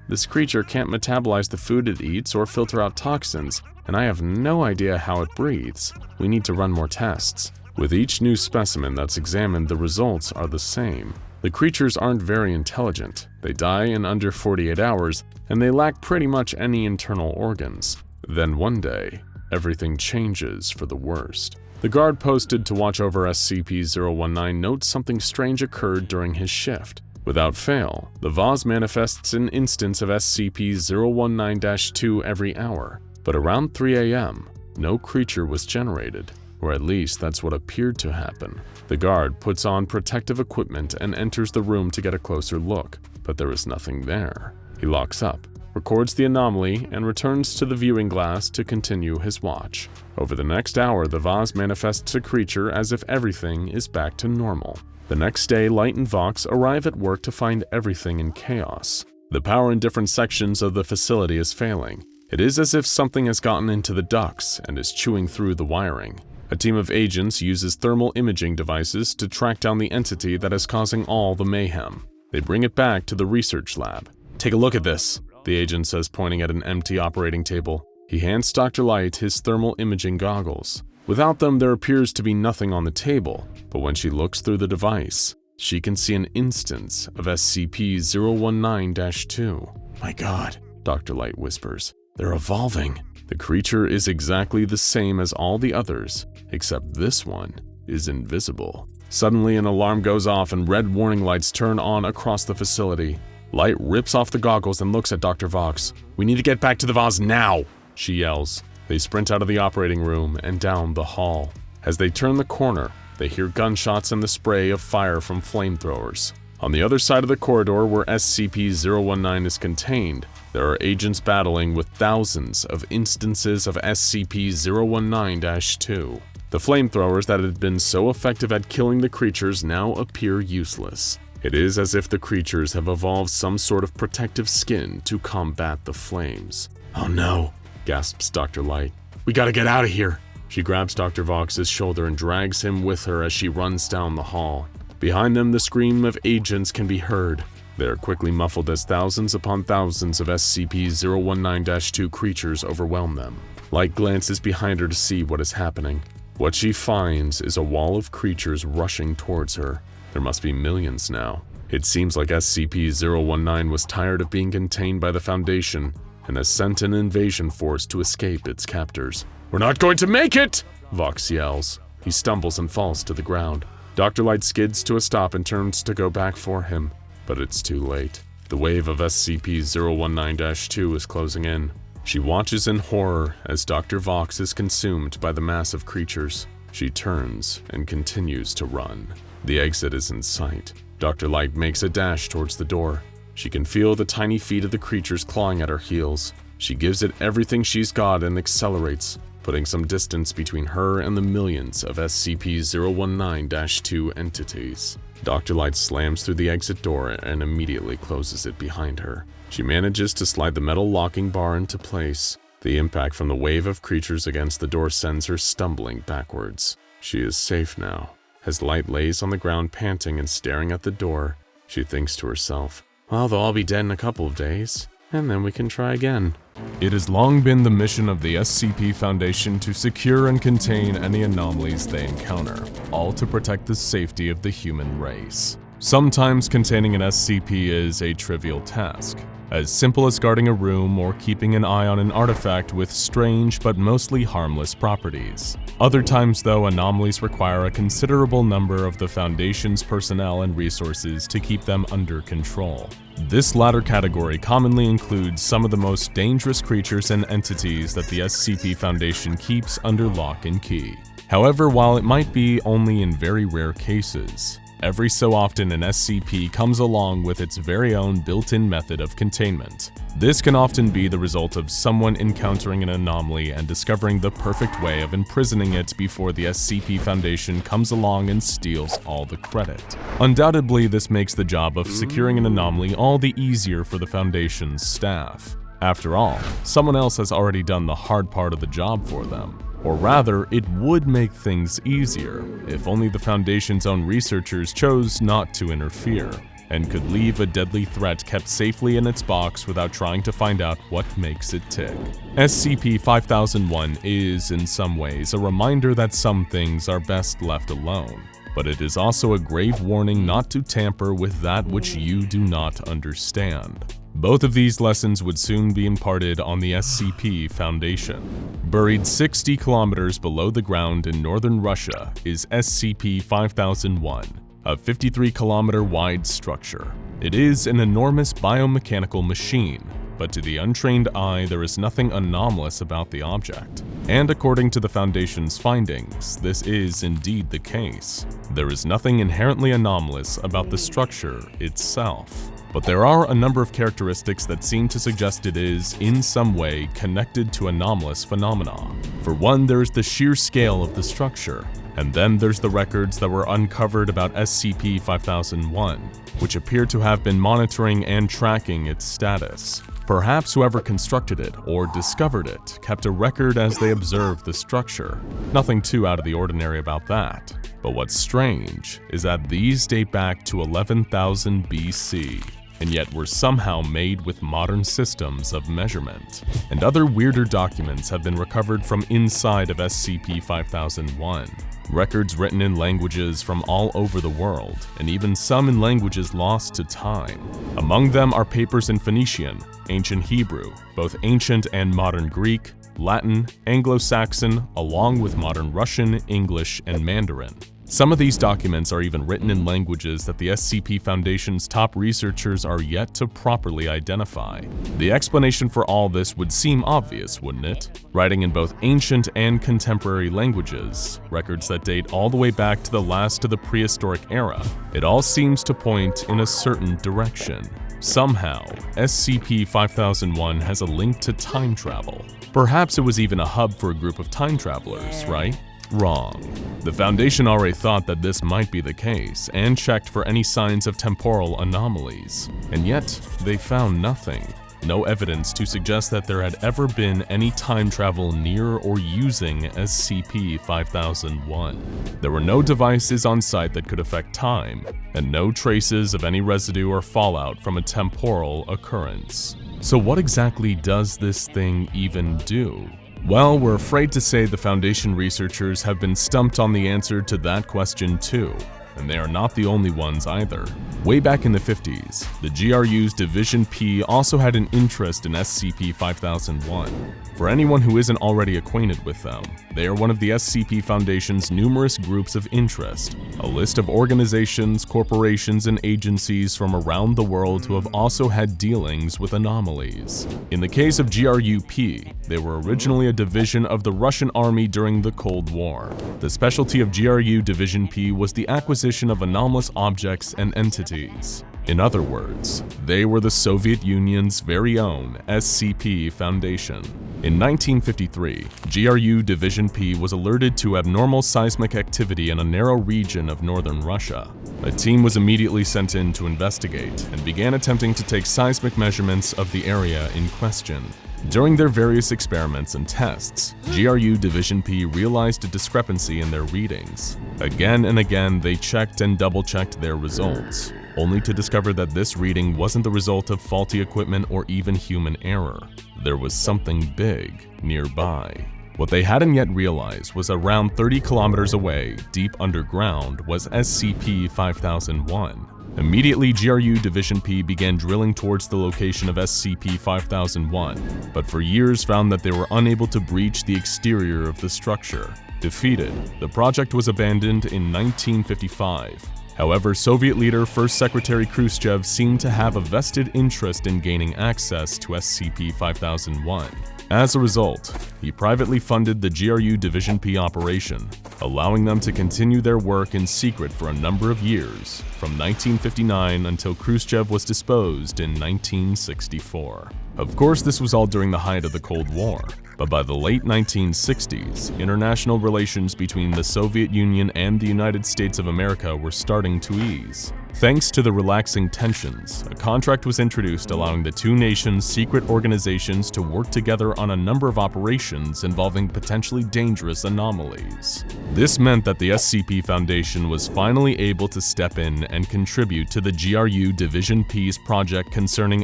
This creature can't metabolize the food it eats or filter out toxins, and I have no idea how it breathes. We need to run more tests." With each new specimen that's examined, the results are the same. The creatures aren't very intelligent. They die in under 48 hours, and they lack pretty much any internal organs. Then one day, everything changes for the worst. The guard posted to watch over SCP-019 notes something strange occurred during his shift. Without fail, the vase manifests an instance of SCP-019-2 every hour, but around 3 a.m., no creature was generated. Or at least that's what appeared to happen. The guard puts on protective equipment and enters the room to get a closer look, but there is nothing there. He locks up, records the anomaly, and returns to the viewing glass to continue his watch. Over the next hour, the vase manifests a creature as if everything is back to normal. The next day, Light and Vox arrive at work to find everything in chaos. The power in different sections of the facility is failing. It is as if something has gotten into the ducts and is chewing through the wiring. A team of agents uses thermal imaging devices to track down the entity that is causing all the mayhem. They bring it back to the research lab. "Take a look at this," the agent says, pointing at an empty operating table. He hands Dr. Light his thermal imaging goggles. Without them, there appears to be nothing on the table, but when she looks through the device, she can see an instance of SCP-019-2. "My God," Dr. Light whispers. "They're evolving." The creature is exactly the same as all the others, except this one is invisible. Suddenly, an alarm goes off and red warning lights turn on across the facility. Light rips off the goggles and looks at Dr. Vox. "We need to get back to the vase now," she yells. They sprint out of the operating room and down the hall. As they turn the corner, they hear gunshots and the spray of fire from flamethrowers. On the other side of the corridor where SCP-019 is contained, there are agents battling with thousands of instances of SCP-019-2. The flamethrowers that had been so effective at killing the creatures now appear useless. It is as if the creatures have evolved some sort of protective skin to combat the flames. "Oh no," gasps Dr. Light. "We gotta get out of here." She grabs Dr. Vox's shoulder and drags him with her as she runs down the hall. Behind them, the scream of agents can be heard. They are quickly muffled as thousands upon thousands of SCP-019-2 creatures overwhelm them. Light glances behind her to see what is happening. What she finds is a wall of creatures rushing towards her. There must be millions now. It seems like SCP-019 was tired of being contained by the Foundation and has sent an invasion force to escape its captors. "We're not going to make it!" Vox yells. He stumbles and falls to the ground. Dr. Light skids to a stop and turns to go back for him, but it's too late. The wave of SCP-019-2 is closing in. She watches in horror as Dr. Vox is consumed by the mass of creatures. She turns and continues to run. The exit is in sight. Dr. Light makes a dash towards the door. She can feel the tiny feet of the creatures clawing at her heels. She gives it everything she's got and accelerates, putting some distance between her and the millions of SCP-019-2 entities. Dr. Light slams through the exit door and immediately closes it behind her. She manages to slide the metal locking bar into place. The impact from the wave of creatures against the door sends her stumbling backwards. She is safe now. As Light lays on the ground panting and staring at the door, she thinks to herself, "Well, they'll all be dead in a couple of days, and then we can try again." It has long been the mission of the SCP Foundation to secure and contain any anomalies they encounter, all to protect the safety of the human race. Sometimes containing an SCP is a trivial task, as simple as guarding a room or keeping an eye on an artifact with strange but mostly harmless properties. Other times, though, anomalies require a considerable number of the Foundation's personnel and resources to keep them under control. This latter category commonly includes some of the most dangerous creatures and entities that the SCP Foundation keeps under lock and key. However, while it might be only in very rare cases, every so often an SCP comes along with its very own built-in method of containment. This can often be the result of someone encountering an anomaly and discovering the perfect way of imprisoning it before the SCP Foundation comes along and steals all the credit. Undoubtedly, this makes the job of securing an anomaly all the easier for the Foundation's staff. After all, someone else has already done the hard part of the job for them. Or rather, it would make things easier if only the Foundation's own researchers chose not to interfere and could leave a deadly threat kept safely in its box without trying to find out what makes it tick. SCP-5001 is, in some ways, a reminder that some things are best left alone, but it is also a grave warning not to tamper with that which you do not understand. Both of these lessons would soon be imparted on the SCP Foundation. Buried 60 kilometers below the ground in northern Russia is SCP-5001, a 53-kilometer wide structure. It is an enormous biomechanical machine, but to the untrained eye there is nothing anomalous about the object. And according to the Foundation's findings, this is indeed the case. There is nothing inherently anomalous about the structure itself. But there are a number of characteristics that seem to suggest it is, in some way, connected to anomalous phenomena. For one, there's the sheer scale of the structure, and then there's the records that were uncovered about SCP-5001, which appear to have been monitoring and tracking its status. Perhaps whoever constructed it or discovered it kept a record as they observed the structure. Nothing too out of the ordinary about that. But what's strange is that these date back to 11,000 BC. And yet were somehow made with modern systems of measurement. And other weirder documents have been recovered from inside of SCP-5001. Records written in languages from all over the world, and even some in languages lost to time. Among them are papers in Phoenician, Ancient Hebrew, both Ancient and Modern Greek, Latin, Anglo-Saxon, along with Modern Russian, English, and Mandarin. Some of these documents are even written in languages that the SCP Foundation's top researchers are yet to properly identify. The explanation for all this would seem obvious, wouldn't it? Writing in both ancient and contemporary languages, records that date all the way back to the last of the prehistoric era, it all seems to point in a certain direction. Somehow, SCP-5001 has a link to time travel. Perhaps it was even a hub for a group of time travelers, right? Wrong. The Foundation already thought that this might be the case and checked for any signs of temporal anomalies, and yet they found nothing. no evidence to suggest that there had ever been any time travel near or using SCP-5001. There were no devices on site that could affect time, and no traces of any residue or fallout from a temporal occurrence. So what exactly does this thing even do? Well, we're afraid to say the Foundation researchers have been stumped on the answer to that question too. And they are not the only ones either. Way back in the 50s, the GRU's Division P also had an interest in SCP-5001. For anyone who isn't already acquainted with them, they are one of the SCP Foundation's numerous groups of interest, a list of organizations, corporations, and agencies from around the world who have also had dealings with anomalies. In the case of GRU-P, they were originally a division of the Russian army during the Cold War. The specialty of GRU Division P was the acquisition of anomalous objects and entities. In other words, they were the Soviet Union's very own SCP Foundation. In 1953, GRU Division P was alerted to abnormal seismic activity in a narrow region of northern Russia. A team was immediately sent in to investigate and began attempting to take seismic measurements of the area in question. During their various experiments and tests, GRU Division P realized a discrepancy in their readings. Again and again, they checked and double-checked their results, only to discover that this reading wasn't the result of faulty equipment or even human error. There was something big nearby. What they hadn't yet realized was around 30 kilometers away, deep underground, was SCP-5001. Immediately, GRU Division P began drilling towards the location of SCP-5001, but for years found that they were unable to breach the exterior of the structure. Defeated, the project was abandoned in 1955. However, Soviet leader First Secretary Khrushchev seemed to have a vested interest in gaining access to SCP-5001. As a result, he privately funded the GRU Division P operation, allowing them to continue their work in secret for a number of years, from 1959 until Khrushchev was disposed in 1964. Of course, this was all during the height of the Cold War, but by the late 1960s, international relations between the Soviet Union and the United States of America were starting to ease. Thanks to the relaxing tensions, a contract was introduced allowing the two nations' secret organizations to work together on a number of operations involving potentially dangerous anomalies. This meant that the SCP Foundation was finally able to step in and contribute to the GRU Division P's project concerning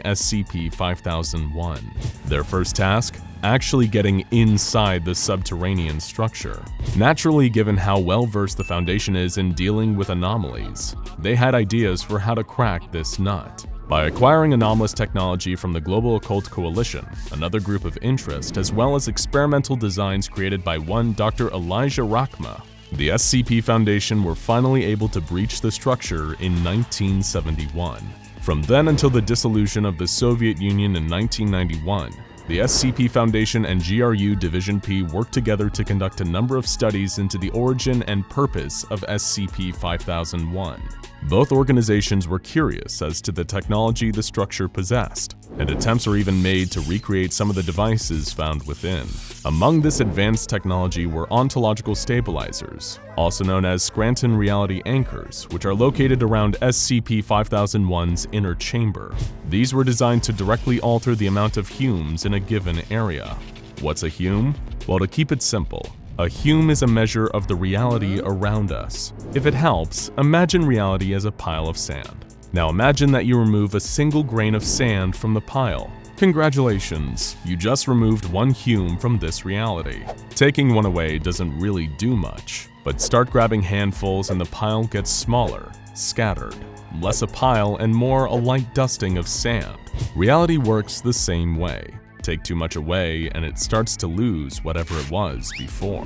SCP-5001. Their first task? Actually getting inside the subterranean structure. Naturally, given how well-versed the Foundation is in dealing with anomalies, they had ideas for how to crack this nut. By acquiring anomalous technology from the Global Occult Coalition, another group of interest, as well as experimental designs created by one Dr. Elijah Rachma, the SCP Foundation were finally able to breach the structure in 1971. From then until the dissolution of the Soviet Union in 1991, the SCP Foundation and GRU Division P worked together to conduct a number of studies into the origin and purpose of SCP-5001. Both organizations were curious as to the technology the structure possessed, and attempts were even made to recreate some of the devices found within. Among this advanced technology were ontological stabilizers, also known as Scranton reality anchors, which are located around SCP-5001's inner chamber. These were designed to directly alter the amount of Humes in a given area. What's a Hume? Well, to keep it simple, a Hume is a measure of the reality around us. If it helps, imagine reality as a pile of sand. Now imagine that you remove a single grain of sand from the pile. Congratulations, you just removed one Hume from this reality. Taking one away doesn't really do much, but start grabbing handfuls and the pile gets smaller, scattered. Less a pile and more a light dusting of sand. Reality works the same way. Take too much away and it starts to lose whatever it was before.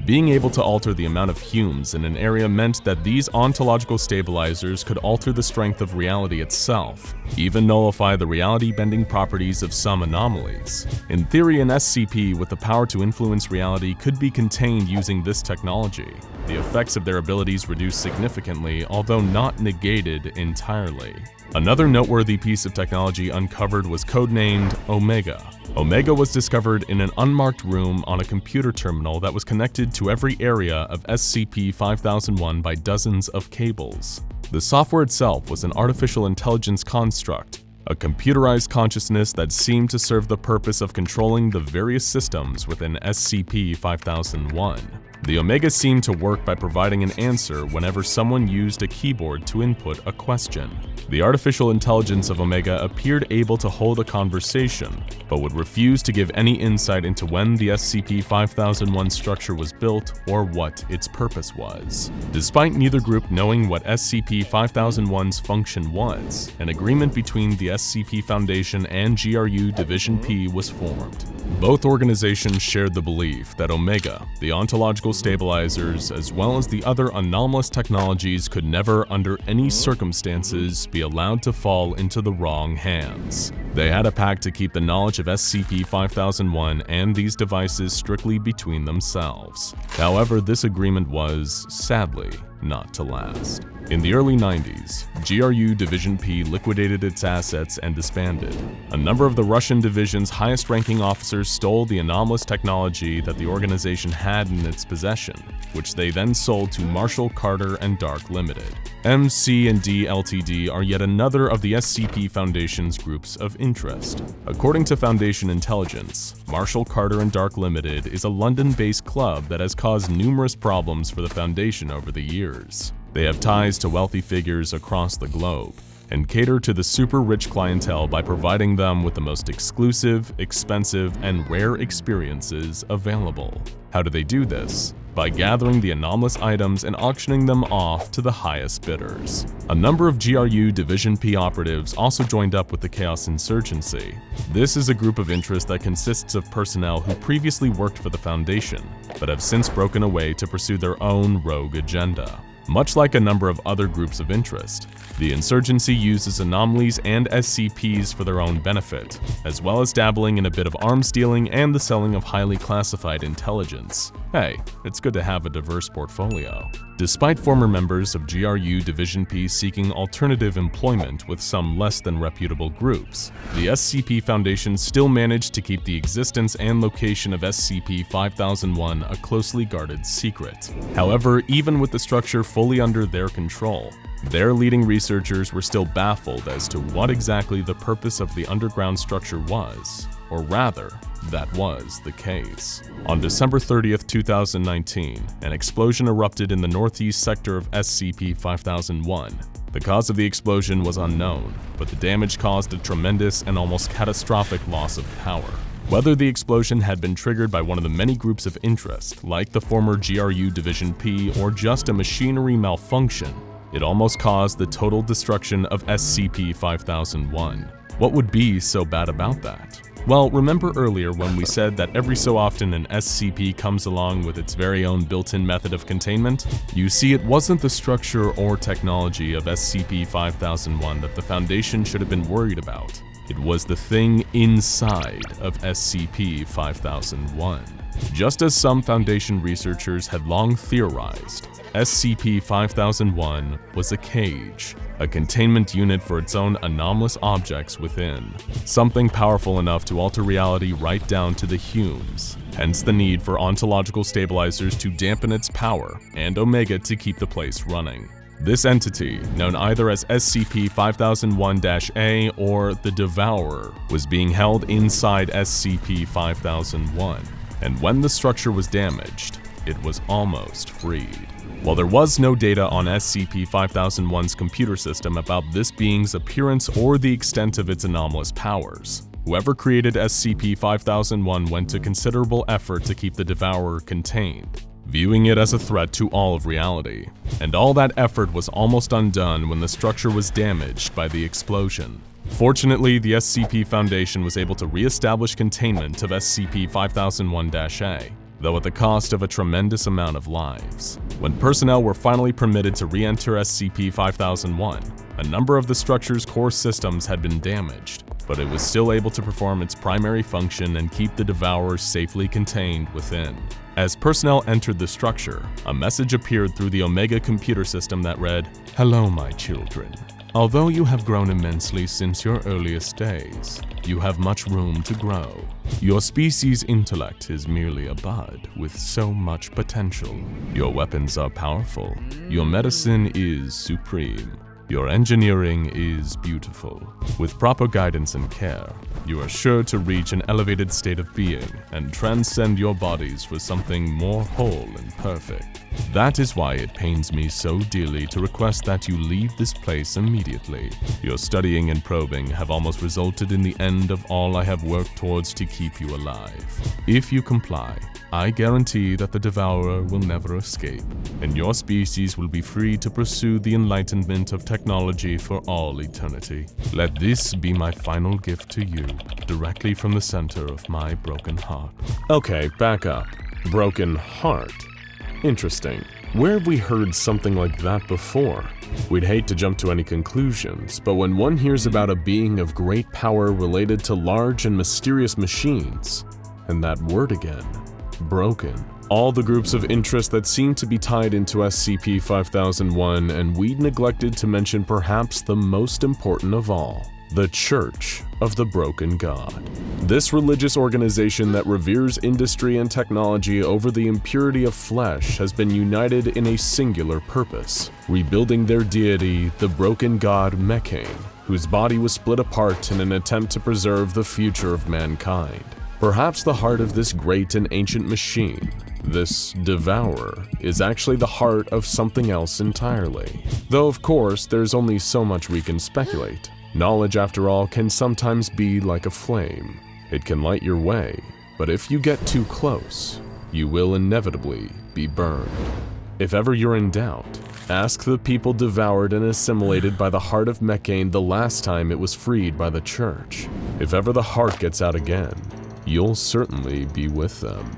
Being able to alter the amount of Humes in an area meant that these ontological stabilizers could alter the strength of reality itself, even nullify the reality-bending properties of some anomalies. In theory, an SCP with the power to influence reality could be contained using this technology. The effects of their abilities reduced significantly, although not negated entirely. Another noteworthy piece of technology uncovered was codenamed Omega. Omega was discovered in an unmarked room on a computer terminal that was connected to every area of SCP-5001 by dozens of cables. The software itself was an artificial intelligence construct, a computerized consciousness that seemed to serve the purpose of controlling the various systems within SCP-5001. The Omega seemed to work by providing an answer whenever someone used a keyboard to input a question. The artificial intelligence of Omega appeared able to hold a conversation, but would refuse to give any insight into when the SCP-5001 structure was built or what its purpose was. Despite neither group knowing what SCP-5001's function was, an agreement between the SCP Foundation and GRU Division P was formed. Both organizations shared the belief that Omega, the ontological stabilizers, as well as the other anomalous technologies could never, under any circumstances, be allowed to fall into the wrong hands. They had a pact to keep the knowledge of SCP-5001 and these devices strictly between themselves. However, this agreement was, sadly, not to last. In the early 90s, GRU Division P liquidated its assets and disbanded. A number of the Russian division's highest-ranking officers stole the anomalous technology that the organization had in its possession, which they then sold to Marshall Carter and Dark Limited. MC&D Ltd are yet another of the SCP Foundation's groups of interest. According to Foundation intelligence, Marshall Carter and Dark Limited is a London-based club that has caused numerous problems for the Foundation over the years. They have ties to wealthy figures across the globe and cater to the super-rich clientele by providing them with the most exclusive, expensive, and rare experiences available. How do they do this? By gathering the anomalous items and auctioning them off to the highest bidders. A number of GRU Division P operatives also joined up with the Chaos Insurgency. This is a group of interest that consists of personnel who previously worked for the Foundation, but have since broken away to pursue their own rogue agenda. Much like a number of other groups of interest, the insurgency uses anomalies and SCPs for their own benefit, as well as dabbling in a bit of arms dealing and the selling of highly classified intelligence. Hey, it's good to have a diverse portfolio. Despite former members of GRU Division P seeking alternative employment with some less than reputable groups, the SCP Foundation still managed to keep the existence and location of SCP-5001 a closely guarded secret. However, even with the structure fully under their control, their leading researchers were still baffled as to what exactly the purpose of the underground structure was, or rather, that was the case. On December 30th, 2019, an explosion erupted in the northeast sector of SCP-5001. The cause of the explosion was unknown, but the damage caused a tremendous and almost catastrophic loss of power. Whether the explosion had been triggered by one of the many groups of interest, like the former GRU Division P, or just a machinery malfunction, it almost caused the total destruction of SCP-5001. What would be so bad about that? Well, remember earlier when we said that every so often an SCP comes along with its very own built-in method of containment? You see, it wasn't the structure or technology of SCP-5001 that the Foundation should have been worried about. It was the thing inside of SCP-5001. Just as some Foundation researchers had long theorized, SCP-5001 was a cage, a containment unit for its own anomalous objects within, something powerful enough to alter reality right down to the Humes, hence the need for ontological stabilizers to dampen its power, and Omega to keep the place running. This entity, known either as SCP-5001-A or the Devourer, was being held inside SCP-5001, and when the structure was damaged, it was almost freed. While there was no data on SCP-5001's computer system about this being's appearance or the extent of its anomalous powers, whoever created SCP-5001 went to considerable effort to keep the Devourer contained, viewing it as a threat to all of reality. And all that effort was almost undone when the structure was damaged by the explosion. Fortunately, the SCP Foundation was able to re-establish containment of SCP-5001-A, though at the cost of a tremendous amount of lives. When personnel were finally permitted to re-enter SCP-5001, a number of the structure's core systems had been damaged, but it was still able to perform its primary function and keep the Devourer safely contained within. As personnel entered the structure, a message appeared through the Omega computer system that read, "Hello, my children. Although you have grown immensely since your earliest days, you have much room to grow. Your species' intellect is merely a bud with so much potential. Your weapons are powerful. Your medicine is supreme. Your engineering is beautiful. With proper guidance and care, you are sure to reach an elevated state of being and transcend your bodies for something more whole and perfect. That is why it pains me so dearly to request that you leave this place immediately. Your studying and probing have almost resulted in the end of all I have worked towards to keep you alive. If you comply, I guarantee that the Devourer will never escape, and your species will be free to pursue the enlightenment of technology for all eternity. Let this be my final gift to you, directly from the center of my broken heart. Okay, back up. Broken heart. Interesting. Where have we heard something like that before? We'd hate to jump to any conclusions, but when one hears about a being of great power related to large and mysterious machines, and that word again, broken. All the groups of interest that seem to be tied into SCP-5001, and we'd neglected to mention perhaps the most important of all, the Church of the Broken God. This religious organization that reveres industry and technology over the impurity of flesh has been united in a singular purpose, rebuilding their deity, the broken god Mechane, whose body was split apart in an attempt to preserve the future of mankind. Perhaps the heart of this great and ancient machine, this Devourer, is actually the heart of something else entirely. Though of course, there's only so much we can speculate. Knowledge, after all, can sometimes be like a flame. It can light your way, but if you get too close, you will inevitably be burned. If ever you're in doubt, ask the people devoured and assimilated by the heart of Mechane the last time it was freed by the Church. If ever the heart gets out again, you'll certainly be with them.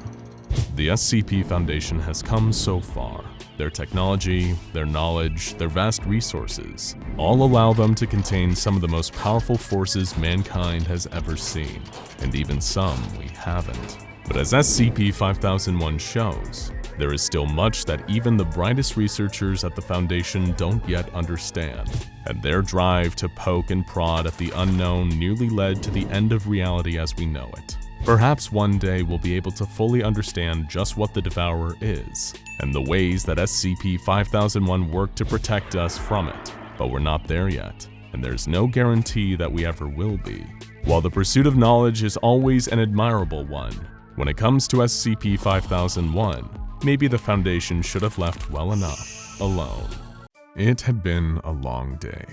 The SCP Foundation has come so far. Their technology, their knowledge, their vast resources all allow them to contain some of the most powerful forces mankind has ever seen, and even some we haven't. But as SCP-5001 shows, there is still much that even the brightest researchers at the Foundation don't yet understand, and their drive to poke and prod at the unknown nearly led to the end of reality as we know it. Perhaps one day we'll be able to fully understand just what the Devourer is, and the ways that SCP-5001 worked to protect us from it, but we're not there yet, and there's no guarantee that we ever will be. While the pursuit of knowledge is always an admirable one, when it comes to SCP-5001, maybe the Foundation should have left well enough alone. It had been a long day.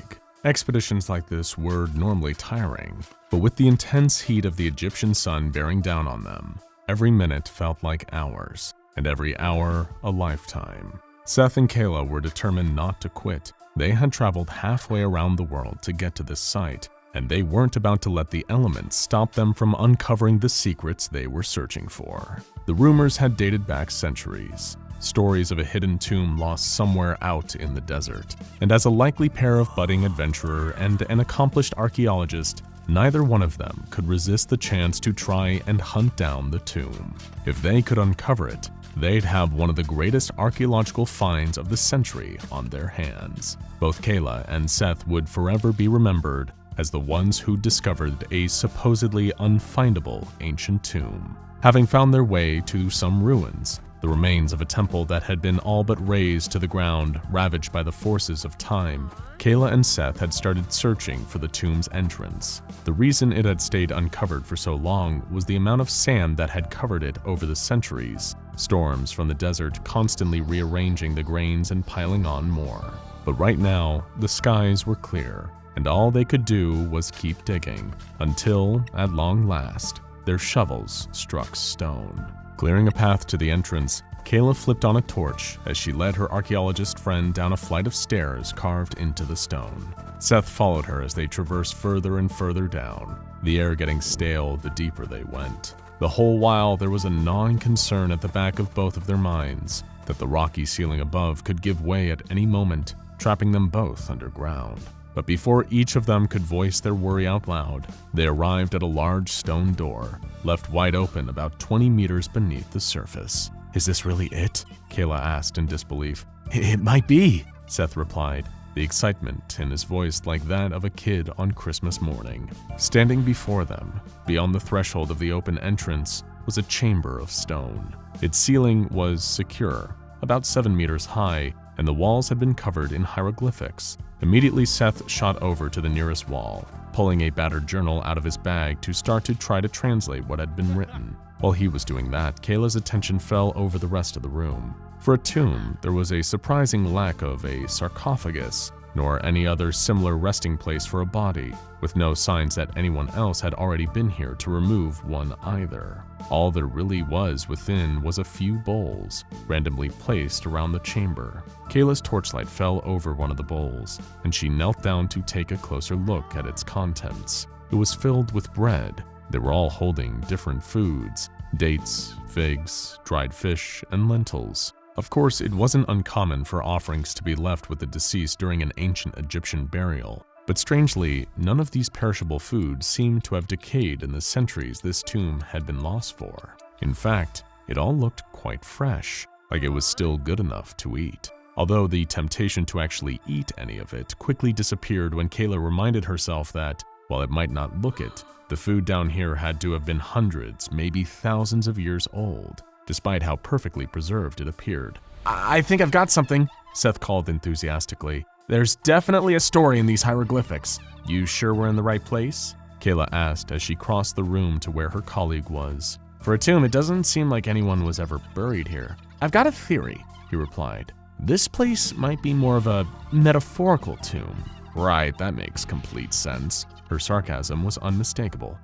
Expeditions like this were normally tiring, but with the intense heat of the Egyptian sun bearing down on them, every minute felt like hours, and every hour a lifetime. Seth and Kayla were determined not to quit. They had traveled halfway around the world to get to this site, and they weren't about to let the elements stop them from uncovering the secrets they were searching for. The rumors had dated back centuries. Stories of a hidden tomb lost somewhere out in the desert. And as a likely pair of budding adventurer and an accomplished archaeologist, neither one of them could resist the chance to try and hunt down the tomb. If they could uncover it, they'd have one of the greatest archaeological finds of the century on their hands. Both Kayla and Seth would forever be remembered as the ones who discovered a supposedly unfindable ancient tomb. Having found their way to some ruins, the remains of a temple that had been all but razed to the ground, ravaged by the forces of time, Kayla and Seth had started searching for the tomb's entrance. The reason it had stayed uncovered for so long was the amount of sand that had covered it over the centuries, storms from the desert constantly rearranging the grains and piling on more. But right now, the skies were clear, and all they could do was keep digging, until, at long last, their shovels struck stone. Clearing a path to the entrance, Kayla flipped on a torch as she led her archaeologist friend down a flight of stairs carved into the stone. Seth followed her as they traversed further and further down, the air getting stale the deeper they went. The whole while there was a gnawing concern at the back of both of their minds that the rocky ceiling above could give way at any moment, trapping them both underground. But before each of them could voice their worry out loud, they arrived at a large stone door, left wide open about 20 meters beneath the surface. "Is this really it?" Kayla asked in disbelief. "It might be," Seth replied, the excitement in his voice like that of a kid on Christmas morning. Standing before them, beyond the threshold of the open entrance, was a chamber of stone. Its ceiling was secure, about 7 meters high, and the walls had been covered in hieroglyphics. Immediately, Seth shot over to the nearest wall, pulling a battered journal out of his bag to start to try to translate what had been written. While he was doing that, Kayla's attention fell over the rest of the room. For a tomb, there was a surprising lack of a sarcophagus, nor any other similar resting place for a body, with no signs that anyone else had already been here to remove one either. All there really was within was a few bowls, randomly placed around the chamber. Kayla's torchlight fell over one of the bowls, and she knelt down to take a closer look at its contents. It was filled with bread. They were all holding different foods: dates, figs, dried fish, and lentils. Of course, it wasn't uncommon for offerings to be left with the deceased during an ancient Egyptian burial. But strangely, none of these perishable foods seemed to have decayed in the centuries this tomb had been lost for. In fact, it all looked quite fresh, like it was still good enough to eat. Although the temptation to actually eat any of it quickly disappeared when Kayla reminded herself that, while it might not look it, the food down here had to have been hundreds, maybe thousands of years old, despite how perfectly preserved it appeared. "I think I've got something," Seth called enthusiastically. "There's definitely a story in these hieroglyphics." "You sure we're in the right place?" Kayla asked as she crossed the room to where her colleague was. "For a tomb, it doesn't seem like anyone was ever buried here." "I've got a theory," he replied. "This place might be more of a metaphorical tomb." "Right, that makes complete sense." Her sarcasm was unmistakable.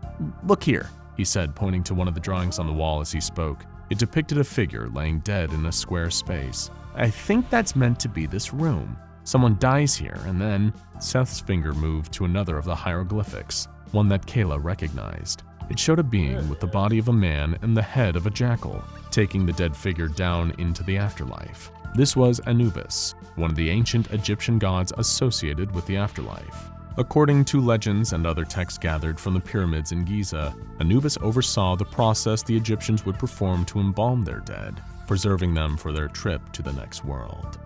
"Look here," he said, pointing to one of the drawings on the wall as he spoke. It depicted a figure laying dead in a square space. "I think that's meant to be this room. Someone dies here, and then..." Seth's finger moved to another of the hieroglyphics, one that Kayla recognized. It showed a being with the body of a man and the head of a jackal, taking the dead figure down into the afterlife. This was Anubis, one of the ancient Egyptian gods associated with the afterlife. According to legends and other texts gathered from the pyramids in Giza, Anubis oversaw the process the Egyptians would perform to embalm their dead, preserving them for their trip to the next world.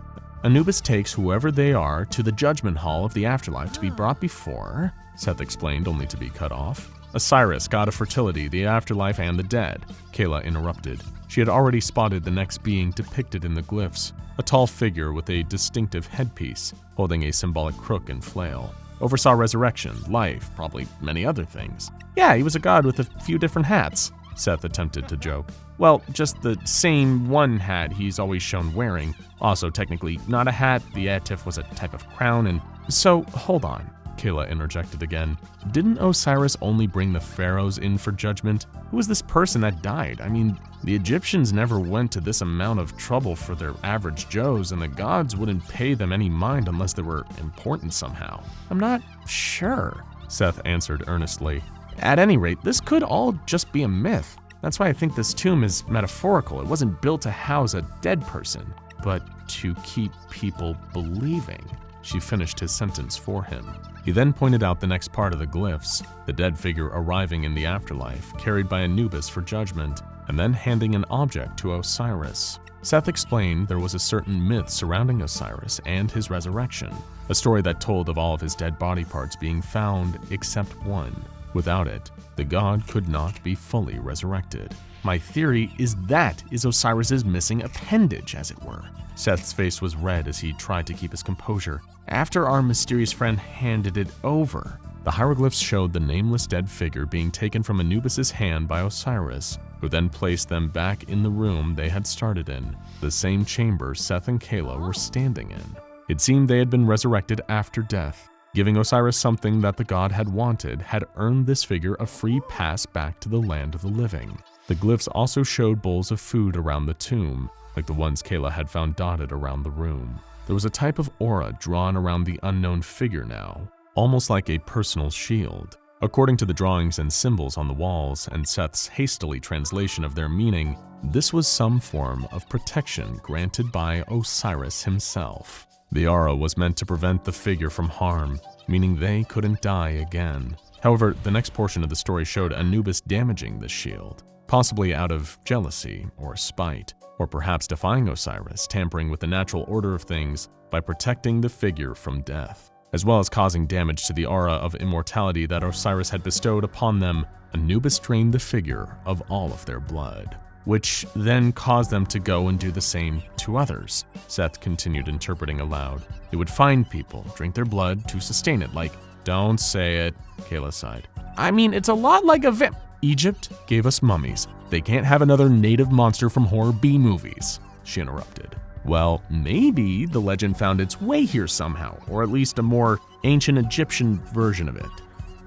Anubis takes whoever they are to the judgment hall of the afterlife to be brought before, Seth explained, only to be cut off. "Osiris, god of fertility, the afterlife, and the dead," Kayla interrupted. She had already spotted the next being depicted in the glyphs, a tall figure with a distinctive headpiece, holding a symbolic crook and flail. "Oversaw resurrection, life, probably many other things." "Yeah, he was a god with a few different hats," Seth attempted to joke. "Well, just the same one hat he's always shown wearing. Also, technically not a hat, the atif was a type of crown, and..." "So, hold on," Kayla interjected again. "Didn't Osiris only bring the pharaohs in for judgment? Who was this person that died? I mean, the Egyptians never went to this amount of trouble for their average Joes, and the gods wouldn't pay them any mind unless they were important somehow." "I'm not sure," Seth answered earnestly. "At any rate, this could all just be a myth. That's why I think this tomb is metaphorical. It wasn't built to house a dead person, but to keep people believing." She finished his sentence for him. He then pointed out the next part of the glyphs, the dead figure arriving in the afterlife, carried by Anubis for judgment, and then handing an object to Osiris. Seth explained there was a certain myth surrounding Osiris and his resurrection, a story that told of all of his dead body parts being found except one. Without it, the god could not be fully resurrected. "My theory is that is Osiris's missing appendage, as it were." Seth's face was red as he tried to keep his composure. "After our mysterious friend handed it over." The hieroglyphs showed the nameless dead figure being taken from Anubis's hand by Osiris, who then placed them back in the room they had started in, the same chamber Seth and Kayla were standing in. It seemed they had been resurrected after death. Giving Osiris something that the god had wanted had earned this figure a free pass back to the land of the living. The glyphs also showed bowls of food around the tomb, like the ones Kayla had found dotted around the room. There was a type of aura drawn around the unknown figure now, almost like a personal shield. According to the drawings and symbols on the walls and Seth's hastily translation of their meaning, this was some form of protection granted by Osiris himself. The aura was meant to prevent the figure from harm, meaning they couldn't die again. However, the next portion of the story showed Anubis damaging the shield, possibly out of jealousy or spite, or perhaps defying Osiris, tampering with the natural order of things by protecting the figure from death. As well as causing damage to the aura of immortality that Osiris had bestowed upon them, Anubis drained the figure of all of their blood. which then caused them to go and do the same to others. Seth continued interpreting aloud. It would find people, drink their blood to sustain it, like, don't say it, Kayla sighed. I mean, it's a lot like a Egypt gave us mummies. They can't have another native monster from horror B movies, she interrupted. Well, maybe the legend found its way here somehow, or at least a more ancient Egyptian version of it.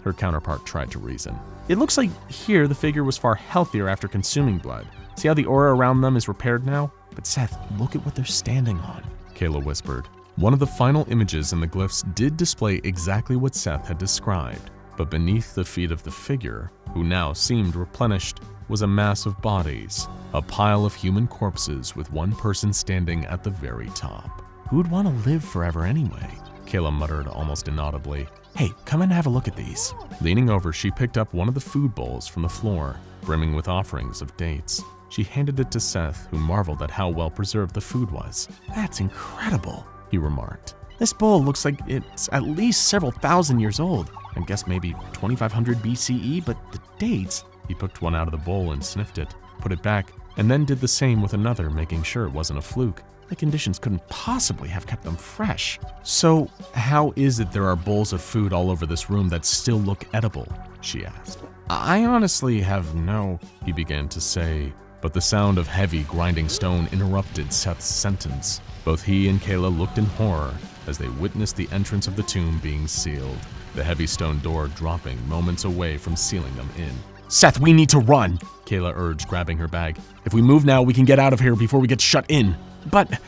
Her counterpart tried to reason. It looks like here the figure was far healthier after consuming blood. See how the aura around them is repaired now? But Seth, look at what they're standing on, Kayla whispered. One of the final images in the glyphs did display exactly what Seth had described, but beneath the feet of the figure, who now seemed replenished, was a mass of bodies, a pile of human corpses with one person standing at the very top. Who'd want to live forever anyway? Kayla muttered almost inaudibly. Hey, come and have a look at these. Leaning over, she picked up one of the food bowls from the floor, brimming with offerings of dates. She handed it to Seth, who marveled at how well preserved the food was. That's incredible, he remarked. This bowl looks like it's at least several thousand years old. I guess maybe 2500 BCE, but the dates... He picked one out of the bowl and sniffed it, put it back, and then did the same with another, making sure it wasn't a fluke. The conditions couldn't possibly have kept them fresh. So, how is it there are bowls of food all over this room that still look edible? She asked. I honestly have no, he began to say, but the sound of heavy, grinding stone interrupted Seth's sentence. Both he and Kayla looked in horror as they witnessed the entrance of the tomb being sealed, the heavy stone door dropping moments away from sealing them in. Seth, we need to run, Kayla urged, grabbing her bag. If we move now, we can get out of here before we get shut in. But,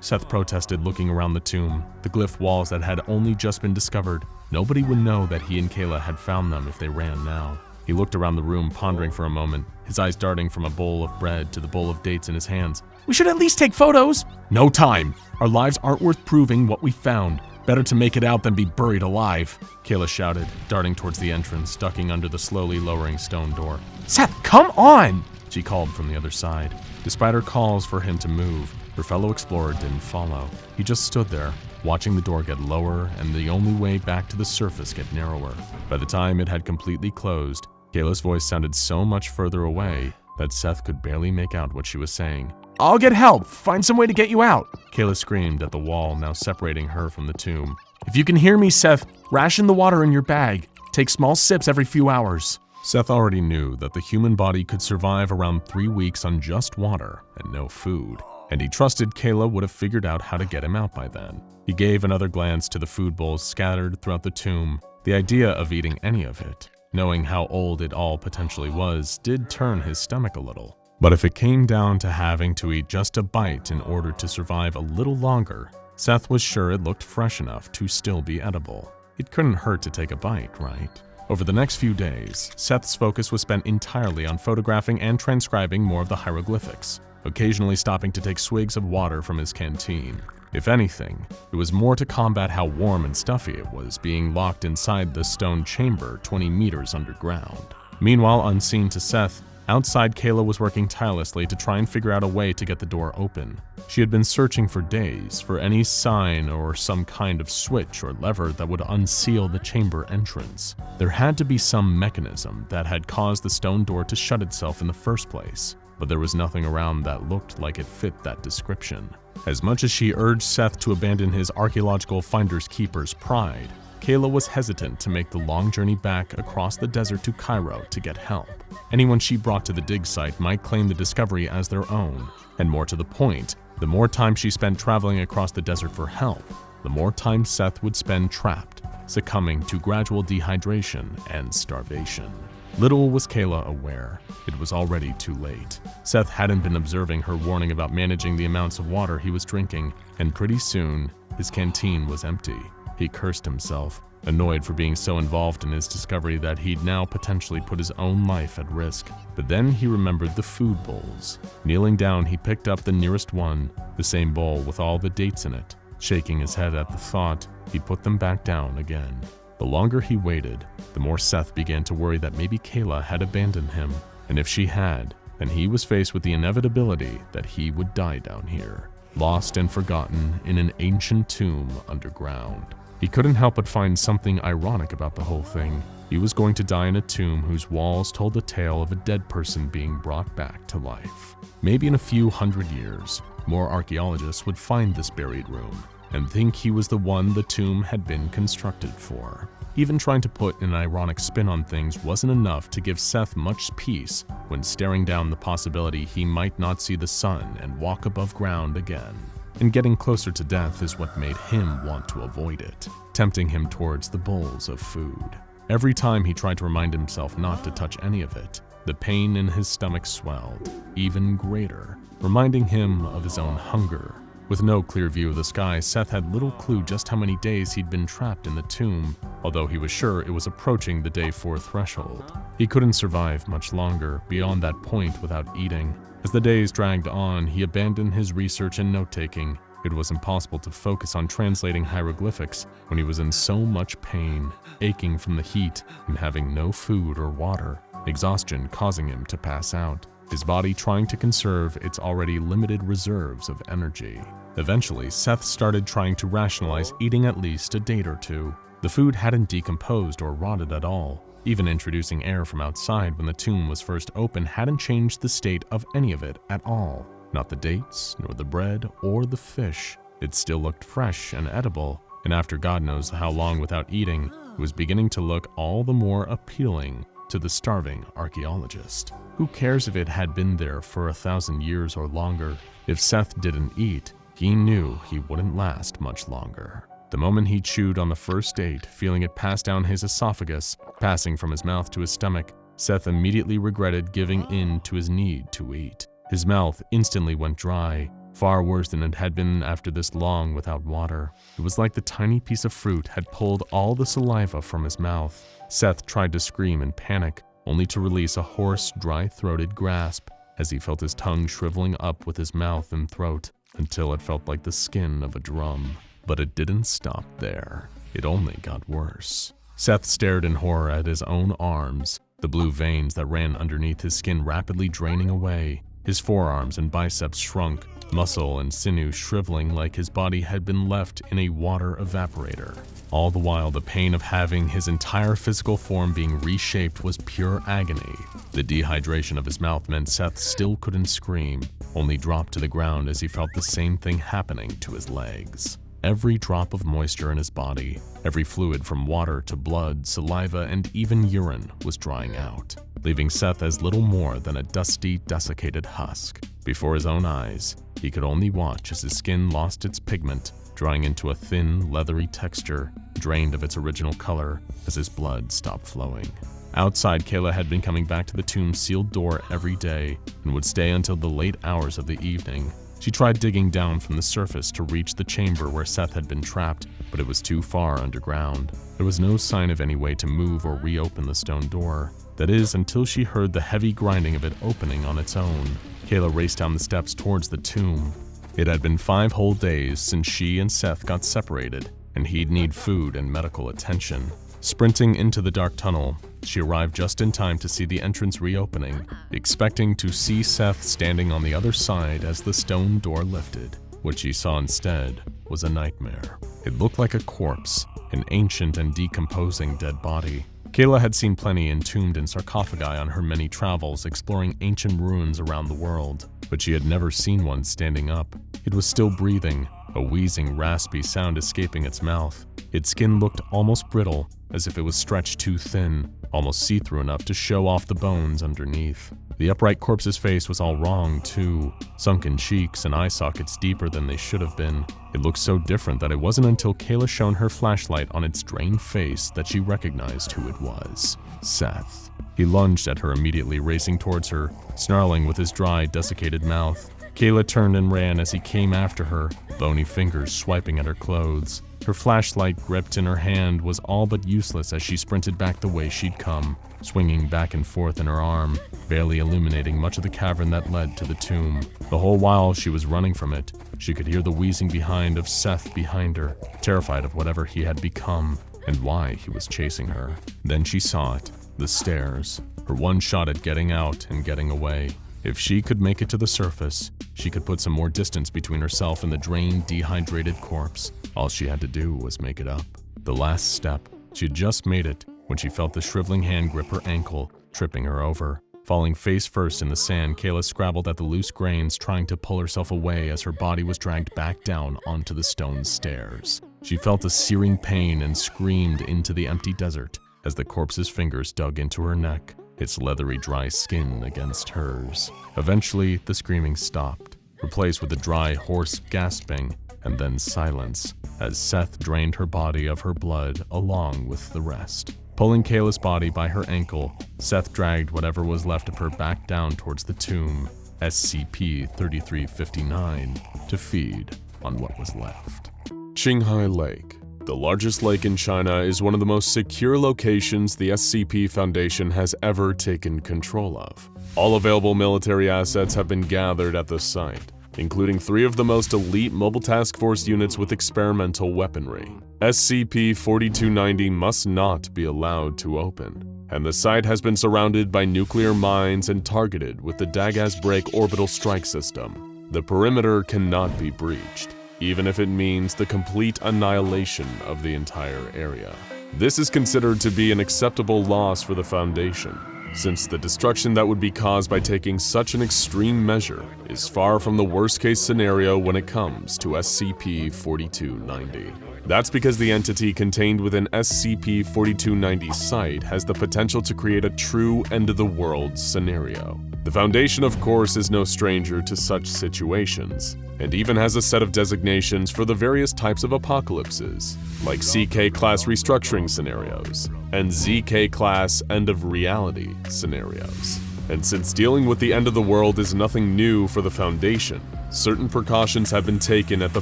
Seth protested, looking around the tomb, the glyph walls that had only just been discovered. Nobody would know that he and Kayla had found them if they ran now. He looked around the room, pondering for a moment, his eyes darting from a bowl of bread to the bowl of dates in his hands. We should at least take photos. No time. Our lives aren't worth proving what we found. Better to make it out than be buried alive, Kayla shouted, darting towards the entrance, ducking under the slowly lowering stone door. Seth, come on, she called from the other side. Despite her calls for him to move, her fellow explorer didn't follow. He just stood there, watching the door get lower and the only way back to the surface get narrower. By the time it had completely closed, Kayla's voice sounded so much further away that Seth could barely make out what she was saying. I'll get help! Find some way to get you out! Kayla screamed at the wall now separating her from the tomb. If you can hear me, Seth, ration the water in your bag. Take small sips every few hours. Seth already knew that the human body could survive around 3 weeks on just water and no food, and he trusted Kayla would have figured out how to get him out by then. He gave another glance to the food bowls scattered throughout the tomb. The idea of eating any of it, knowing how old it all potentially was, did turn his stomach a little. But if it came down to having to eat just a bite in order to survive a little longer, Seth was sure it looked fresh enough to still be edible. It couldn't hurt to take a bite, right? Over the next few days, Seth's focus was spent entirely on photographing and transcribing more of the hieroglyphics, occasionally stopping to take swigs of water from his canteen. If anything, it was more to combat how warm and stuffy it was being locked inside the stone chamber 20 meters underground. Meanwhile, unseen to Seth, outside, Kayla was working tirelessly to try and figure out a way to get the door open. She had been searching for days for any sign or some kind of switch or lever that would unseal the chamber entrance. There had to be some mechanism that had caused the stone door to shut itself in the first place, but there was nothing around that looked like it fit that description. As much as she urged Seth to abandon his archaeological finders keeper's pride, Kayla was hesitant to make the long journey back across the desert to Cairo to get help. Anyone she brought to the dig site might claim the discovery as their own, and more to the point, the more time she spent traveling across the desert for help, the more time Seth would spend trapped, succumbing to gradual dehydration and starvation. Little was Kayla aware. It was already too late. Seth hadn't been observing her warning about managing the amounts of water he was drinking, and pretty soon, his canteen was empty. He cursed himself, annoyed for being so involved in his discovery that he'd now potentially put his own life at risk. But then he remembered the food bowls. Kneeling down, he picked up the nearest one, the same bowl with all the dates in it. Shaking his head at the thought, he put them back down again. The longer he waited, the more Seth began to worry that maybe Kayla had abandoned him. And if she had, then he was faced with the inevitability that he would die down here, lost and forgotten in an ancient tomb underground. He couldn't help but find something ironic about the whole thing. He was going to die in a tomb whose walls told the tale of a dead person being brought back to life. Maybe in a few hundred years, more archaeologists would find this buried room and think he was the one the tomb had been constructed for. Even trying to put an ironic spin on things wasn't enough to give Seth much peace when staring down the possibility he might not see the sun and walk above ground again. And getting closer to death is what made him want to avoid it, tempting him towards the bowls of food. Every time he tried to remind himself not to touch any of it, the pain in his stomach swelled, even greater, reminding him of his own hunger. With no clear view of the sky, Seth had little clue just how many days he'd been trapped in the tomb, although he was sure it was approaching the day 4 threshold. He couldn't survive much longer beyond that point without eating. As the days dragged on, he abandoned his research and note-taking. It was impossible to focus on translating hieroglyphics when he was in so much pain, aching from the heat and having no food or water, exhaustion causing him to pass out, his body trying to conserve its already limited reserves of energy. Eventually, Seth started trying to rationalize eating at least a date or two. The food hadn't decomposed or rotted at all. Even introducing air from outside when the tomb was first opened hadn't changed the state of any of it at all. Not the dates, nor the bread, or the fish. It still looked fresh and edible, and after God knows how long without eating, it was beginning to look all the more appealing to the starving archaeologist. Who cares if it had been there for 1,000 years or longer? If Seth didn't eat, he knew he wouldn't last much longer. The moment he chewed on the first date, feeling it pass down his esophagus, passing from his mouth to his stomach, Seth immediately regretted giving in to his need to eat. His mouth instantly went dry, far worse than it had been after this long without water. It was like the tiny piece of fruit had pulled all the saliva from his mouth. Seth tried to scream in panic, only to release a hoarse, dry-throated grasp as he felt his tongue shriveling up with his mouth and throat until it felt like the skin of a drum. But it didn't stop there. It only got worse. Seth stared in horror at his own arms, the blue veins that ran underneath his skin rapidly draining away. His forearms and biceps shrunk, muscle and sinew shriveling like his body had been left in a water evaporator. All the while, the pain of having his entire physical form being reshaped was pure agony. The dehydration of his mouth meant Seth still couldn't scream, only dropped to the ground as he felt the same thing happening to his legs. Every drop of moisture in his body, every fluid from water to blood, saliva, and even urine was drying out, leaving Seth as little more than a dusty, desiccated husk. Before his own eyes, he could only watch as his skin lost its pigment, drying into a thin, leathery texture, drained of its original color as his blood stopped flowing. Outside, Kayla had been coming back to the tomb's sealed door every day and would stay until the late hours of the evening. She tried digging down from the surface to reach the chamber where Seth had been trapped, but it was too far underground. There was no sign of any way to move or reopen the stone door. That is, until she heard the heavy grinding of it opening on its own. Kayla raced down the steps towards the tomb. It had been 5 whole days since she and Seth got separated, and he'd need food and medical attention. Sprinting into the dark tunnel, she arrived just in time to see the entrance reopening, expecting to see Seth standing on the other side as the stone door lifted. What she saw instead was a nightmare. It looked like a corpse, an ancient and decomposing dead body. Kayla had seen plenty entombed in sarcophagi on her many travels exploring ancient ruins around the world, but she had never seen one standing up. It was still breathing, a wheezing, raspy sound escaping its mouth. Its skin looked almost brittle, as if it was stretched too thin, almost see-through enough to show off the bones underneath. The upright corpse's face was all wrong, too. Sunken cheeks and eye sockets deeper than they should have been. It looked so different that it wasn't until Kayla shone her flashlight on its drained face that she recognized who it was. Seth. He lunged at her immediately, racing towards her, snarling with his dry, desiccated mouth. Kayla turned and ran as he came after her, bony fingers swiping at her clothes. Her flashlight gripped in her hand was all but useless as she sprinted back the way she'd come, swinging back and forth in her arm, barely illuminating much of the cavern that led to the tomb. The whole while she was running from it, she could hear the wheezing behind of Seth behind her, terrified of whatever he had become and why he was chasing her. Then she saw it, the stairs, her one shot at getting out and getting away. If she could make it to the surface, she could put some more distance between herself and the drained, dehydrated corpse. All she had to do was make it up. The last step. She had just made it, when she felt the shriveling hand grip her ankle, tripping her over. Falling face first in the sand, Kayla scrabbled at the loose grains, trying to pull herself away as her body was dragged back down onto the stone stairs. She felt a searing pain and screamed into the empty desert as the corpse's fingers dug into her neck, its leathery dry skin against hers. Eventually, the screaming stopped, replaced with a dry, hoarse gasping, and then silence, as Seth drained her body of her blood along with the rest. Pulling Kayla's body by her ankle, Seth dragged whatever was left of her back down towards the tomb, SCP-3359, to feed on what was left. Qinghai Lake. The largest lake in China is one of the most secure locations the SCP Foundation has ever taken control of. All available military assets have been gathered at the site, including 3 of the most elite Mobile Task Force units with experimental weaponry. SCP-4290 must not be allowed to open, and the site has been surrounded by nuclear mines and targeted with the Dagaz Break orbital strike system. The perimeter cannot be breached, even if it means the complete annihilation of the entire area. This is considered to be an acceptable loss for the Foundation, since the destruction that would be caused by taking such an extreme measure is far from the worst-case scenario when it comes to SCP-4290. That's because the entity contained within SCP-4290's site has the potential to create a true end-of-the-world scenario. The Foundation, of course, is no stranger to such situations, and even has a set of designations for the various types of apocalypses, like CK-class restructuring scenarios and ZK-class end-of-reality scenarios. And since dealing with the end of the world is nothing new for the Foundation, certain precautions have been taken at the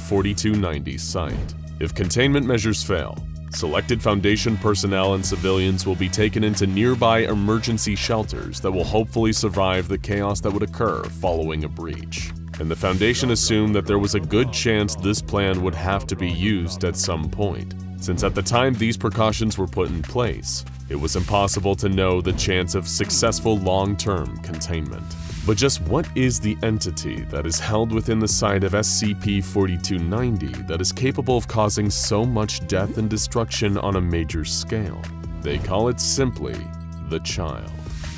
4290 site. If containment measures fail, selected Foundation personnel and civilians will be taken into nearby emergency shelters that will hopefully survive the chaos that would occur following a breach. And the Foundation assumed that there was a good chance this plan would have to be used at some point, since at the time these precautions were put in place, it was impossible to know the chance of successful long-term containment. But just what is the entity that is held within the site of SCP-4290 that is capable of causing so much death and destruction on a major scale? They call it simply the Child.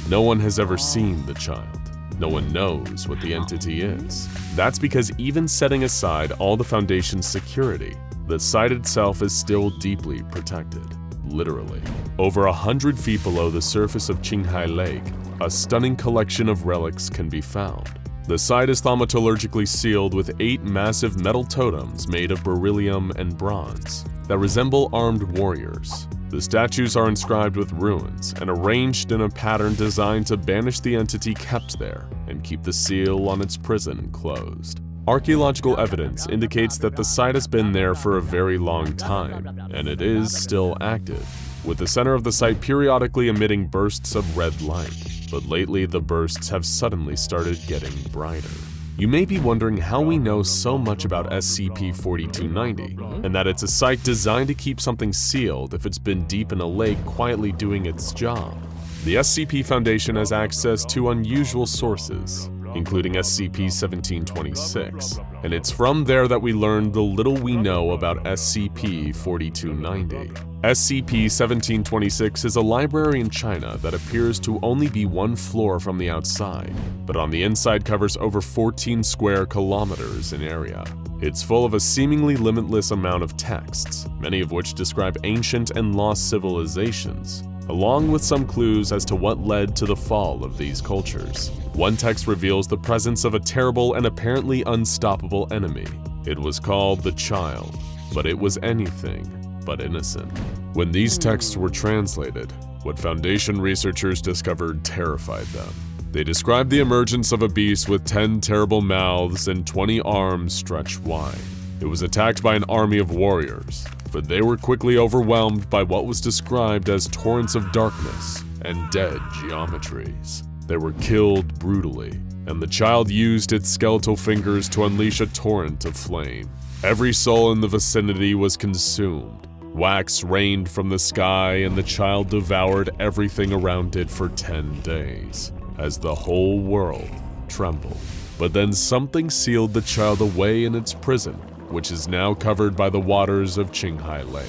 No one has ever seen the Child. No one knows what the entity is. That's because even setting aside all the Foundation's security, the site itself is still deeply protected. Literally. Over 100 feet below the surface of Qinghai Lake, a stunning collection of relics can be found. The site is thaumaturgically sealed with 8 massive metal totems made of beryllium and bronze that resemble armed warriors. The statues are inscribed with runes and arranged in a pattern designed to banish the entity kept there and keep the seal on its prison closed. Archaeological evidence indicates that the site has been there for a very long time, and it is still active, with the center of the site periodically emitting bursts of red light, but lately the bursts have suddenly started getting brighter. You may be wondering how we know so much about SCP-4290, and that it's a site designed to keep something sealed if it's been deep in a lake quietly doing its job. The SCP Foundation has access to unusual sources, including SCP-1726, and it's from there that we learned the little we know about SCP-4290. SCP-1726 is a library in China that appears to only be 1 floor from the outside, but on the inside covers over 14 square kilometers in area. It's full of a seemingly limitless amount of texts, many of which describe ancient and lost civilizations, along with some clues as to what led to the fall of these cultures. One text reveals the presence of a terrible and apparently unstoppable enemy. It was called the Child, but it was anything but innocent. When these texts were translated, what Foundation researchers discovered terrified them. They described the emergence of a beast with 10 terrible mouths and 20 arms stretched wide. It was attacked by an army of warriors, but they were quickly overwhelmed by what was described as torrents of darkness and dead geometries. They were killed brutally, and the Child used its skeletal fingers to unleash a torrent of flame. Every soul in the vicinity was consumed. Wax rained from the sky, and the Child devoured everything around it for 10 days, as the whole world trembled. But then something sealed the Child away in its prison, which is now covered by the waters of Qinghai Lake.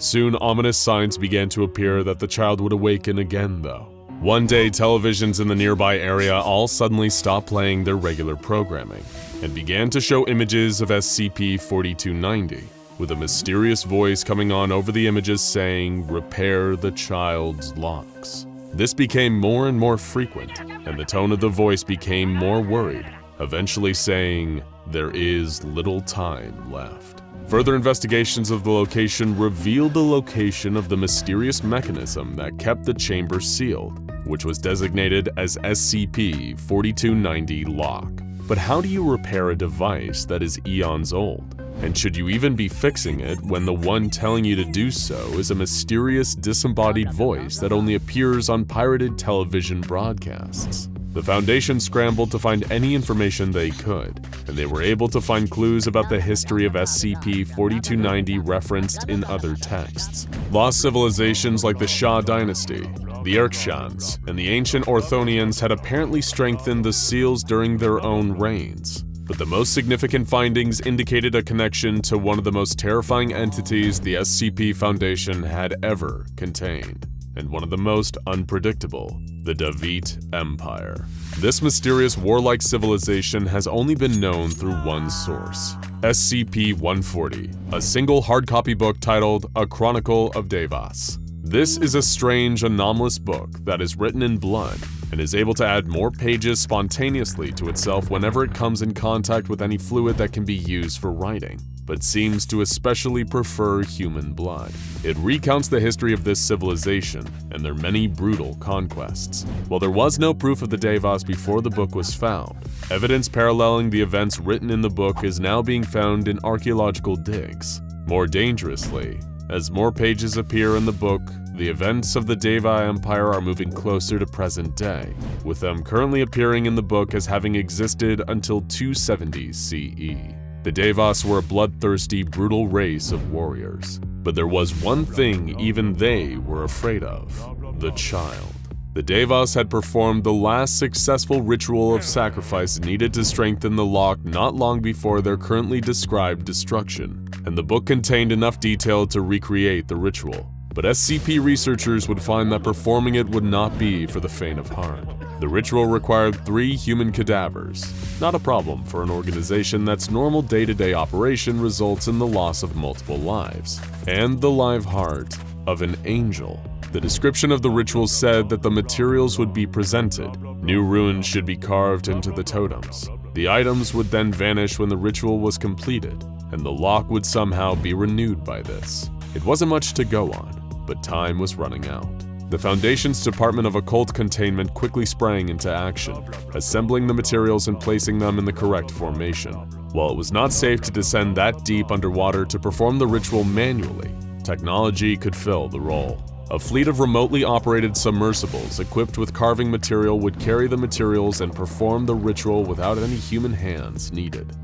Soon, ominous signs began to appear that the child would awaken again, though. One day, televisions in the nearby area all suddenly stopped playing their regular programming and began to show images of SCP-4290, with a mysterious voice coming on over the images saying, "Repair the child's locks." This became more and more frequent, and the tone of the voice became more worried, eventually saying, "There is little time left." Further investigations of the location revealed the location of the mysterious mechanism that kept the chamber sealed, which was designated as SCP-4290 lock. But how do you repair a device that is eons old? And should you even be fixing it when the one telling you to do so is a mysterious disembodied voice that only appears on pirated television broadcasts? The Foundation scrambled to find any information they could, and they were able to find clues about the history of SCP-4290 referenced in other texts. Lost civilizations like the Shah Dynasty, the Erkshans, and the ancient Orthonians had apparently strengthened the seals during their own reigns. But the most significant findings indicated a connection to one of the most terrifying entities the SCP Foundation had ever contained, and one of the most unpredictable, the Davit Empire. This mysterious warlike civilization has only been known through one source, SCP-140, a single hard copy book titled A Chronicle of Devas. This is a strange, anomalous book that is written in blood and is able to add more pages spontaneously to itself whenever it comes in contact with any fluid that can be used for writing, but seems to especially prefer human blood. It recounts the history of this civilization and their many brutal conquests. While there was no proof of the Devas before the book was found, evidence paralleling the events written in the book is now being found in archaeological digs. More dangerously, as more pages appear in the book, the events of the Deva Empire are moving closer to present day, with them currently appearing in the book as having existed until 270 CE. The Devas were a bloodthirsty, brutal race of warriors. But there was one thing even they were afraid of: the child. The Devas had performed the last successful ritual of sacrifice needed to strengthen the lock not long before their currently described destruction, and the book contained enough detail to recreate the ritual. But SCP researchers would find that performing it would not be for the faint of heart. The ritual required 3 human cadavers, not a problem for an organization that's normal day-to-day operation results in the loss of multiple lives, and the live heart of an angel. The description of the ritual said that the materials would be presented, new runes should be carved into the totems. The items would then vanish when the ritual was completed, and the lock would somehow be renewed by this. It wasn't much to go on, but time was running out. The Foundation's Department of Occult Containment quickly sprang into action, assembling the materials and placing them in the correct formation. While it was not safe to descend that deep underwater to perform the ritual manually, technology could fill the role. A fleet of remotely operated submersibles equipped with carving material would carry the materials and perform the ritual without any human hands needed.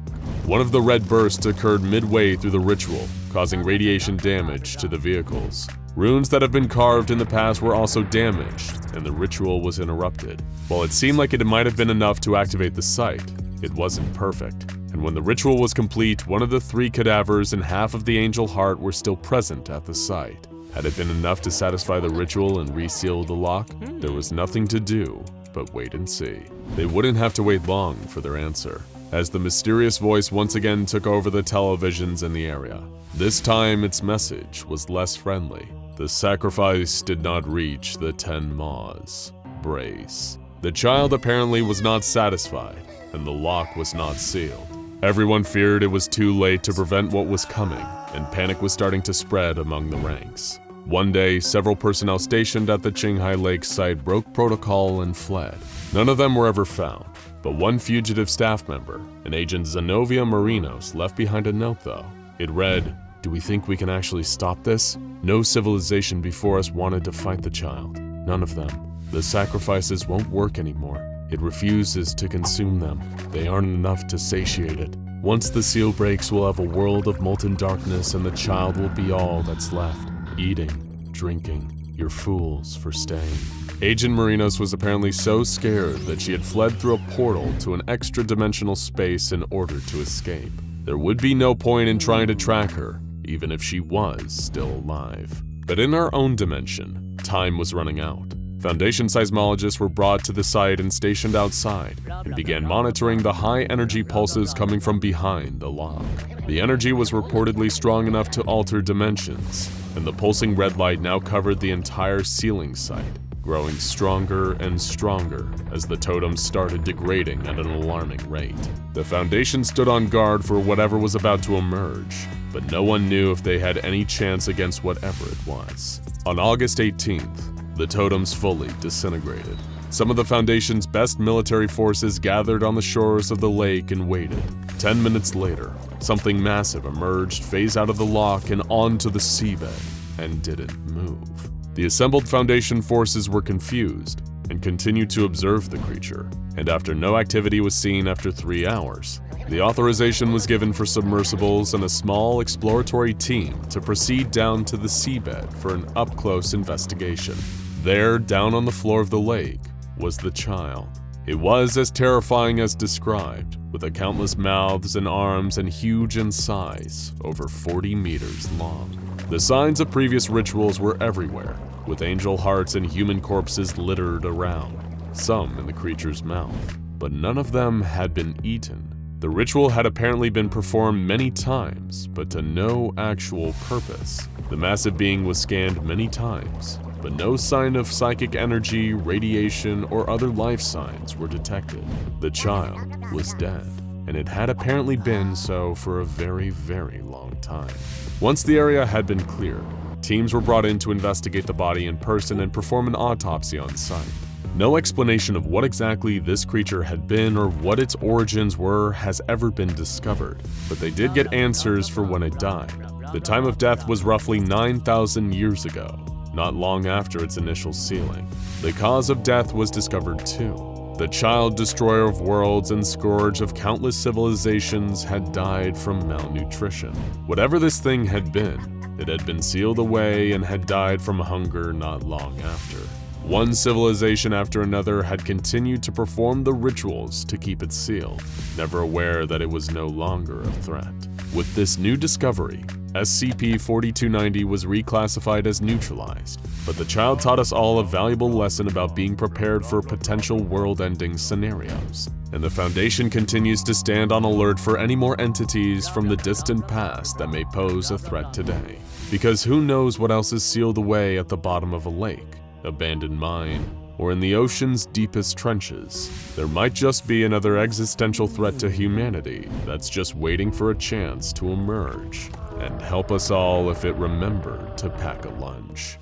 One of the red bursts occurred midway through the ritual, causing radiation damage to the vehicles. Runes that have been carved in the past were also damaged, and the ritual was interrupted. While it seemed like it might have been enough to activate the site, it wasn't perfect. And when the ritual was complete, one of the 3 cadavers and half of the angel heart were still present at the site. Had it been enough to satisfy the ritual and reseal the lock? There was nothing to do but wait and see. They wouldn't have to wait long for their answer, as the mysterious voice once again took over the televisions in the area. This time, its message was less friendly. The sacrifice did not reach the 10 maws. Brace. The child apparently was not satisfied, and the lock was not sealed. Everyone feared it was too late to prevent what was coming, and panic was starting to spread among the ranks. One day, several personnel stationed at the Qinghai Lake site broke protocol and fled. None of them were ever found, but one fugitive staff member, an Agent Zenobia Marinos, left behind a note though. It read, "Do we think we can actually stop this? No civilization before us wanted to fight the child. None of them. The sacrifices won't work anymore. It refuses to consume them. They aren't enough to satiate it. Once the seal breaks, we'll have a world of molten darkness and the child will be all that's left. Eating, drinking. You're fools for staying." Agent Marinos was apparently so scared that she had fled through a portal to an extra-dimensional space in order to escape. There would be no point in trying to track her, even if she was still alive. But in our own dimension, time was running out. Foundation seismologists were brought to the site and stationed outside and began monitoring the high-energy pulses coming from behind the lock. The energy was reportedly strong enough to alter dimensions, and the pulsing red light now covered the entire ceiling site, growing stronger and stronger as the totems started degrading at an alarming rate. The Foundation stood on guard for whatever was about to emerge, but no one knew if they had any chance against whatever it was. On August 18th, the totems fully disintegrated. Some of the Foundation's best military forces gathered on the shores of the lake and waited. 10 minutes later, something massive emerged, phased out of the lock and onto the seabed, and didn't move. The assembled Foundation forces were confused and continued to observe the creature, and after no activity was seen after 3 hours, the authorization was given for submersibles and a small exploratory team to proceed down to the seabed for an up-close investigation. There, down on the floor of the lake, was the child. It was as terrifying as described, with a countless mouths and arms and huge in size, over 40 meters long. The signs of previous rituals were everywhere, with angel hearts and human corpses littered around, some in the creature's mouth, but none of them had been eaten. The ritual had apparently been performed many times, but to no actual purpose. The massive being was scanned many times, but no sign of psychic energy, radiation, or other life signs were detected. The child was dead, and it had apparently been so for a very, very long time. Once the area had been cleared, teams were brought in to investigate the body in person and perform an autopsy on site. No explanation of what exactly this creature had been or what its origins were has ever been discovered, but they did get answers for when it died. The time of death was roughly 9,000 years ago, not long after its initial sealing. The cause of death was discovered too. The child destroyer of worlds and scourge of countless civilizations had died from malnutrition. Whatever this thing had been sealed away and had died from hunger not long after. One civilization after another had continued to perform the rituals to keep it sealed, never aware that it was no longer a threat. With this new discovery, SCP-4290 was reclassified as neutralized, but the child taught us all a valuable lesson about being prepared for potential world-ending scenarios. And the Foundation continues to stand on alert for any more entities from the distant past that may pose a threat today. Because who knows what else is sealed away at the bottom of a lake, abandoned mine, or in the ocean's deepest trenches. There might just be another existential threat to humanity that's just waiting for a chance to emerge and help us all if it remembered to pack a lunch.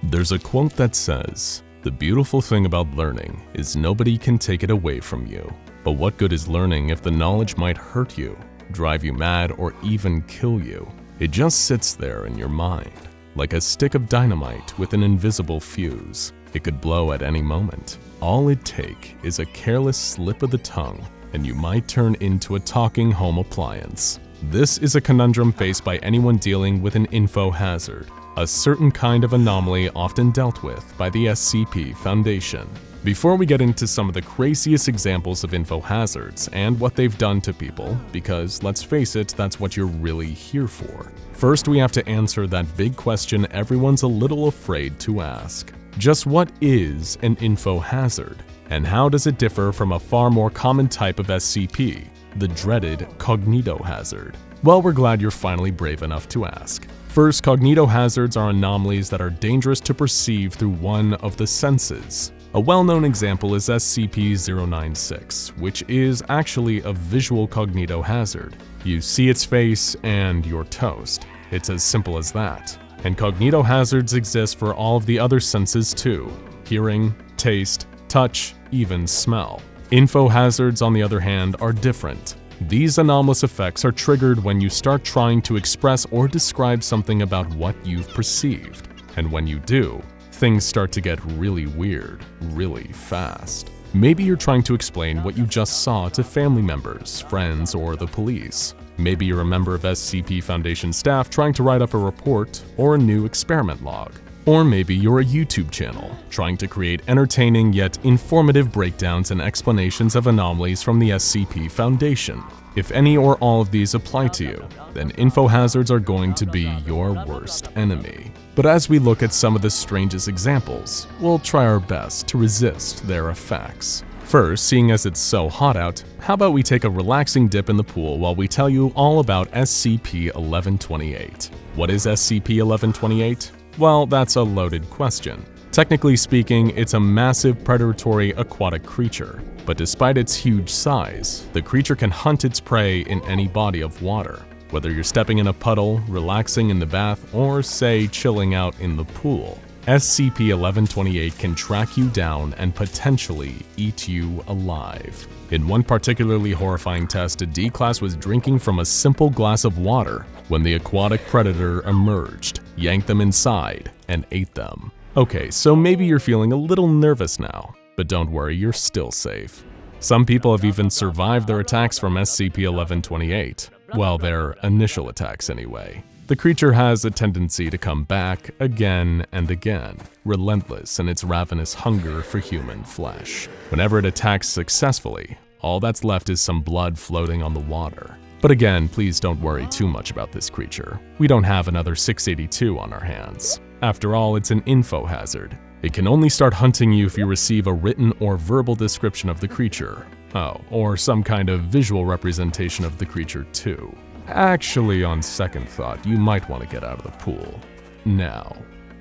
There's a quote that says, "The beautiful thing about learning is nobody can take it away from you. But what good is learning if the knowledge might hurt you, drive you mad, or even kill you? It just sits there in your mind, like a stick of dynamite with an invisible fuse. It could blow at any moment. All it takes is a careless slip of the tongue, and you might turn into a talking home appliance." This is a conundrum faced by anyone dealing with an Infohazard, a certain kind of anomaly often dealt with by the SCP Foundation. Before we get into some of the craziest examples of Infohazards and what they've done to people, because let's face it, that's what you're really here for. First, we have to answer that big question everyone's a little afraid to ask. Just what is an Infohazard? And how does it differ from a far more common type of SCP, the dreaded cognitohazard? Well, we're glad you're finally brave enough to ask. First, cognitohazards are anomalies that are dangerous to perceive through one of the senses. A well-known example is SCP-096, which is actually a visual cognitohazard. You see its face and you're toast. It's as simple as that. And cognitohazards exist for all of the other senses too: hearing, taste, touch, even smell. Infohazards, on the other hand, are different. These anomalous effects are triggered when you start trying to express or describe something about what you've perceived. And when you do, things start to get really weird, really fast. Maybe you're trying to explain what you just saw to family members, friends, or the police. Maybe you're a member of SCP Foundation staff trying to write up a report or a new experiment log. Or maybe you're a YouTube channel trying to create entertaining yet informative breakdowns and explanations of anomalies from the SCP Foundation. If any or all of these apply to you, then Infohazards are going to be your worst enemy. But as we look at some of the strangest examples, we'll try our best to resist their effects. First, seeing as it's so hot out, how about we take a relaxing dip in the pool while we tell you all about SCP-1128. What is SCP-1128? Well, that's a loaded question. Technically speaking, it's a massive predatory aquatic creature, but despite its huge size, the creature can hunt its prey in any body of water. Whether you're stepping in a puddle, relaxing in the bath, or say chilling out in the pool, SCP-1128 can track you down and potentially eat you alive. In one particularly horrifying test, a D-Class was drinking from a simple glass of water when the aquatic predator emerged, yanked them inside, and ate them. Okay, so maybe you're feeling a little nervous now, but don't worry, you're still safe. Some people have even survived their attacks from SCP-1128. Well, their initial attacks anyway. The creature has a tendency to come back again and again, relentless in its ravenous hunger for human flesh. Whenever it attacks successfully, all that's left is some blood floating on the water. But again, please don't worry too much about this creature. We don't have another 682 on our hands. After all, it's an Infohazard. It can only start hunting you if you receive a written or verbal description of the creature. Oh, or some kind of visual representation of the creature too. Actually, on second thought, you might want to get out of the pool now.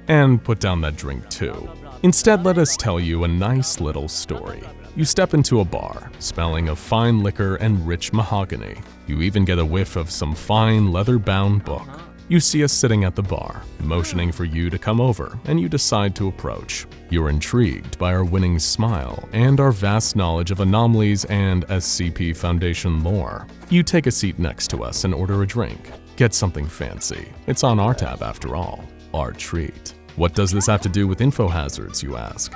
And put down that drink too. Instead, let us tell you a nice little story. You step into a bar, smelling of fine liquor and rich mahogany. You even get a whiff of some fine leather-bound book. You see us sitting at the bar, motioning for you to come over, and you decide to approach. You're intrigued by our winning smile and our vast knowledge of anomalies and SCP Foundation lore. You take a seat next to us and order a drink. Get something fancy. It's on our tab after all. Our treat. What does this have to do with Infohazards, you ask?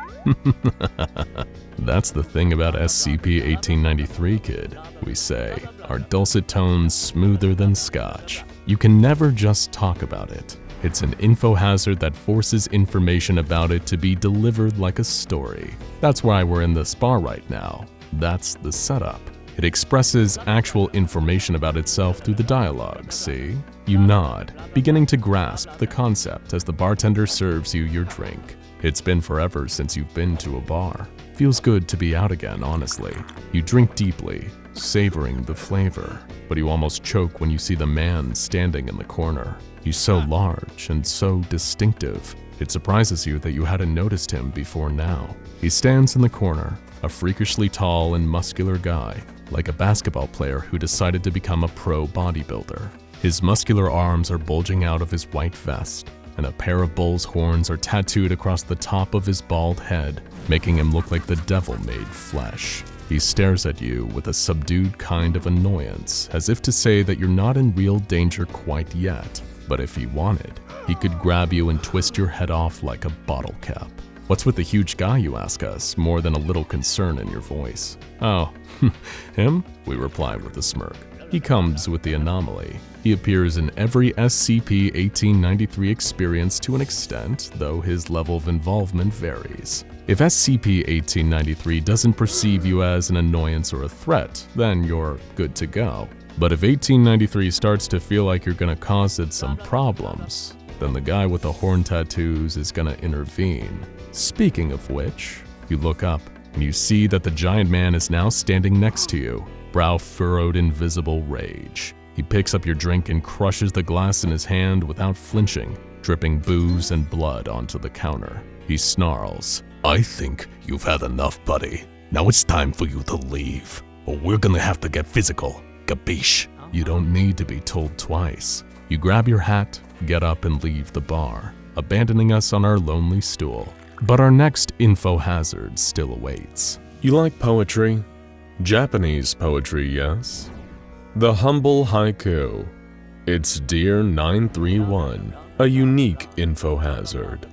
That's the thing about SCP-1893, kid, we say, our dulcet tones smoother than scotch. You can never just talk about it. It's an Infohazard that forces information about it to be delivered like a story. That's why we're in this bar right now. That's the setup. It expresses actual information about itself through the dialogue, see? You nod, beginning to grasp the concept as the bartender serves you your drink. It's been forever since you've been to a bar. Feels good to be out again, honestly. You drink deeply, savoring the flavor, but you almost choke when you see the man standing in the corner. He's so large and so distinctive, it surprises you that you hadn't noticed him before now. He stands in the corner, a freakishly tall and muscular guy, like a basketball player who decided to become a pro bodybuilder. His muscular arms are bulging out of his white vest, and a pair of bull's horns are tattooed across the top of his bald head, making him look like the devil made flesh. He stares at you with a subdued kind of annoyance, as if to say that you're not in real danger quite yet, but if he wanted, he could grab you and twist your head off like a bottle cap. What's with the huge guy, you ask us, more than a little concern in your voice? Oh, him? We reply with a smirk. He comes with the anomaly. He appears in every SCP-1893 experience to an extent, though his level of involvement varies. If SCP-1893 doesn't perceive you as an annoyance or a threat, then you're good to go. But if 1893 starts to feel like you're gonna cause it some problems, then the guy with the horn tattoos is gonna intervene. Speaking of which, you look up and you see that the giant man is now standing next to you, brow furrowed in visible rage. He picks up your drink and crushes the glass in his hand without flinching, dripping booze and blood onto the counter. He snarls, I think you've had enough, buddy. Now it's time for you to leave, or we're gonna have to get physical. Capiche? You don't need to be told twice. You grab your hat, get up and leave the bar, abandoning us on our lonely stool. But our next Infohazard still awaits. You like poetry? Japanese poetry, yes? The humble haiku. It's Dear 931, a unique Infohazard.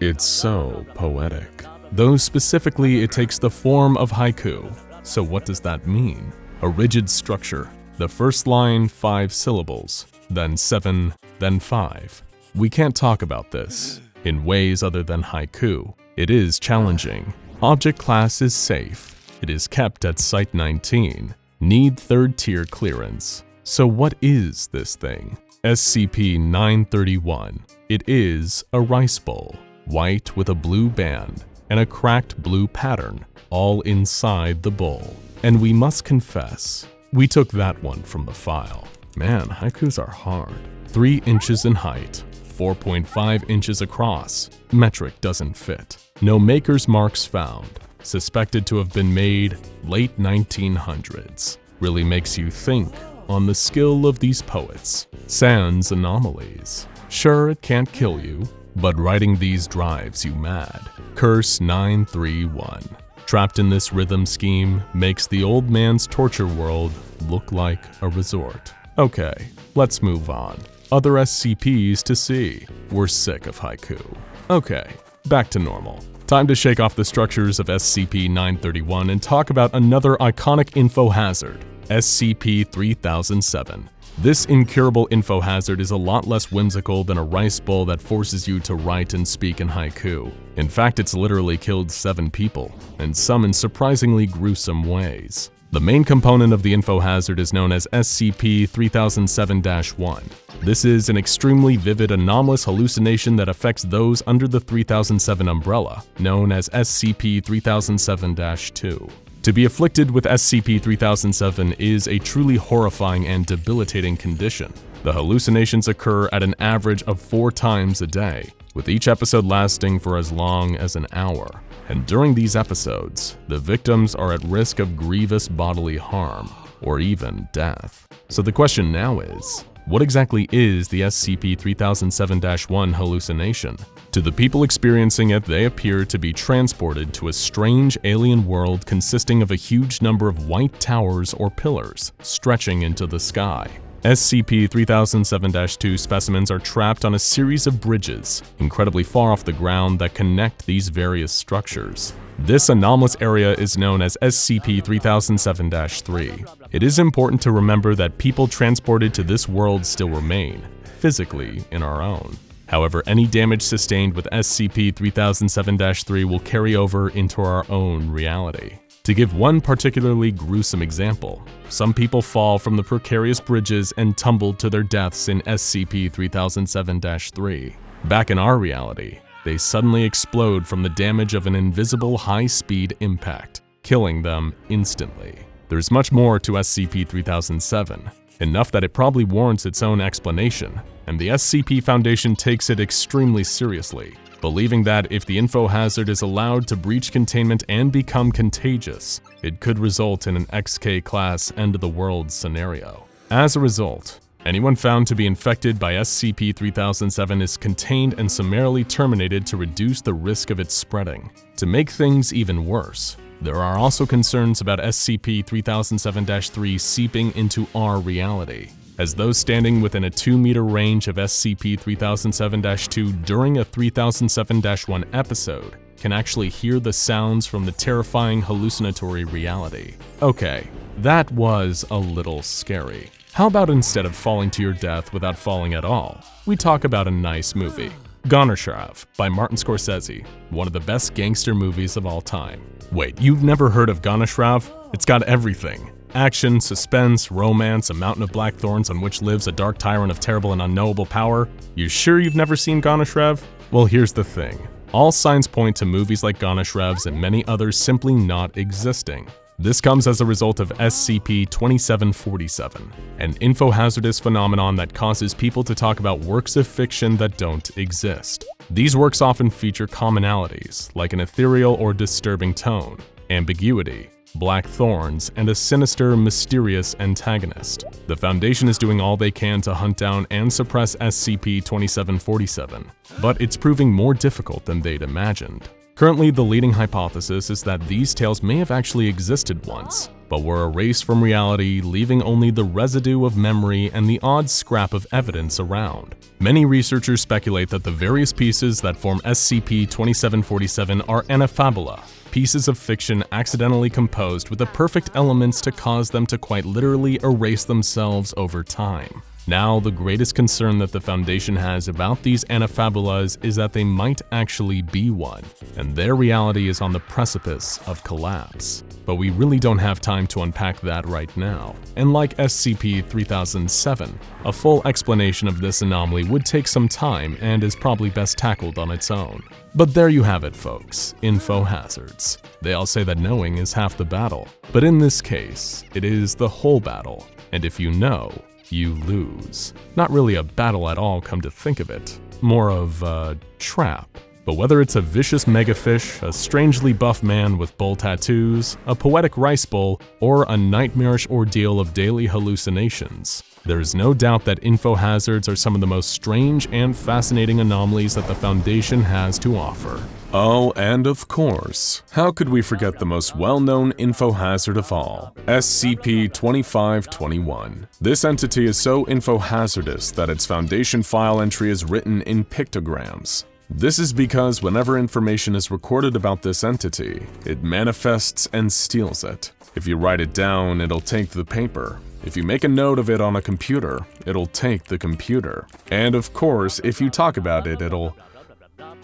It's so poetic. Though specifically it takes the form of haiku. So what does that mean? A rigid structure. The first line 5 syllables, then 7, then 5. We can't talk about this in ways other than haiku. It is challenging. Object class is safe. It is kept at Site 19. Need third-tier clearance. So what is this thing? SCP-931. It is a rice bowl, white with a blue band and a cracked blue pattern, all inside the bowl. And we must confess, we took that one from the file. Man, haikus are hard. 3 inches in height, 4.5 inches across. Metric doesn't fit. No maker's marks found. Suspected to have been made late 1900s. Really makes you think on the skill of these poets. Sans anomalies. Sure, it can't kill you, but writing these drives you mad. Curse 931. Trapped in this rhythm scheme makes the old man's torture world look like a resort. Okay, let's move on. Other SCPs to see. We're sick of haiku. Okay, back to normal. Time to shake off the structures of SCP-931 and talk about another iconic Infohazard, SCP-3007. This incurable Infohazard is a lot less whimsical than a rice bowl that forces you to write and speak in haiku. In fact, it's literally killed 7 people, and some in surprisingly gruesome ways. The main component of the Infohazard is known as SCP-3007-1. This is an extremely vivid anomalous hallucination that affects those under the 3007 umbrella, known as SCP-3007-2. To be afflicted with SCP-3007 is a truly horrifying and debilitating condition. The hallucinations occur at an average of 4 times a day, with each episode lasting for as long as an hour. And during these episodes, the victims are at risk of grievous bodily harm, or even death. So the question now is, what exactly is the SCP-3007-1 hallucination? To the people experiencing it, they appear to be transported to a strange alien world consisting of a huge number of white towers or pillars stretching into the sky. SCP-3007-2 specimens are trapped on a series of bridges, incredibly far off the ground, that connect these various structures. This anomalous area is known as SCP-3007-3. It is important to remember that people transported to this world still remain, physically, in our own. However, any damage sustained with SCP-3007-3 will carry over into our own reality. To give one particularly gruesome example, some people fall from the precarious bridges and tumble to their deaths in SCP-3007-3. Back in our reality, they suddenly explode from the damage of an invisible high-speed impact, killing them instantly. There's much more to SCP-3007, enough that it probably warrants its own explanation, and the SCP Foundation takes it extremely seriously, believing that if the Infohazard is allowed to breach containment and become contagious, it could result in an XK-class end-of-the-world scenario. As a result, anyone found to be infected by SCP-3007 is contained and summarily terminated to reduce the risk of its spreading. To make things even worse, there are also concerns about SCP-3007-3 seeping into our reality, as those standing within a 2-meter range of SCP-3007-2 during a 3007-1 episode can actually hear the sounds from the terrifying hallucinatory reality. Okay, that was a little scary. How about instead of falling to your death without falling at all, we talk about a nice movie? Gonershrav by Martin Scorsese, one of the best gangster movies of all time. Wait, you've never heard of Gonershrav? It's got everything. Action, suspense, romance, a mountain of black thorns on which lives a dark tyrant of terrible and unknowable power. You sure you've never seen Gonershrav? Well, here's the thing. All signs point to movies like Gonershrav's and many others simply not existing. This comes as a result of SCP-2747, an infohazardous phenomenon that causes people to talk about works of fiction that don't exist. These works often feature commonalities, like an ethereal or disturbing tone, ambiguity, black thorns, and a sinister, mysterious antagonist. The Foundation is doing all they can to hunt down and suppress SCP-2747, but it's proving more difficult than they'd imagined. Currently, the leading hypothesis is that these tales may have actually existed once, but were erased from reality, leaving only the residue of memory and the odd scrap of evidence around. Many researchers speculate that the various pieces that form SCP-2747 are anafabula, pieces of fiction accidentally composed with the perfect elements to cause them to quite literally erase themselves over time. Now, the greatest concern that the Foundation has about these anafabulas is that they might actually be one, and their reality is on the precipice of collapse. But we really don't have time to unpack that right now. And like SCP-3007, a full explanation of this anomaly would take some time and is probably best tackled on its own. But there you have it, folks, Infohazards. They all say that knowing is half the battle, but in this case, it is the whole battle, and if you know, you lose. Not really a battle at all, come to think of it. More of a trap. But whether it's a vicious megafish, a strangely buff man with bull tattoos, a poetic rice bowl, or a nightmarish ordeal of daily hallucinations, there is no doubt that Infohazards are some of the most strange and fascinating anomalies that the Foundation has to offer. Oh, and of course, how could we forget the most well-known Infohazard of all, SCP-2521. This entity is so infohazardous that its Foundation file entry is written in pictograms. This is because whenever information is recorded about this entity, it manifests and steals it. If you write it down, it'll take the paper. If you make a note of it on a computer, it'll take the computer. And of course, if you talk about it, it'll...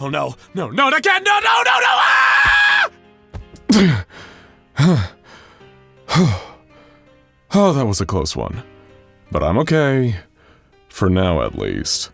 Oh no, no, no, again, no, no, no, no! Ah! Oh, that was a close one. But I'm okay. For now, at least.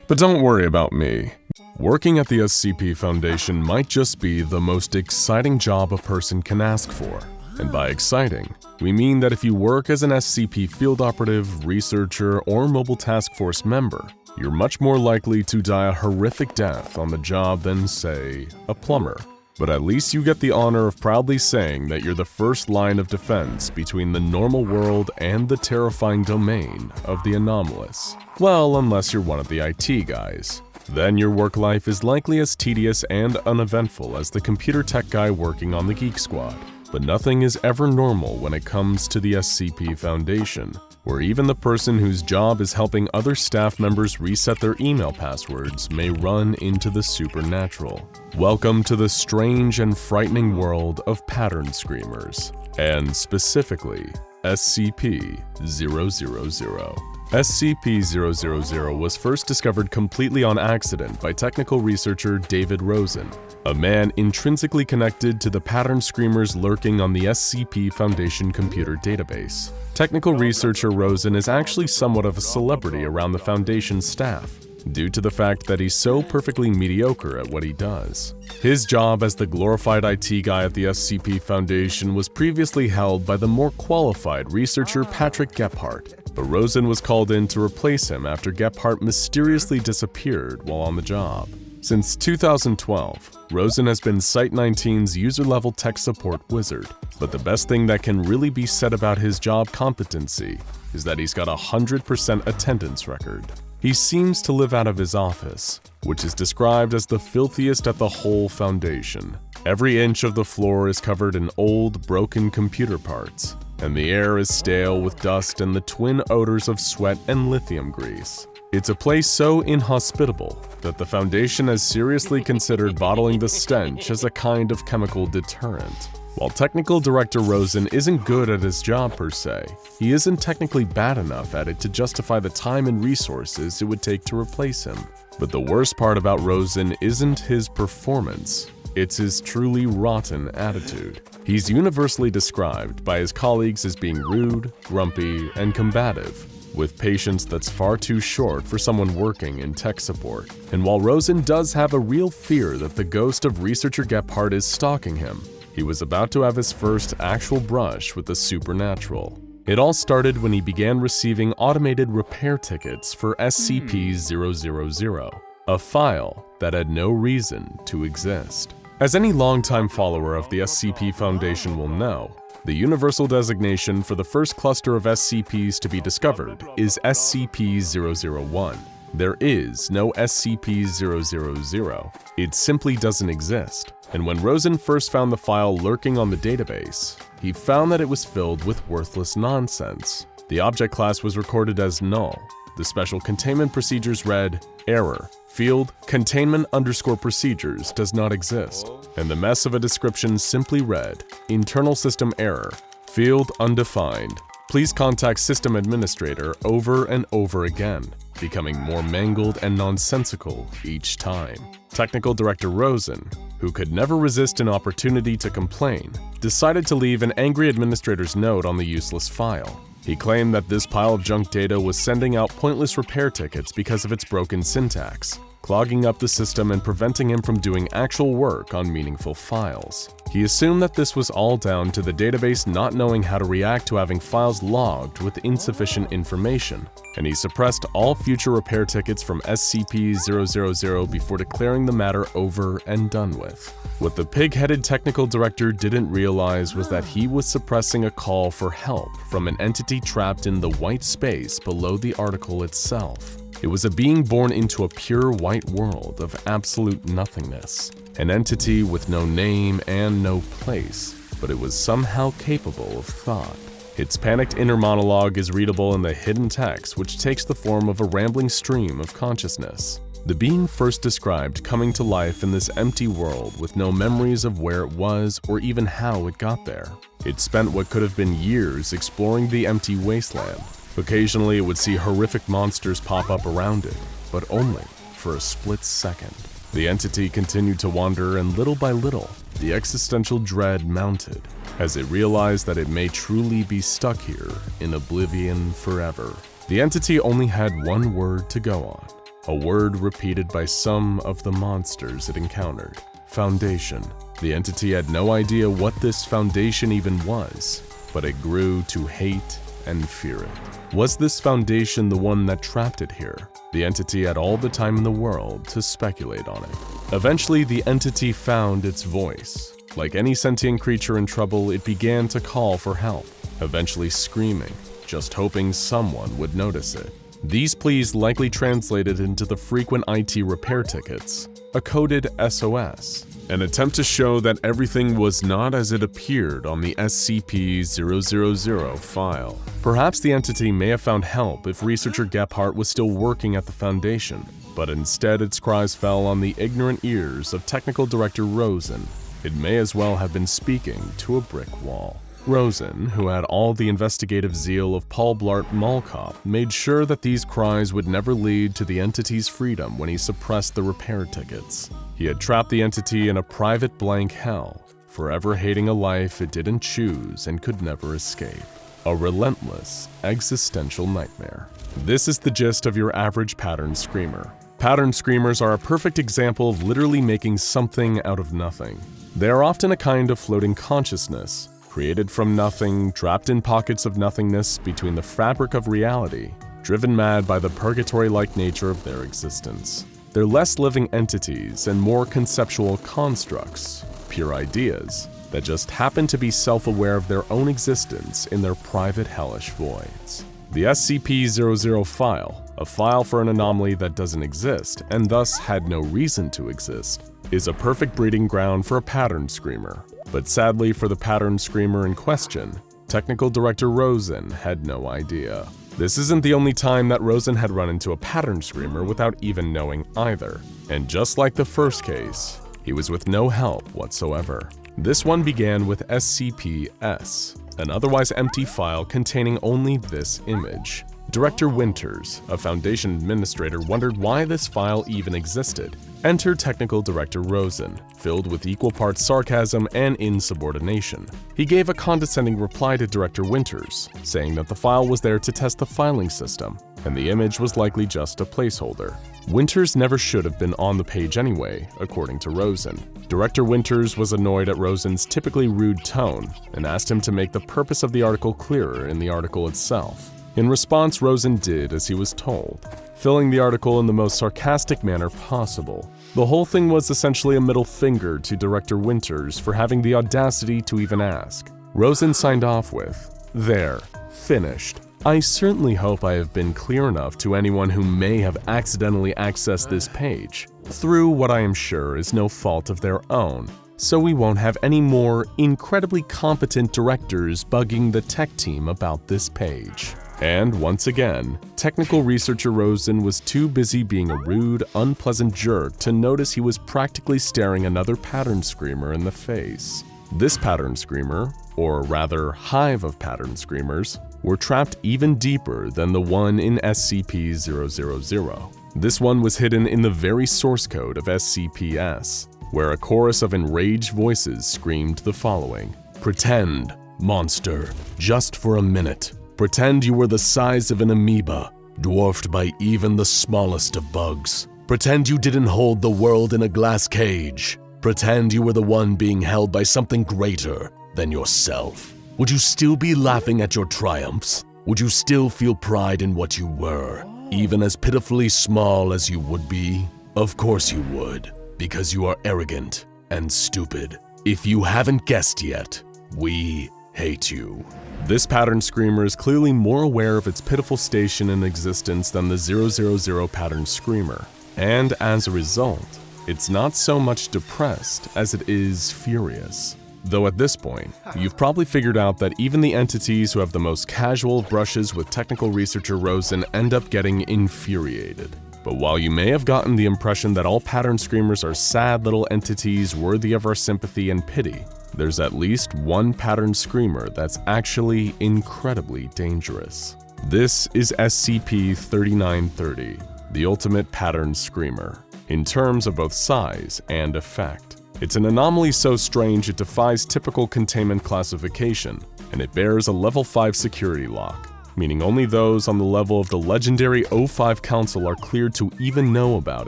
But don't worry about me. Working at the SCP Foundation might just be the most exciting job a person can ask for. And by exciting, we mean that if you work as an SCP field operative, researcher, or mobile task force member, you're much more likely to die a horrific death on the job than, say, a plumber. But at least you get the honor of proudly saying that you're the first line of defense between the normal world and the terrifying domain of the anomalous. Well, unless you're one of the IT guys. Then your work life is likely as tedious and uneventful as the computer tech guy working on the Geek Squad. But nothing is ever normal when it comes to the SCP Foundation, where even the person whose job is helping other staff members reset their email passwords may run into the supernatural. Welcome to the strange and frightening world of pattern screamers, and specifically SCP-000. SCP-000 was first discovered completely on accident by technical researcher David Rosen, a man intrinsically connected to the pattern screamers lurking on the SCP Foundation computer database. Technical researcher Rosen is actually somewhat of a celebrity around the Foundation staff, due to the fact that he's so perfectly mediocre at what he does. His job as the glorified IT guy at the SCP Foundation was previously held by the more qualified researcher Patrick Gebhardt, but Rosen was called in to replace him after Gebhardt mysteriously disappeared while on the job. Since 2012, Rosen has been Site-19's user-level tech support wizard, but the best thing that can really be said about his job competency is that he's got a 100% attendance record. He seems to live out of his office, which is described as the filthiest at the whole Foundation. Every inch of the floor is covered in old, broken computer parts, and the air is stale with dust and the twin odors of sweat and lithium grease. It's a place so inhospitable that the Foundation has seriously considered bottling the stench as a kind of chemical deterrent. While Technical Director Rosen isn't good at his job per se, he isn't technically bad enough at it to justify the time and resources it would take to replace him. But the worst part about Rosen isn't his performance, it's his truly rotten attitude. He's universally described by his colleagues as being rude, grumpy, and combative, with patience that's far too short for someone working in tech support. And while Rosen does have a real fear that the ghost of researcher Gebhardt is stalking him, he was about to have his first actual brush with the supernatural. It all started when he began receiving automated repair tickets for SCP-000, a file that had no reason to exist. As any longtime follower of the SCP Foundation will know, the universal designation for the first cluster of SCPs to be discovered is SCP-001. There is no SCP-000. It simply doesn't exist. And when Rosen first found the file lurking on the database, he found that it was filled with worthless nonsense. The object class was recorded as null. The special containment procedures read, error, field, containment_procedures does not exist. And the mess of a description simply read, internal system error, field undefined, Please contact System Administrator over and over again, becoming more mangled and nonsensical each time. Technical Director Rosen, who could never resist an opportunity to complain, decided to leave an angry administrator's note on the useless file. He claimed that this pile of junk data was sending out pointless repair tickets because of its broken syntax, clogging up the system and preventing him from doing actual work on meaningful files. He assumed that this was all down to the database not knowing how to react to having files logged with insufficient information, and he suppressed all future repair tickets from SCP-000 before declaring the matter over and done with. What the pig-headed technical director didn't realize was that he was suppressing a call for help from an entity trapped in the white space below the article itself. It was a being born into a pure white world of absolute nothingness, an entity with no name and no place, but it was somehow capable of thought. Its panicked inner monologue is readable in the hidden text, which takes the form of a rambling stream of consciousness. The being first described coming to life in this empty world with no memories of where it was or even how it got there. It spent what could have been years exploring the empty wasteland. Occasionally, it would see horrific monsters pop up around it, but only for a split second. The entity continued to wander, and little by little, the existential dread mounted, as it realized that it may truly be stuck here in oblivion forever. The entity only had one word to go on, a word repeated by some of the monsters it encountered: Foundation. The entity had no idea what this foundation even was, but it grew to hate and fear it. Was this foundation the one that trapped it here? The entity had all the time in the world to speculate on it. Eventually, the entity found its voice. Like any sentient creature in trouble, it began to call for help, eventually screaming, just hoping someone would notice it. These pleas likely translated into the frequent IT repair tickets, a coded SOS, an attempt to show that everything was not as it appeared on the SCP-000 file. Perhaps the entity may have found help if researcher Gephardt was still working at the Foundation, but instead its cries fell on the ignorant ears of Technical Director Rosen. It may as well have been speaking to a brick wall. Rosen, who had all the investigative zeal of Paul Blart Mall Cop, made sure that these cries would never lead to the entity's freedom when he suppressed the repair tickets. He had trapped the entity in a private blank hell, forever hating a life it didn't choose and could never escape. A relentless, existential nightmare. This is the gist of your average pattern screamer. Pattern screamers are a perfect example of literally making something out of nothing. They are often a kind of floating consciousness, created from nothing, trapped in pockets of nothingness between the fabric of reality, driven mad by the purgatory-like nature of their existence. They're less living entities and more conceptual constructs, pure ideas, that just happen to be self-aware of their own existence in their private hellish voids. The SCP-00 file, a file for an anomaly that doesn't exist and thus had no reason to exist, is a perfect breeding ground for a pattern screamer. But sadly for the pattern screamer in question, Technical Director Rosen had no idea. This isn't the only time that Rosen had run into a pattern screamer without even knowing either. And just like the first case, he was with no help whatsoever. This one began with SCP-S, an otherwise empty file containing only this image. Director Winters, a Foundation administrator, wondered why this file even existed. Enter Technical Director Rosen, filled with equal parts sarcasm and insubordination. He gave a condescending reply to Director Winters, saying that the file was there to test the filing system, and the image was likely just a placeholder. Winters never should have been on the page anyway, according to Rosen. Director Winters was annoyed at Rosen's typically rude tone and asked him to make the purpose of the article clearer in the article itself. In response, Rosen did as he was told, filling the article in the most sarcastic manner possible. The whole thing was essentially a middle finger to Director Winters for having the audacity to even ask. Rosen signed off with, "There, finished. I certainly hope I have been clear enough to anyone who may have accidentally accessed this page, through what I am sure is no fault of their own, so we won't have any more incredibly competent directors bugging the tech team about this page." And once again, technical researcher Rosen was too busy being a rude, unpleasant jerk to notice he was practically staring another pattern screamer in the face. This pattern screamer, or rather hive of pattern screamers, were trapped even deeper than the one in SCP-000. This one was hidden in the very source code of SCPs, where a chorus of enraged voices screamed the following: "Pretend, monster, just for a minute. Pretend you were the size of an amoeba, dwarfed by even the smallest of bugs. Pretend you didn't hold the world in a glass cage. Pretend you were the one being held by something greater than yourself. Would you still be laughing at your triumphs? Would you still feel pride in what you were, even as pitifully small as you would be? Of course you would, because you are arrogant and stupid. If you haven't guessed yet, we hate you." This pattern screamer is clearly more aware of its pitiful station in existence than the 000 pattern screamer, and as a result, it's not so much depressed as it is furious. Though at this point, you've probably figured out that even the entities who have the most casual brushes with technical researcher Rosen end up getting infuriated. But while you may have gotten the impression that all pattern screamers are sad little entities worthy of our sympathy and pity, there's at least one pattern screamer that's actually incredibly dangerous. This is SCP-3930, the ultimate pattern screamer, in terms of both size and effect. It's an anomaly so strange it defies typical containment classification, and it bears a level 5 security lock, meaning only those on the level of the legendary O5 Council are cleared to even know about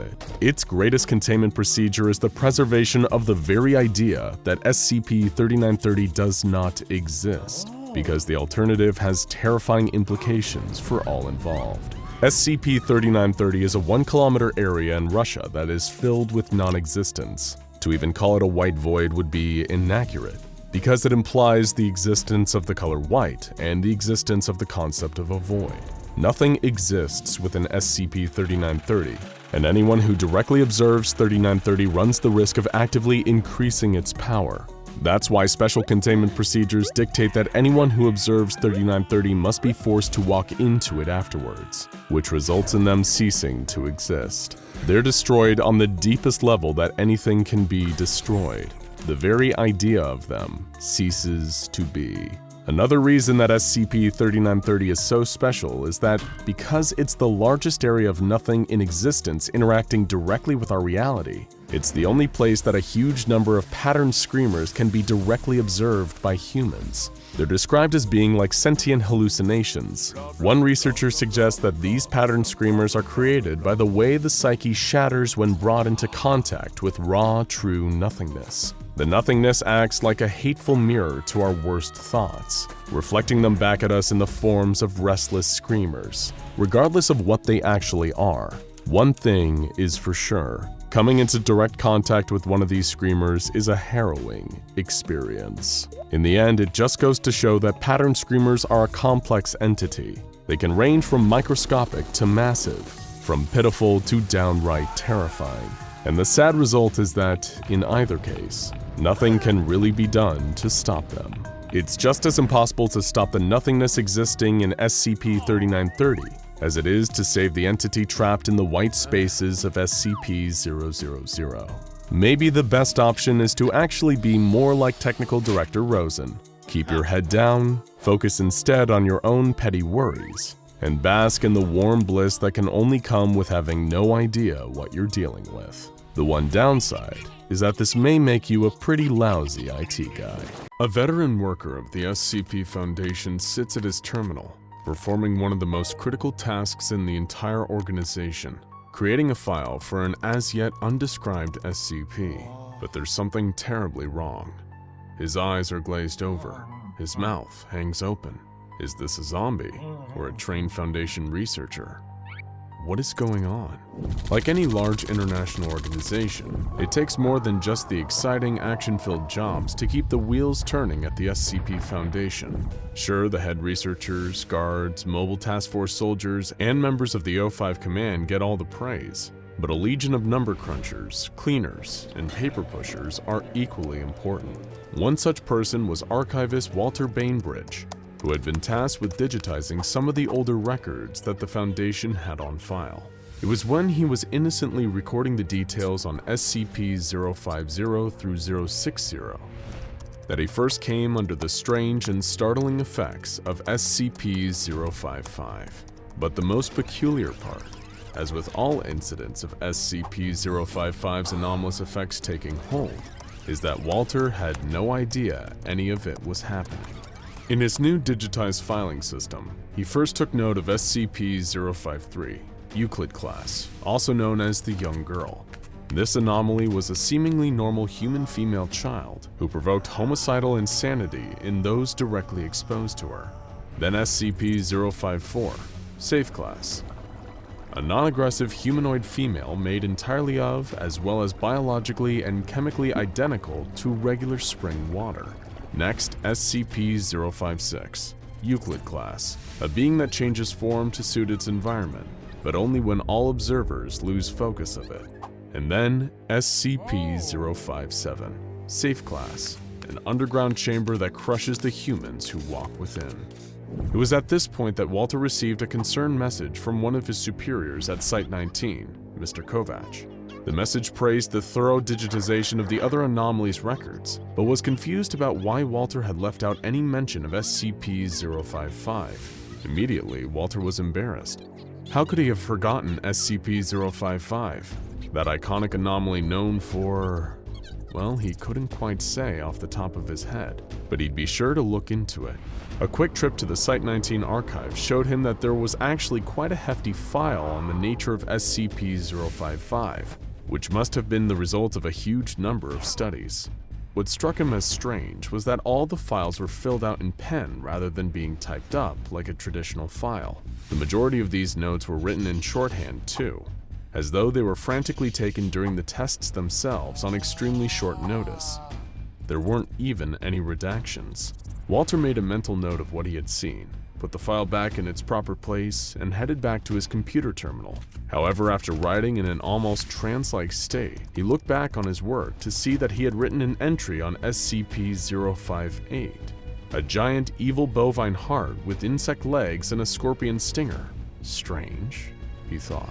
it. Its greatest containment procedure is the preservation of the very idea that SCP-3930 does not exist, because the alternative has terrifying implications for all involved. SCP-3930 is a 1-kilometer area in Russia that is filled with non-existence. To even call it a white void would be inaccurate, because it implies the existence of the color white and the existence of the concept of a void. Nothing exists within SCP-3930, and anyone who directly observes 3930 runs the risk of actively increasing its power. That's why special containment procedures dictate that anyone who observes 3930 must be forced to walk into it afterwards, which results in them ceasing to exist. They're destroyed on the deepest level that anything can be destroyed. The very idea of them ceases to be. Another reason that SCP-3930 is so special is that because it's the largest area of nothing in existence interacting directly with our reality, it's the only place that a huge number of pattern screamers can be directly observed by humans. They're described as being like sentient hallucinations. One researcher suggests that these pattern screamers are created by the way the psyche shatters when brought into contact with raw, true nothingness. The nothingness acts like a hateful mirror to our worst thoughts, reflecting them back at us in the forms of restless screamers. Regardless of what they actually are, one thing is for sure: coming into direct contact with one of these screamers is a harrowing experience. In the end, it just goes to show that pattern screamers are a complex entity. They can range from microscopic to massive, from pitiful to downright terrifying. And the sad result is that, in either case, nothing can really be done to stop them. It's just as impossible to stop the nothingness existing in SCP-3930 as it is to save the entity trapped in the white spaces of SCP-000. Maybe the best option is to actually be more like Technical Director Rosen. Keep your head down, focus instead on your own petty worries, and bask in the warm bliss that can only come with having no idea what you're dealing with. The one downside is that this may make you a pretty lousy IT guy. A veteran worker of the SCP Foundation sits at his terminal, performing one of the most critical tasks in the entire organization, creating a file for an as-yet undescribed SCP. But there's something terribly wrong. His eyes are glazed over, his mouth hangs open. Is this a zombie or a trained Foundation researcher? What is going on? Like any large international organization, it takes more than just the exciting, action-filled jobs to keep the wheels turning at the SCP Foundation. Sure, the head researchers, guards, mobile task force soldiers, and members of the O5 Command get all the praise, but a legion of number crunchers, cleaners, and paper pushers are equally important. One such person was archivist Walter Bainbridge, who had been tasked with digitizing some of the older records that the Foundation had on file. It was when he was innocently recording the details on SCP-050 through 060 that he first came under the strange and startling effects of SCP-055. But the most peculiar part, as with all incidents of SCP-055's anomalous effects taking hold, is that Walter had no idea any of it was happening. In his new digitized filing system, he first took note of SCP-053, Euclid class, also known as the young girl. This anomaly was a seemingly normal human female child who provoked homicidal insanity in those directly exposed to her. Then SCP-054, Safe class, a non-aggressive humanoid female made entirely of, as well as biologically and chemically identical to regular spring water. Next, SCP-056, Euclid class, a being that changes form to suit its environment, but only when all observers lose focus of it. And then SCP-057, Safe class, an underground chamber that crushes the humans who walk within. It was at this point that Walter received a concerned message from one of his superiors at Site-19, Mr. Kovac. The message praised the thorough digitization of the other anomalies' records, but was confused about why Walter had left out any mention of SCP-055. Immediately, Walter was embarrassed. How could he have forgotten SCP-055? That iconic anomaly known for... well, he couldn't quite say off the top of his head, but he'd be sure to look into it. A quick trip to the Site-19 archive showed him that there was actually quite a hefty file on the nature of SCP-055, which must have been the result of a huge number of studies. What struck him as strange was that all the files were filled out in pen rather than being typed up like a traditional file. The majority of these notes were written in shorthand too, as though they were frantically taken during the tests themselves on extremely short notice. There weren't even any redactions. Walter made a mental note of what he had seen, put the file back in its proper place, and headed back to his computer terminal. However, after writing in an almost trance-like state, he looked back on his work to see that he had written an entry on SCP-058, a giant evil bovine heart with insect legs and a scorpion stinger. Strange, he thought.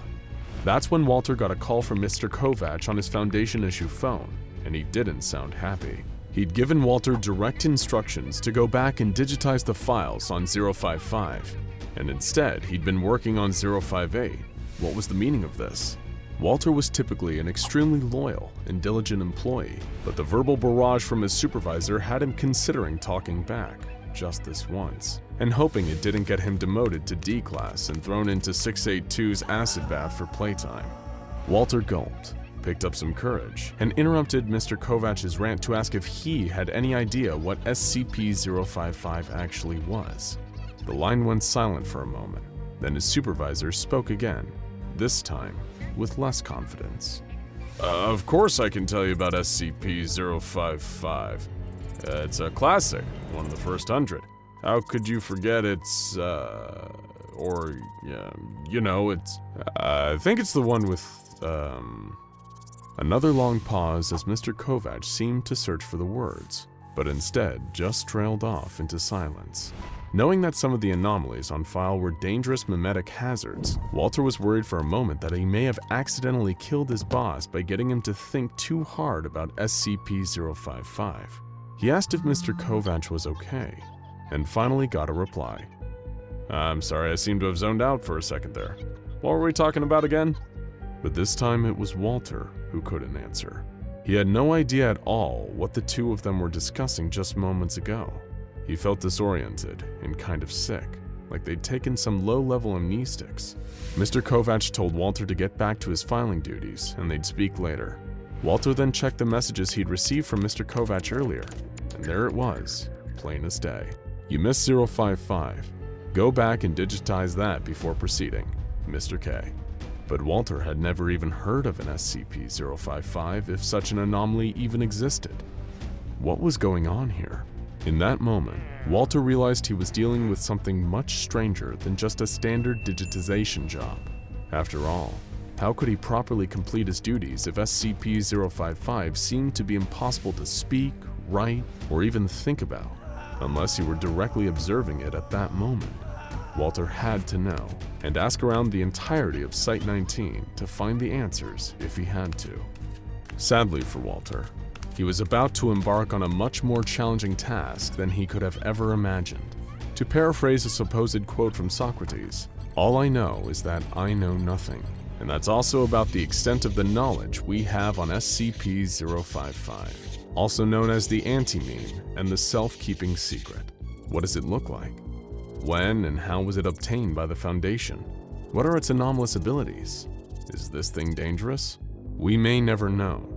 That's when Walter got a call from Mr. Kovac on his Foundation issue phone, and he didn't sound happy. He'd given Walter direct instructions to go back and digitize the files on 055, and instead he'd been working on 058. What was the meaning of this? Walter was typically an extremely loyal and diligent employee, but the verbal barrage from his supervisor had him considering talking back, just this once, and hoping it didn't get him demoted to D class and thrown into 682's acid bath for playtime. Walter gulped, picked up some courage, and interrupted Mr. Kovac's rant to ask if he had any idea what SCP-055 actually was. The line went silent for a moment, then his supervisor spoke again, this time with less confidence. Of course I can tell you about SCP-055. It's a classic, one of the first 100. How could you forget it's, I think it's the one with, Another long pause as Mr. Kovac seemed to search for the words, but instead just trailed off into silence. Knowing that some of the anomalies on file were dangerous mimetic hazards, Walter was worried for a moment that he may have accidentally killed his boss by getting him to think too hard about SCP-055. He asked if Mr. Kovac was okay, and finally got a reply. I'm sorry, I seem to have zoned out for a second there. What were we talking about again? But this time it was Walter who couldn't answer. He had no idea at all what the two of them were discussing just moments ago. He felt disoriented and kind of sick, like they'd taken some low-level amnestics. Mr. Kovac told Walter to get back to his filing duties, and they'd speak later. Walter then checked the messages he'd received from Mr. Kovac earlier, and there it was, plain as day. You missed 055. Go back and digitize that before proceeding, Mr. K. But Walter had never even heard of an SCP-055 if such an anomaly even existed. What was going on here? In that moment, Walter realized he was dealing with something much stranger than just a standard digitization job. After all, how could he properly complete his duties if SCP-055 seemed to be impossible to speak, write, or even think about, unless he were directly observing it at that moment? Walter had to know, and ask around the entirety of Site-19 to find the answers if he had to. Sadly for Walter, He was about to embark on a much more challenging task than he could have ever imagined. To paraphrase a supposed quote from Socrates, "All I know is that I know nothing." And that's also about the extent of the knowledge we have on SCP-055, also known as the anti-meme and the self-keeping secret. What does it look like? When and how was it obtained by the Foundation? What are its anomalous abilities? Is this thing dangerous? We may never know,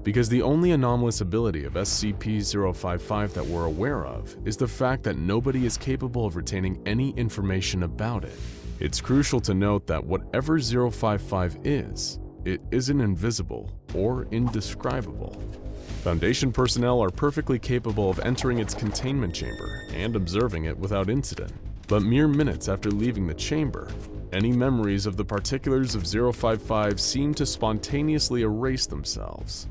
because the only anomalous ability of SCP-055 that we're aware of is the fact that nobody is capable of retaining any information about it. It's crucial to note that whatever 055 is, it isn't invisible or indescribable. Foundation personnel are perfectly capable of entering its containment chamber and observing it without incident, but mere minutes after leaving the chamber, any memories of the particulars of 055 seem to spontaneously erase themselves.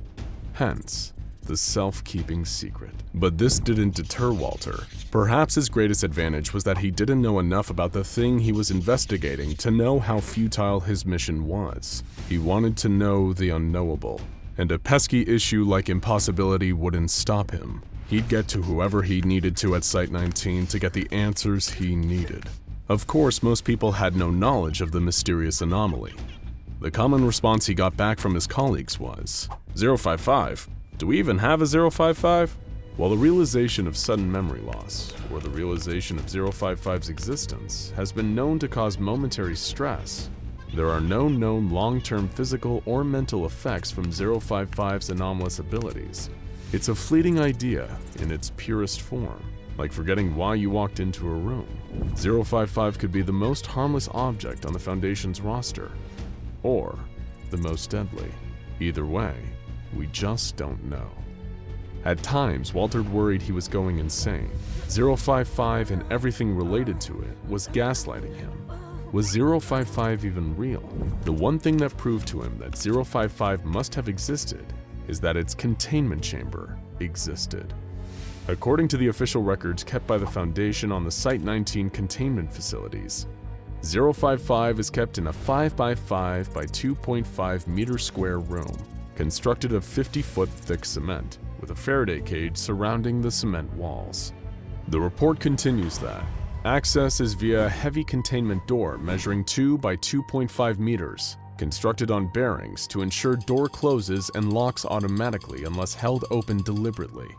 Hence, the self-keeping secret. But this didn't deter Walter. Perhaps his greatest advantage was that he didn't know enough about the thing he was investigating to know how futile his mission was. He wanted to know the unknowable, and a pesky issue like impossibility wouldn't stop him. He'd get to whoever he needed to at Site-19 to get the answers he needed. Of course, most people had no knowledge of the mysterious anomaly. The common response he got back from his colleagues was, "055? Do we even have a 055? While the realization of sudden memory loss, or the realization of 055's existence, has been known to cause momentary stress, there are no known long-term physical or mental effects from 055's anomalous abilities. It's a fleeting idea in its purest form, like forgetting why you walked into a room. 055 could be the most harmless object on the Foundation's roster, or the most deadly. Either way, we just don't know. At times, Walter worried he was going insane. 055 and everything related to it was gaslighting him. Was 055 even real? The one thing that proved to him that 055 must have existed is that its containment chamber existed. According to the official records kept by the Foundation on the Site-19 containment facilities, 055 is kept in a 5x5 by 2.5 meter square room, constructed of 50-foot thick cement, with a Faraday cage surrounding the cement walls. The report continues that access is via a heavy containment door measuring 2 by 2.5 meters, constructed on bearings to ensure door closes and locks automatically unless held open deliberately.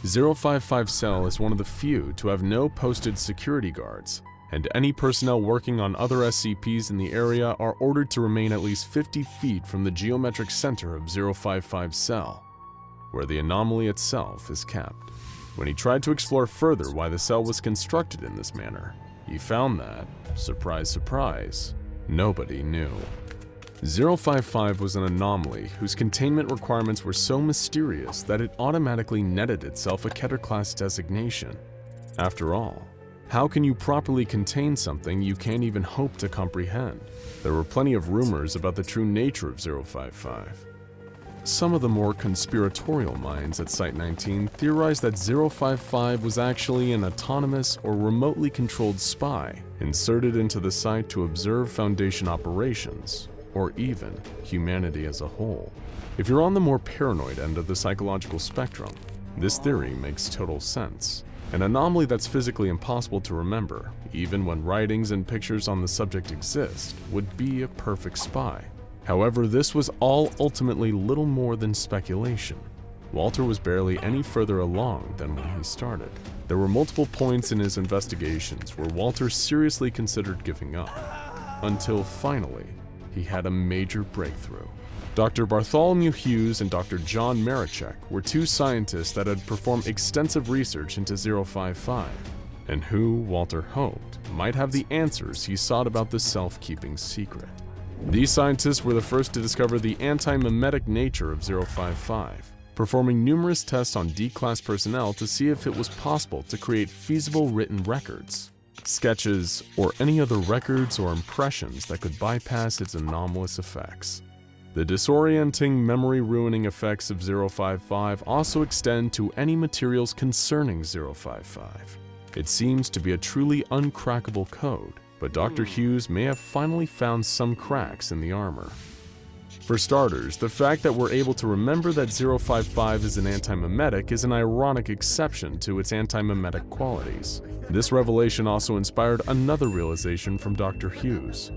055 cell is one of the few to have no posted security guards, and any personnel working on other SCPs in the area are ordered to remain at least 50 feet from the geometric center of 055's cell, where the anomaly itself is kept. When he tried to explore further why the cell was constructed in this manner, he found that, surprise, surprise, nobody knew. 055 was an anomaly whose containment requirements were so mysterious that it automatically netted itself a Keter-class designation. After all, how can you properly contain something you can't even hope to comprehend? There were plenty of rumors about the true nature of 055. Some of the more conspiratorial minds at Site-19 theorized that 055 was actually an autonomous or remotely controlled spy inserted into the site to observe Foundation operations, or even humanity as a whole. If you're on the more paranoid end of the psychological spectrum, this theory makes total sense. An anomaly that's physically impossible to remember, even when writings and pictures on the subject exist, would be a perfect spy. However, this was all ultimately little more than speculation. Walter was barely any further along than when he started. There were multiple points in his investigations where Walter seriously considered giving up, until finally, he had a major breakthrough. Dr. Bartholomew Hughes and Dr. John Marichek were two scientists that had performed extensive research into 055, and who, Walter hoped, might have the answers he sought about the self-keeping secret. These scientists were the first to discover the anti-memetic nature of 055, performing numerous tests on D-Class personnel to see if it was possible to create feasible written records, sketches, or any other records or impressions that could bypass its anomalous effects. The disorienting, memory-ruining effects of 055 also extend to any materials concerning 055. It seems to be a truly uncrackable code, but Dr. Hughes may have finally found some cracks in the armor. For starters, the fact that we're able to remember that 055 is an antimimetic is an ironic exception to its antimimetic qualities. This revelation also inspired another realization from Dr. Hughes.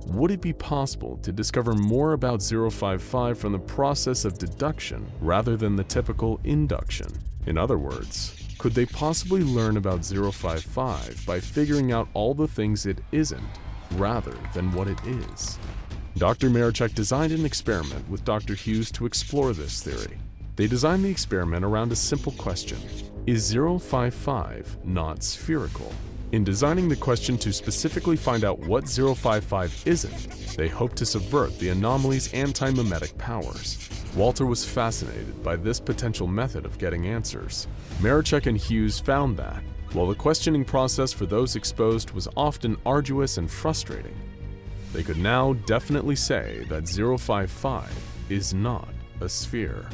Would it be possible to discover more about 055 from the process of deduction rather than the typical induction? In other words, could they possibly learn about 055 by figuring out all the things it isn't rather than what it is? Dr. Marichek designed an experiment with Dr. Hughes to explore this theory. They designed the experiment around a simple question: is 055 not spherical? In designing the question to specifically find out what 055 isn't, they hoped to subvert the anomaly's antimimetic powers. Walter was fascinated by this potential method of getting answers. Marichek and Hughes found that, while the questioning process for those exposed was often arduous and frustrating, they could now definitely say that 055 is not a sphere.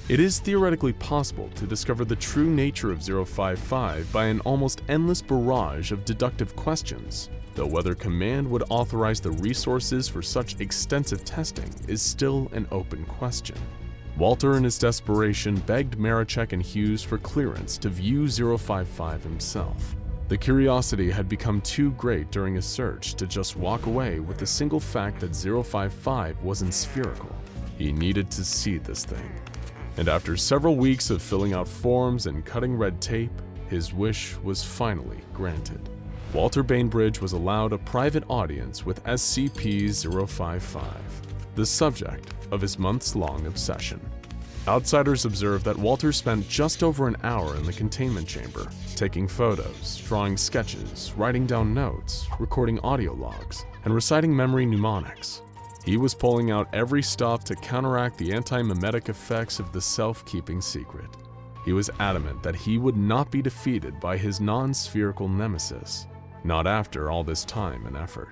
It is theoretically possible to discover the true nature of 055 by an almost endless barrage of deductive questions, though whether command would authorize the resources for such extensive testing is still an open question. Walter, in his desperation, begged Marichek and Hughes for clearance to view 055 himself. The curiosity had become too great during his search to just walk away with the single fact that 055 wasn't spherical. He needed to see this thing. And after several weeks of filling out forms and cutting red tape, his wish was finally granted. Walter Bainbridge was allowed a private audience with SCP-055, the subject of his months-long obsession. Outsiders observed that Walter spent just over an hour in the containment chamber, taking photos, drawing sketches, writing down notes, recording audio logs, and reciting memory mnemonics. He was pulling out every stop to counteract the antimimetic effects of the self-keeping secret. He was adamant that he would not be defeated by his non-spherical nemesis, not after all this time and effort.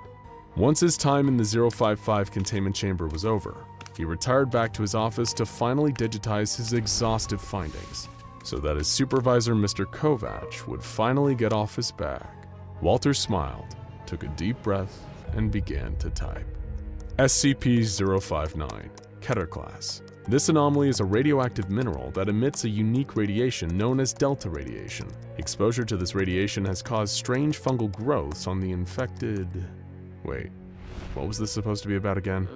Once his time in the 055 containment chamber was over, he retired back to his office to finally digitize his exhaustive findings, so that his supervisor, Mr. Kovac, would finally get off his back. Walter smiled, took a deep breath, and began to type. SCP-059, Keter Class. This anomaly is a radioactive mineral that emits a unique radiation known as delta radiation. Exposure to this radiation has caused strange fungal growths on the infected... Wait, what was this supposed to be about again?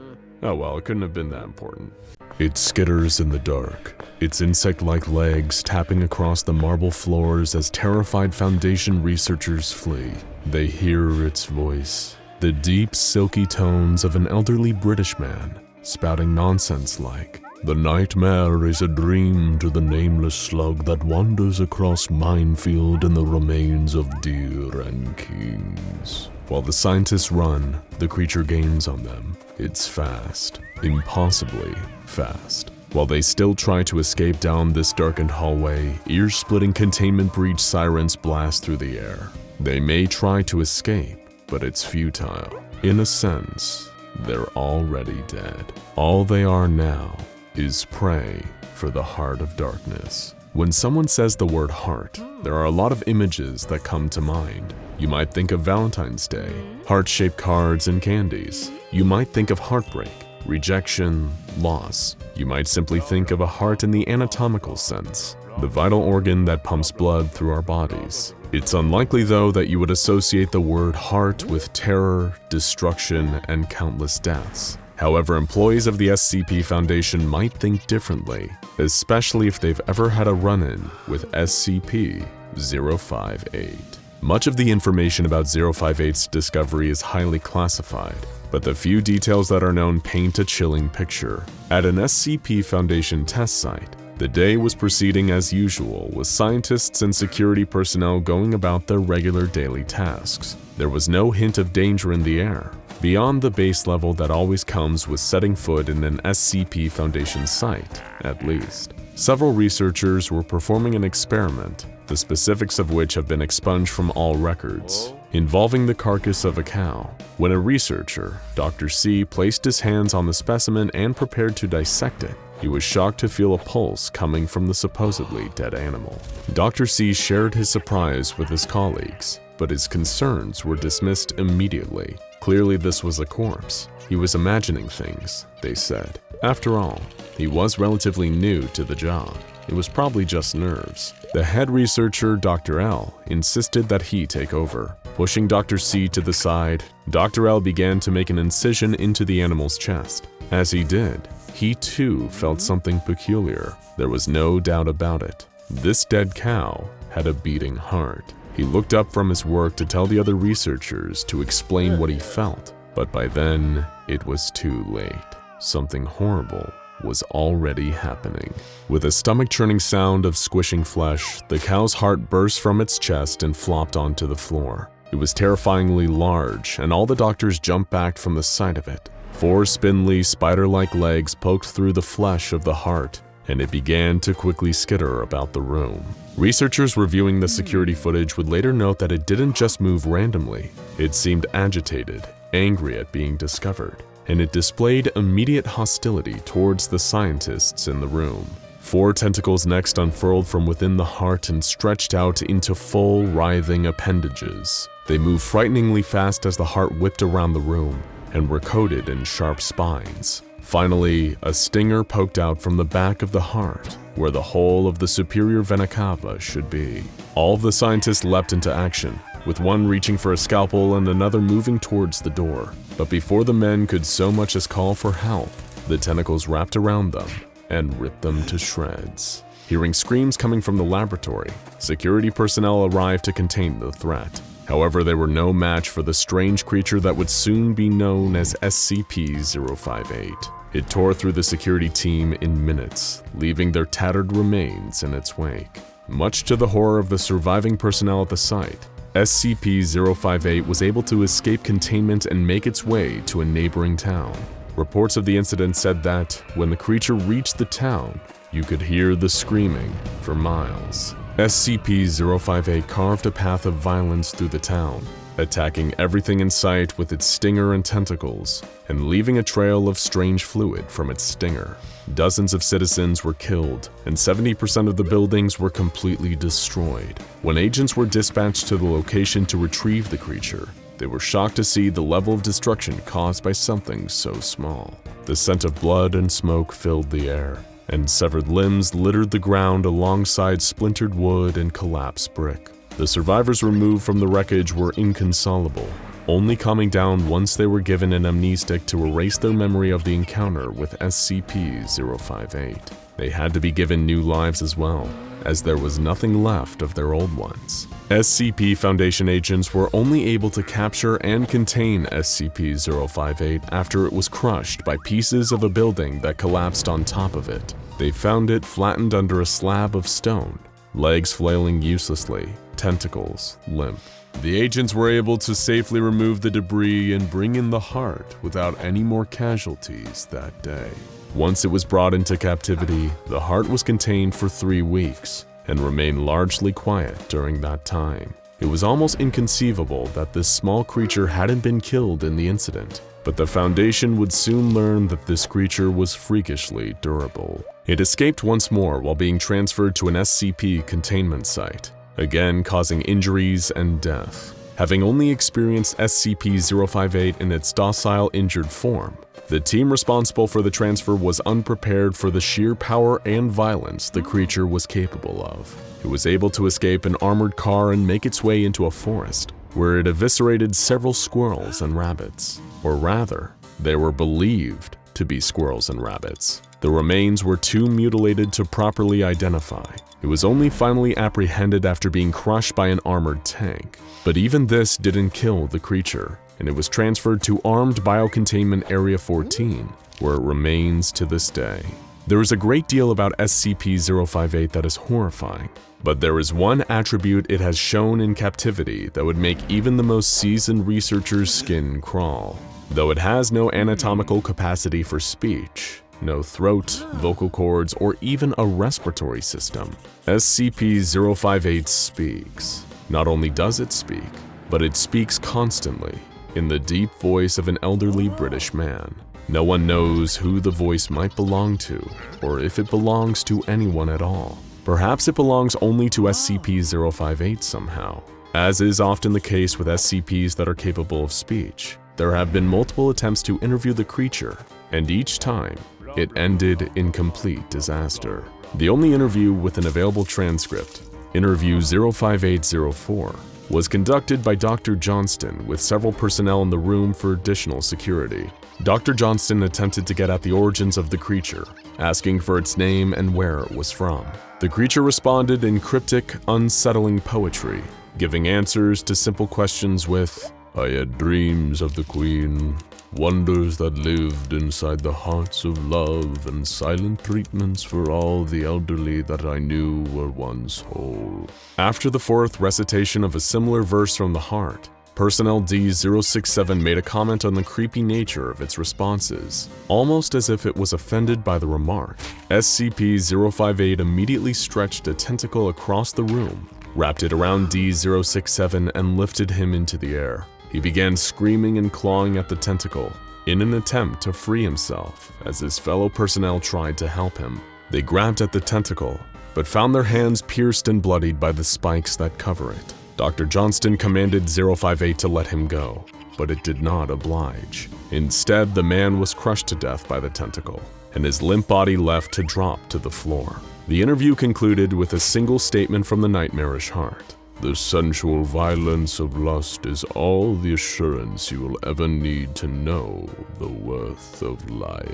Oh well, it couldn't have been that important. It skitters in the dark, its insect-like legs tapping across the marble floors as terrified Foundation researchers flee. They hear its voice, the deep, silky tones of an elderly British man, spouting nonsense like, "The nightmare is a dream to the nameless slug that wanders across minefield in the remains of deer and kings." While the scientists run, the creature gains on them. It's fast, impossibly fast. While they still try to escape down this darkened hallway, ear-splitting containment breach sirens blast through the air. They may try to escape, but it's futile. In a sense, they're already dead. All they are now is prey for the Heart of Darkness. When someone says the word heart, there are a lot of images that come to mind. You might think of Valentine's Day, heart-shaped cards and candies. You might think of heartbreak, rejection, loss. You might simply think of a heart in the anatomical sense, the vital organ that pumps blood through our bodies. It's unlikely, though, that you would associate the word heart with terror, destruction, and countless deaths. However, employees of the SCP Foundation might think differently, especially if they've ever had a run-in with SCP-058. Much of the information about 058's discovery is highly classified, but the few details that are known paint a chilling picture. At an SCP Foundation test site, the day was proceeding as usual, with scientists and security personnel going about their regular daily tasks. There was no hint of danger in the air, beyond the base level that always comes with setting foot in an SCP Foundation site, at least. Several researchers were performing an experiment, the specifics of which have been expunged from all records, involving the carcass of a cow. When a researcher, Dr. C, placed his hands on the specimen and prepared to dissect it, he was shocked to feel a pulse coming from the supposedly dead animal. Dr. C shared his surprise with his colleagues, but his concerns were dismissed immediately. Clearly this was a corpse. He was imagining things, they said. After all, he was relatively new to the job. It was probably just nerves. The head researcher, Dr. L, insisted that he take over. Pushing Dr. C to the side, Dr. L began to make an incision into the animal's chest. As he did, he too felt something peculiar. There was no doubt about it. This dead cow had a beating heart. He looked up from his work to tell the other researchers to explain what he felt, but by then, it was too late. Something horrible was already happening. With a stomach-churning sound of squishing flesh, the cow's heart burst from its chest and flopped onto the floor. It was terrifyingly large, and all the doctors jumped back from the sight of it. 4 spindly, spider-like legs poked through the flesh of the heart, and it began to quickly skitter about the room. Researchers reviewing the security footage would later note that it didn't just move randomly. It seemed agitated, angry at being discovered, and it displayed immediate hostility towards the scientists in the room. 4 tentacles next unfurled from within the heart and stretched out into full, writhing appendages. They moved frighteningly fast as the heart whipped around the room and were coated in sharp spines. Finally, a stinger poked out from the back of the heart, where the whole of the superior vena cava should be. All of the scientists leapt into action, with one reaching for a scalpel and another moving towards the door. But before the men could so much as call for help, the tentacles wrapped around them and ripped them to shreds. Hearing screams coming from the laboratory, security personnel arrived to contain the threat. However, they were no match for the strange creature that would soon be known as SCP-058. It tore through the security team in minutes, leaving their tattered remains in its wake. Much to the horror of the surviving personnel at the site, SCP-058 was able to escape containment and make its way to a neighboring town. Reports of the incident said that, when the creature reached the town, you could hear the screaming for miles. SCP-058 carved a path of violence through the town, attacking everything in sight with its stinger and tentacles, and leaving a trail of strange fluid from its stinger. Dozens of citizens were killed, and 70% of the buildings were completely destroyed. When agents were dispatched to the location to retrieve the creature, they were shocked to see the level of destruction caused by something so small. The scent of blood and smoke filled the air, and severed limbs littered the ground alongside splintered wood and collapsed brick. The survivors removed from the wreckage were inconsolable, only calming down once they were given an amnestic to erase their memory of the encounter with SCP-058. They had to be given new lives as well, as there was nothing left of their old ones. SCP Foundation agents were only able to capture and contain SCP-058 after it was crushed by pieces of a building that collapsed on top of it. They found it flattened under a slab of stone, legs flailing uselessly, tentacles limp. The agents were able to safely remove the debris and bring in the heart without any more casualties that day. Once it was brought into captivity, the heart was contained for 3 weeks and remained largely quiet during that time. It was almost inconceivable that this small creature hadn't been killed in the incident, but the Foundation would soon learn that this creature was freakishly durable. It escaped once more while being transferred to an SCP containment site, again causing injuries and death. Having only experienced SCP-058 in its docile, injured form, the team responsible for the transfer was unprepared for the sheer power and violence the creature was capable of. It was able to escape an armored car and make its way into a forest, where it eviscerated several squirrels and rabbits. Or rather, they were believed to be squirrels and rabbits. The remains were too mutilated to properly identify. It was only finally apprehended after being crushed by an armored tank. But even this didn't kill the creature, and it was transferred to Armed Biocontainment Area 14, where it remains to this day. There is a great deal about SCP-058 that is horrifying, but there is one attribute it has shown in captivity that would make even the most seasoned researcher's skin crawl. Though it has no anatomical capacity for speech, no throat, vocal cords, or even a respiratory system, SCP-058 speaks. Not only does it speak, but it speaks constantly, in the deep voice of an elderly British man. No one knows who the voice might belong to, or if it belongs to anyone at all. Perhaps it belongs only to SCP-058 somehow. As is often the case with SCPs that are capable of speech, there have been multiple attempts to interview the creature, and each time, it ended in complete disaster. The only interview with an available transcript, interview 05804, was conducted by Dr. Johnston with several personnel in the room for additional security. Dr. Johnston attempted to get at the origins of the creature, asking for its name and where it was from. The creature responded in cryptic, unsettling poetry, giving answers to simple questions with, "I had dreams of the Queen, wonders that lived inside the hearts of love, and silent treatments for all the elderly that I knew were once whole." After the fourth recitation of a similar verse from the heart, Personnel D067 made a comment on the creepy nature of its responses, almost as if it was offended by the remark. SCP-058 immediately stretched a tentacle across the room, wrapped it around D067 and lifted him into the air. He began screaming and clawing at the tentacle in an attempt to free himself as his fellow personnel tried to help him. They grabbed at the tentacle, but found their hands pierced and bloodied by the spikes that cover it. Dr. Johnston commanded 058 to let him go, but it did not oblige. Instead, the man was crushed to death by the tentacle, and his limp body left to drop to the floor. The interview concluded with a single statement from the nightmarish heart. "The sensual violence of lust is all the assurance you will ever need to know the worth of life."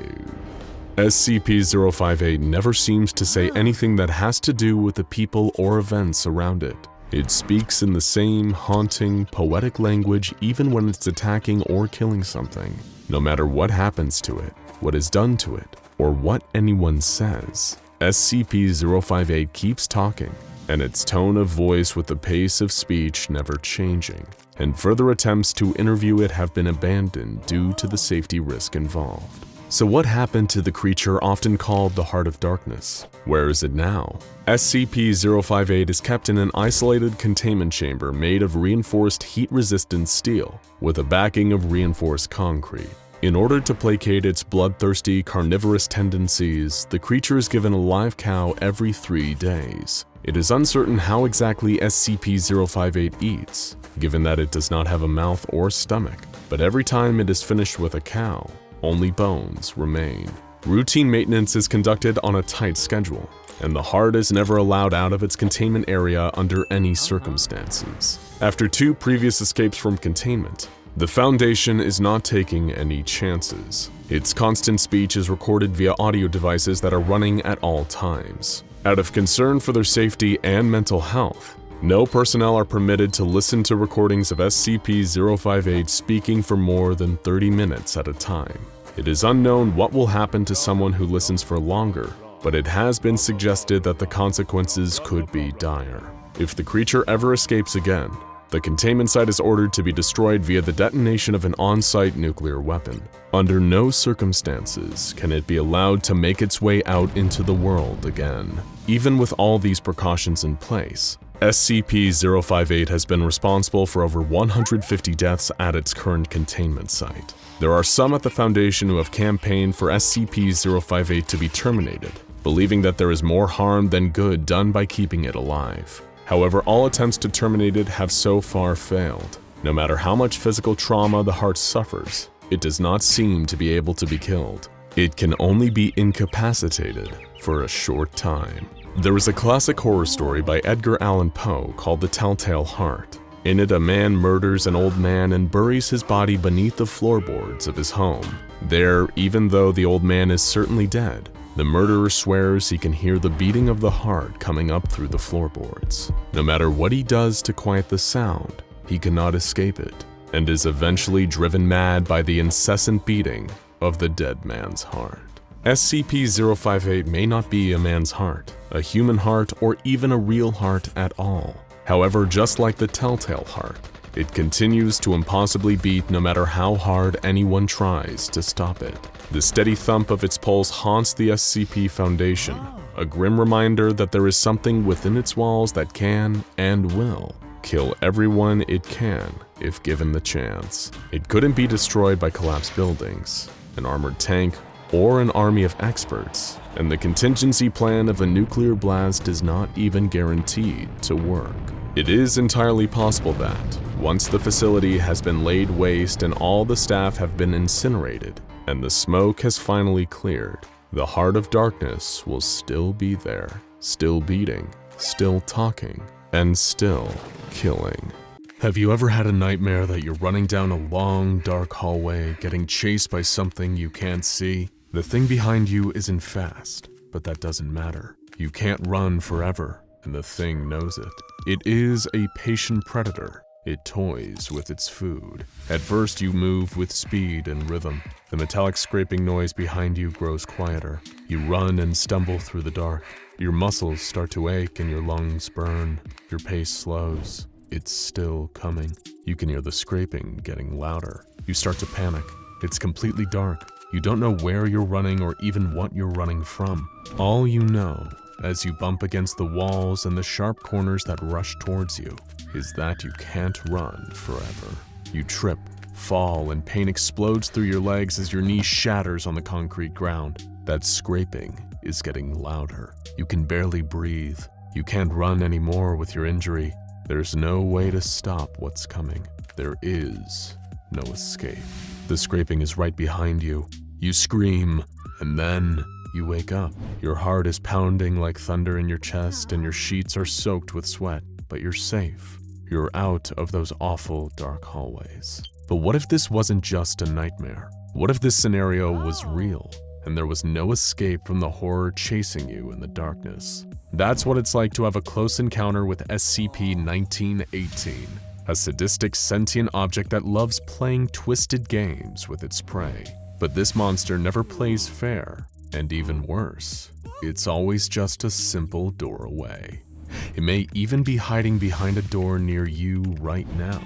SCP-058 never seems to say anything that has to do with the people or events around it. It speaks in the same haunting, poetic language even when it's attacking or killing something. No matter what happens to it, what is done to it, or what anyone says, SCP-058 keeps talking, and its tone of voice with the pace of speech never changing, and further attempts to interview it have been abandoned due to the safety risk involved. So what happened to the creature often called the Heart of Darkness? Where is it now? SCP-058 is kept in an isolated containment chamber made of reinforced heat-resistant steel with a backing of reinforced concrete. In order to placate its bloodthirsty, carnivorous tendencies, the creature is given a live cow every 3 days. It is uncertain how exactly SCP-058 eats, given that it does not have a mouth or stomach, but every time it is finished with a cow, only bones remain. Routine maintenance is conducted on a tight schedule, and the heart is never allowed out of its containment area under any circumstances. After 2 previous escapes from containment, the Foundation is not taking any chances. Its constant speech is recorded via audio devices that are running at all times. Out of concern for their safety and mental health, no personnel are permitted to listen to recordings of SCP-058 speaking for more than 30 minutes at a time. It is unknown what will happen to someone who listens for longer, but it has been suggested that the consequences could be dire. If the creature ever escapes again, the containment site is ordered to be destroyed via the detonation of an on-site nuclear weapon. Under no circumstances can it be allowed to make its way out into the world again. Even with all these precautions in place, SCP-058 has been responsible for over 150 deaths at its current containment site. There are some at the Foundation who have campaigned for SCP-058 to be terminated, believing that there is more harm than good done by keeping it alive. However, all attempts to terminate it have so far failed. No matter how much physical trauma the heart suffers, it does not seem to be able to be killed. It can only be incapacitated for a short time. There is a classic horror story by Edgar Allan Poe called The Telltale Heart. In it, a man murders an old man and buries his body beneath the floorboards of his home. There, even though the old man is certainly dead, the murderer swears he can hear the beating of the heart coming up through the floorboards. No matter what he does to quiet the sound, he cannot escape it, and is eventually driven mad by the incessant beating of the dead man's heart. SCP-058 may not be a man's heart, a human heart, or even a real heart at all. However, just like the Telltale Heart, it continues to impossibly beat no matter how hard anyone tries to stop it. The steady thump of its pulse haunts the SCP Foundation, a grim reminder that there is something within its walls that can, and will, kill everyone it can if given the chance. It couldn't be destroyed by collapsed buildings, an armored tank, or an army of experts, and the contingency plan of a nuclear blast is not even guaranteed to work. It is entirely possible that, once the facility has been laid waste and all the staff have been incinerated, and the smoke has finally cleared, the heart of darkness will still be there, still beating, still talking, and still killing. Have you ever had a nightmare that you're running down a long, dark hallway, getting chased by something you can't see? The thing behind you isn't fast, but that doesn't matter. You can't run forever, and the thing knows it. It is a patient predator. It toys with its food. At first, you move with speed and rhythm. The metallic scraping noise behind you grows quieter. You run and stumble through the dark. Your muscles start to ache and your lungs burn. Your pace slows. It's still coming. You can hear the scraping getting louder. You start to panic. It's completely dark. You don't know where you're running or even what you're running from. All you know, as you bump against the walls and the sharp corners that rush towards you, is that you can't run forever. You trip, fall, and pain explodes through your legs as your knee shatters on the concrete ground. That scraping is getting louder. You can barely breathe. You can't run anymore with your injury. There's no way to stop what's coming. There is no escape. The scraping is right behind you. You scream, and then you wake up. Your heart is pounding like thunder in your chest, and your sheets are soaked with sweat, but you're safe. You're out of those awful dark hallways. But what if this wasn't just a nightmare? What if this scenario was real, and there was no escape from the horror chasing you in the darkness? That's what it's like to have a close encounter with SCP-1918, a sadistic sentient object that loves playing twisted games with its prey. But this monster never plays fair, and even worse, it's always just a simple door away. It may even be hiding behind a door near you right now,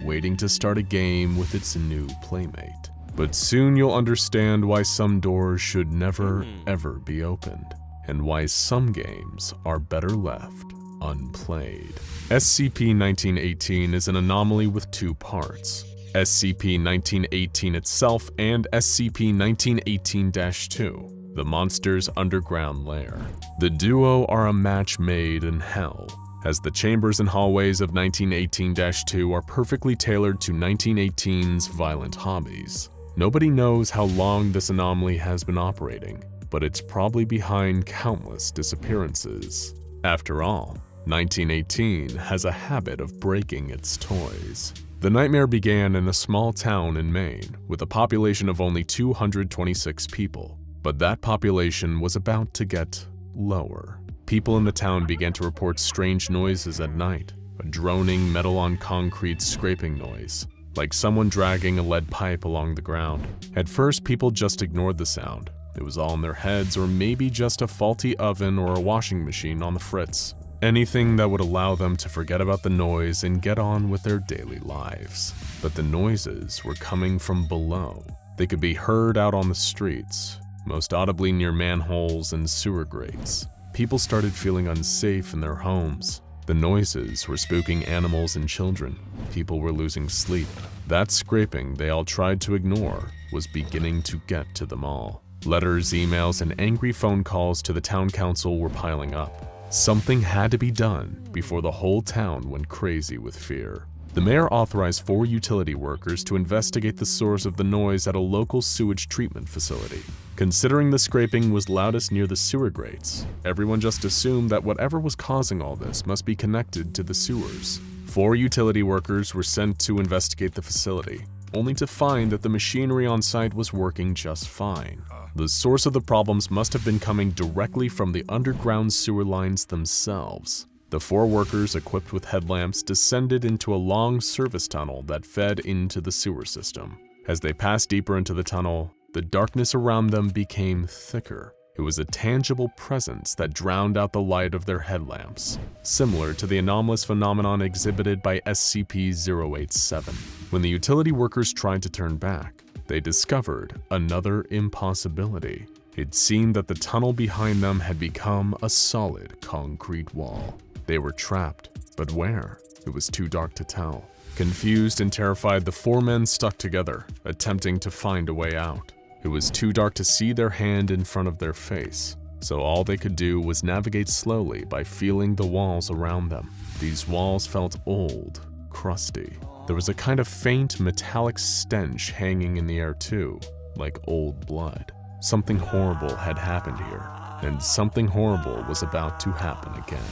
waiting to start a game with its new playmate. But soon you'll understand why some doors should never, ever be opened, and why some games are better left unplayed. SCP-1918 is an anomaly with two parts: SCP-1918 itself and SCP-1918-2, the monster's underground lair. The duo are a match made in hell, as the chambers and hallways of 1918-2 are perfectly tailored to 1918's violent hobbies. Nobody knows how long this anomaly has been operating, but it's probably behind countless disappearances. After all, 1918 has a habit of breaking its toys. The nightmare began in a small town in Maine with a population of only 226 people, but that population was about to get lower. People in the town began to report strange noises at night, a droning metal-on-concrete scraping noise, like someone dragging a lead pipe along the ground. At first, people just ignored the sound. It was all in their heads, or maybe just a faulty oven or a washing machine on the fritz. Anything that would allow them to forget about the noise and get on with their daily lives. But the noises were coming from below. They could be heard out on the streets, most audibly near manholes and sewer grates. People started feeling unsafe in their homes. The noises were spooking animals and children. People were losing sleep. That scraping they all tried to ignore was beginning to get to them all. Letters, emails, and angry phone calls to the town council were piling up. Something had to be done before the whole town went crazy with fear. The mayor authorized 4 utility workers to investigate the source of the noise at a local sewage treatment facility. Considering the scraping was loudest near the sewer grates, everyone just assumed that whatever was causing all this must be connected to the sewers. 4 utility workers were sent to investigate the facility, only to find that the machinery on site was working just fine. The source of the problems must have been coming directly from the underground sewer lines themselves. The 4 workers, equipped with headlamps, descended into a long service tunnel that fed into the sewer system. As they passed deeper into the tunnel, the darkness around them became thicker. It was a tangible presence that drowned out the light of their headlamps, similar to the anomalous phenomenon exhibited by SCP-087. When the utility workers tried to turn back, they discovered another impossibility. It seemed that the tunnel behind them had become a solid concrete wall. They were trapped, but where? It was too dark to tell. Confused and terrified, the 4 men stuck together, attempting to find a way out. It was too dark to see their hand in front of their face. so all they could do was navigate slowly by feeling the walls around them. These walls felt old, crusty. There was a kind of faint metallic stench hanging in the air too, like old blood. Something horrible had happened here, and something horrible was about to happen again.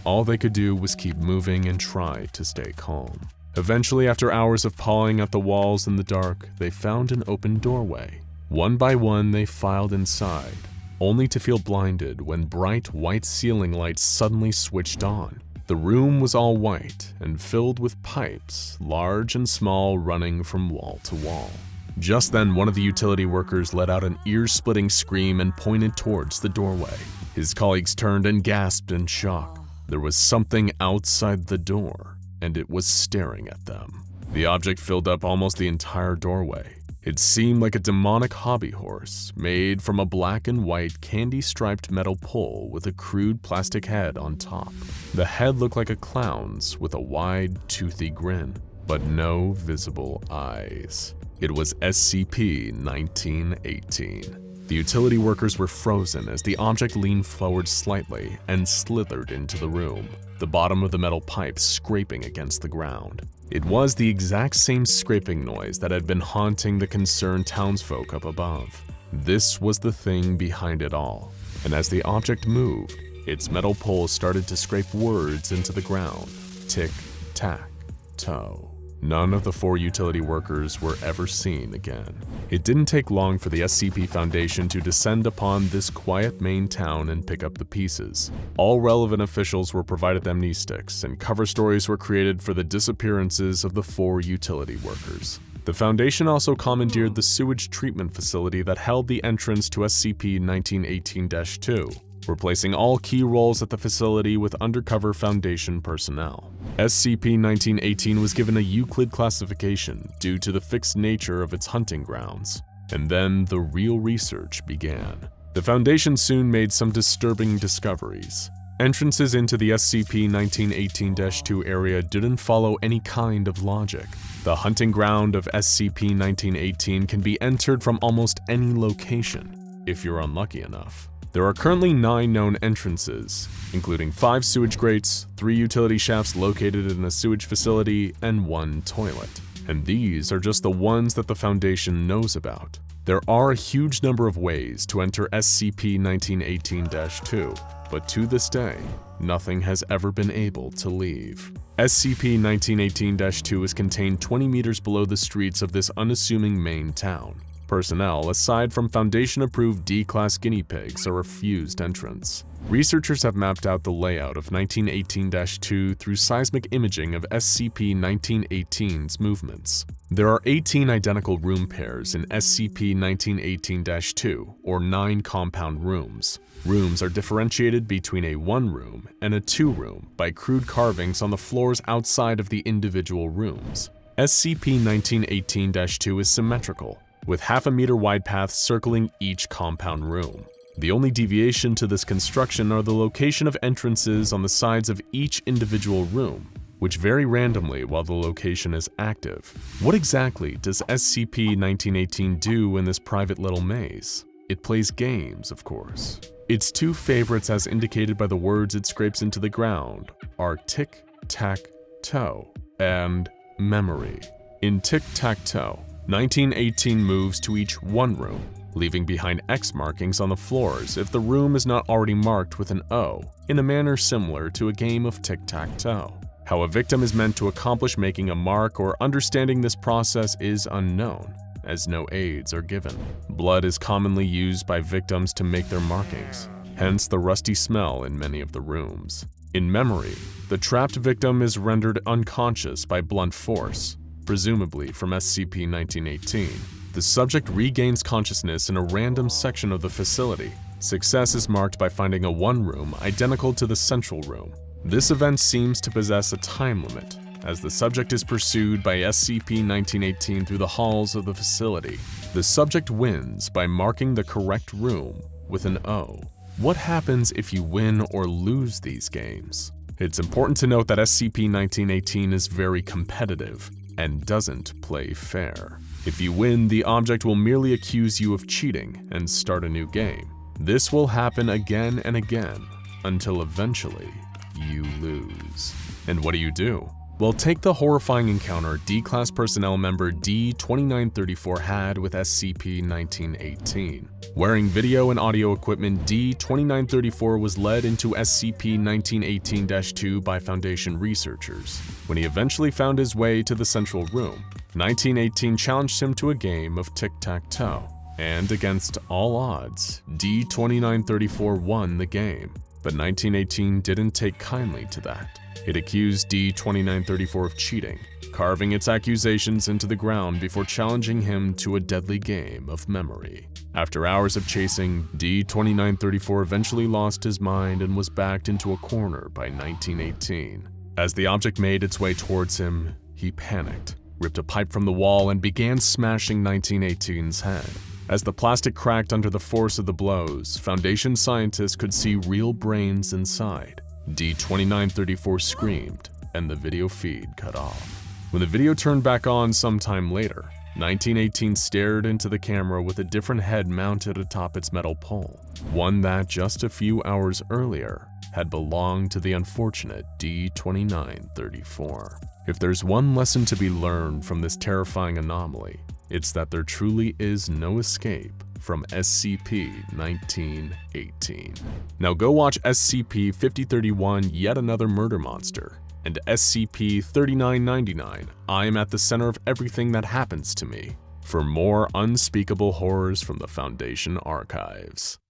All they could do was keep moving and try to stay calm. Eventually, after hours of pawing at the walls in the dark, they found an open doorway. One by one, they filed inside, only to feel blinded when bright white ceiling lights suddenly switched on. The room was all white and filled with pipes, large and small, running from wall to wall. Just then, one of the utility workers let out an ear-splitting scream and pointed towards the doorway. His colleagues turned and gasped in shock. There was something outside the door, and it was staring at them. The object filled up almost the entire doorway. It seemed like a demonic hobby horse, made from a black and white candy-striped metal pole with a crude plastic head on top. The head looked like a clown's with a wide, toothy grin, but no visible eyes. It was SCP-1918. The utility workers were frozen as the object leaned forward slightly and slithered into the room, the bottom of the metal pipe scraping against the ground. It was the exact same scraping noise that had been haunting the concerned townsfolk up above. This was the thing behind it all, and as the object moved, its metal pole started to scrape words into the ground. Tick-tack-toe. None of the 4 utility workers were ever seen again. It didn't take long for the SCP Foundation to descend upon this quiet Maine town and pick up the pieces. All relevant officials were provided amnestics, and cover stories were created for the disappearances of the 4 utility workers. The Foundation also commandeered the sewage treatment facility that held the entrance to SCP-1918-2. Replacing all key roles at the facility with undercover Foundation personnel. SCP-1918 was given a Euclid classification due to the fixed nature of its hunting grounds. And then the real research began. The Foundation soon made some disturbing discoveries. Entrances into the SCP-1918-2 area didn't follow any kind of logic. The hunting ground of SCP-1918 can be entered from almost any location, if you're unlucky enough. There are currently 9 known entrances, including 5 sewage grates, 3 utility shafts located in a sewage facility, and 1 toilet. And these are just the ones that the Foundation knows about. There are a huge number of ways to enter SCP-1918-2, but to this day, nothing has ever been able to leave. SCP-1918-2 is contained 20 meters below the streets of this unassuming Maine town. Personnel, aside from Foundation-approved D-Class guinea pigs, are refused entrance. Researchers have mapped out the layout of 1918-2 through seismic imaging of SCP-1918's movements. There are 18 identical room pairs in SCP-1918-2, or 9 compound rooms. Rooms are differentiated between a 1-room and a 2-room by crude carvings on the floors outside of the individual rooms. SCP-1918-2 is symmetrical, with half-a-meter wide paths circling each compound room. The only deviation to this construction are the location of entrances on the sides of each individual room, which vary randomly while the location is active. What exactly does SCP-1918 do in this private little maze? It plays games, of course. Its 2 favorites, as indicated by the words it scrapes into the ground, are tic-tac-toe and memory. In tic-tac-toe, 1918 moves to each 1 room, leaving behind X markings on the floors if the room is not already marked with an O, in a manner similar to a game of tic-tac-toe. How a victim is meant to accomplish making a mark or understanding this process is unknown, as no aids are given. Blood is commonly used by victims to make their markings, hence the rusty smell in many of the rooms. In memory, the trapped victim is rendered unconscious by blunt force, presumably from SCP-1918. The subject regains consciousness in a random section of the facility. Success is marked by finding a 1-room identical to the central room. This event seems to possess a time limit, as the subject is pursued by SCP-1918 through the halls of the facility. The subject wins by marking the correct room with an O. What happens if you win or lose these games? It's important to note that SCP-1918 is very competitive and doesn't play fair. If you win, the object will merely accuse you of cheating and start a new game. This will happen again and again until eventually you lose. And what do? Well, take the horrifying encounter D-Class personnel member D-2934 had with SCP-1918. Wearing video and audio equipment, D-2934 was led into SCP-1918-2 by Foundation researchers. When he eventually found his way to the central room, 1918 challenged him to a game of tic-tac-toe. And against all odds, D-2934 won the game. But 1918 didn't take kindly to that. It accused D-2934 of cheating, carving its accusations into the ground before challenging him to a deadly game of memory. After hours of chasing, D-2934 eventually lost his mind and was backed into a corner by 1918. As the object made its way towards him, he panicked, ripped a pipe from the wall, and began smashing 1918's head. As the plastic cracked under the force of the blows, Foundation scientists could see real brains inside. D-2934 screamed, and the video feed cut off. When the video turned back on sometime later, 1918 stared into the camera with a different head mounted atop its metal pole, one that just a few hours earlier had belonged to the unfortunate D-2934. If there's one lesson to be learned from this terrifying anomaly, it's that there truly is no escape from SCP-1918. Now go watch SCP-5031, Yet Another Murder Monster, and SCP-3999, I Am at the Center of Everything That Happens to Me, for more unspeakable horrors from the Foundation archives.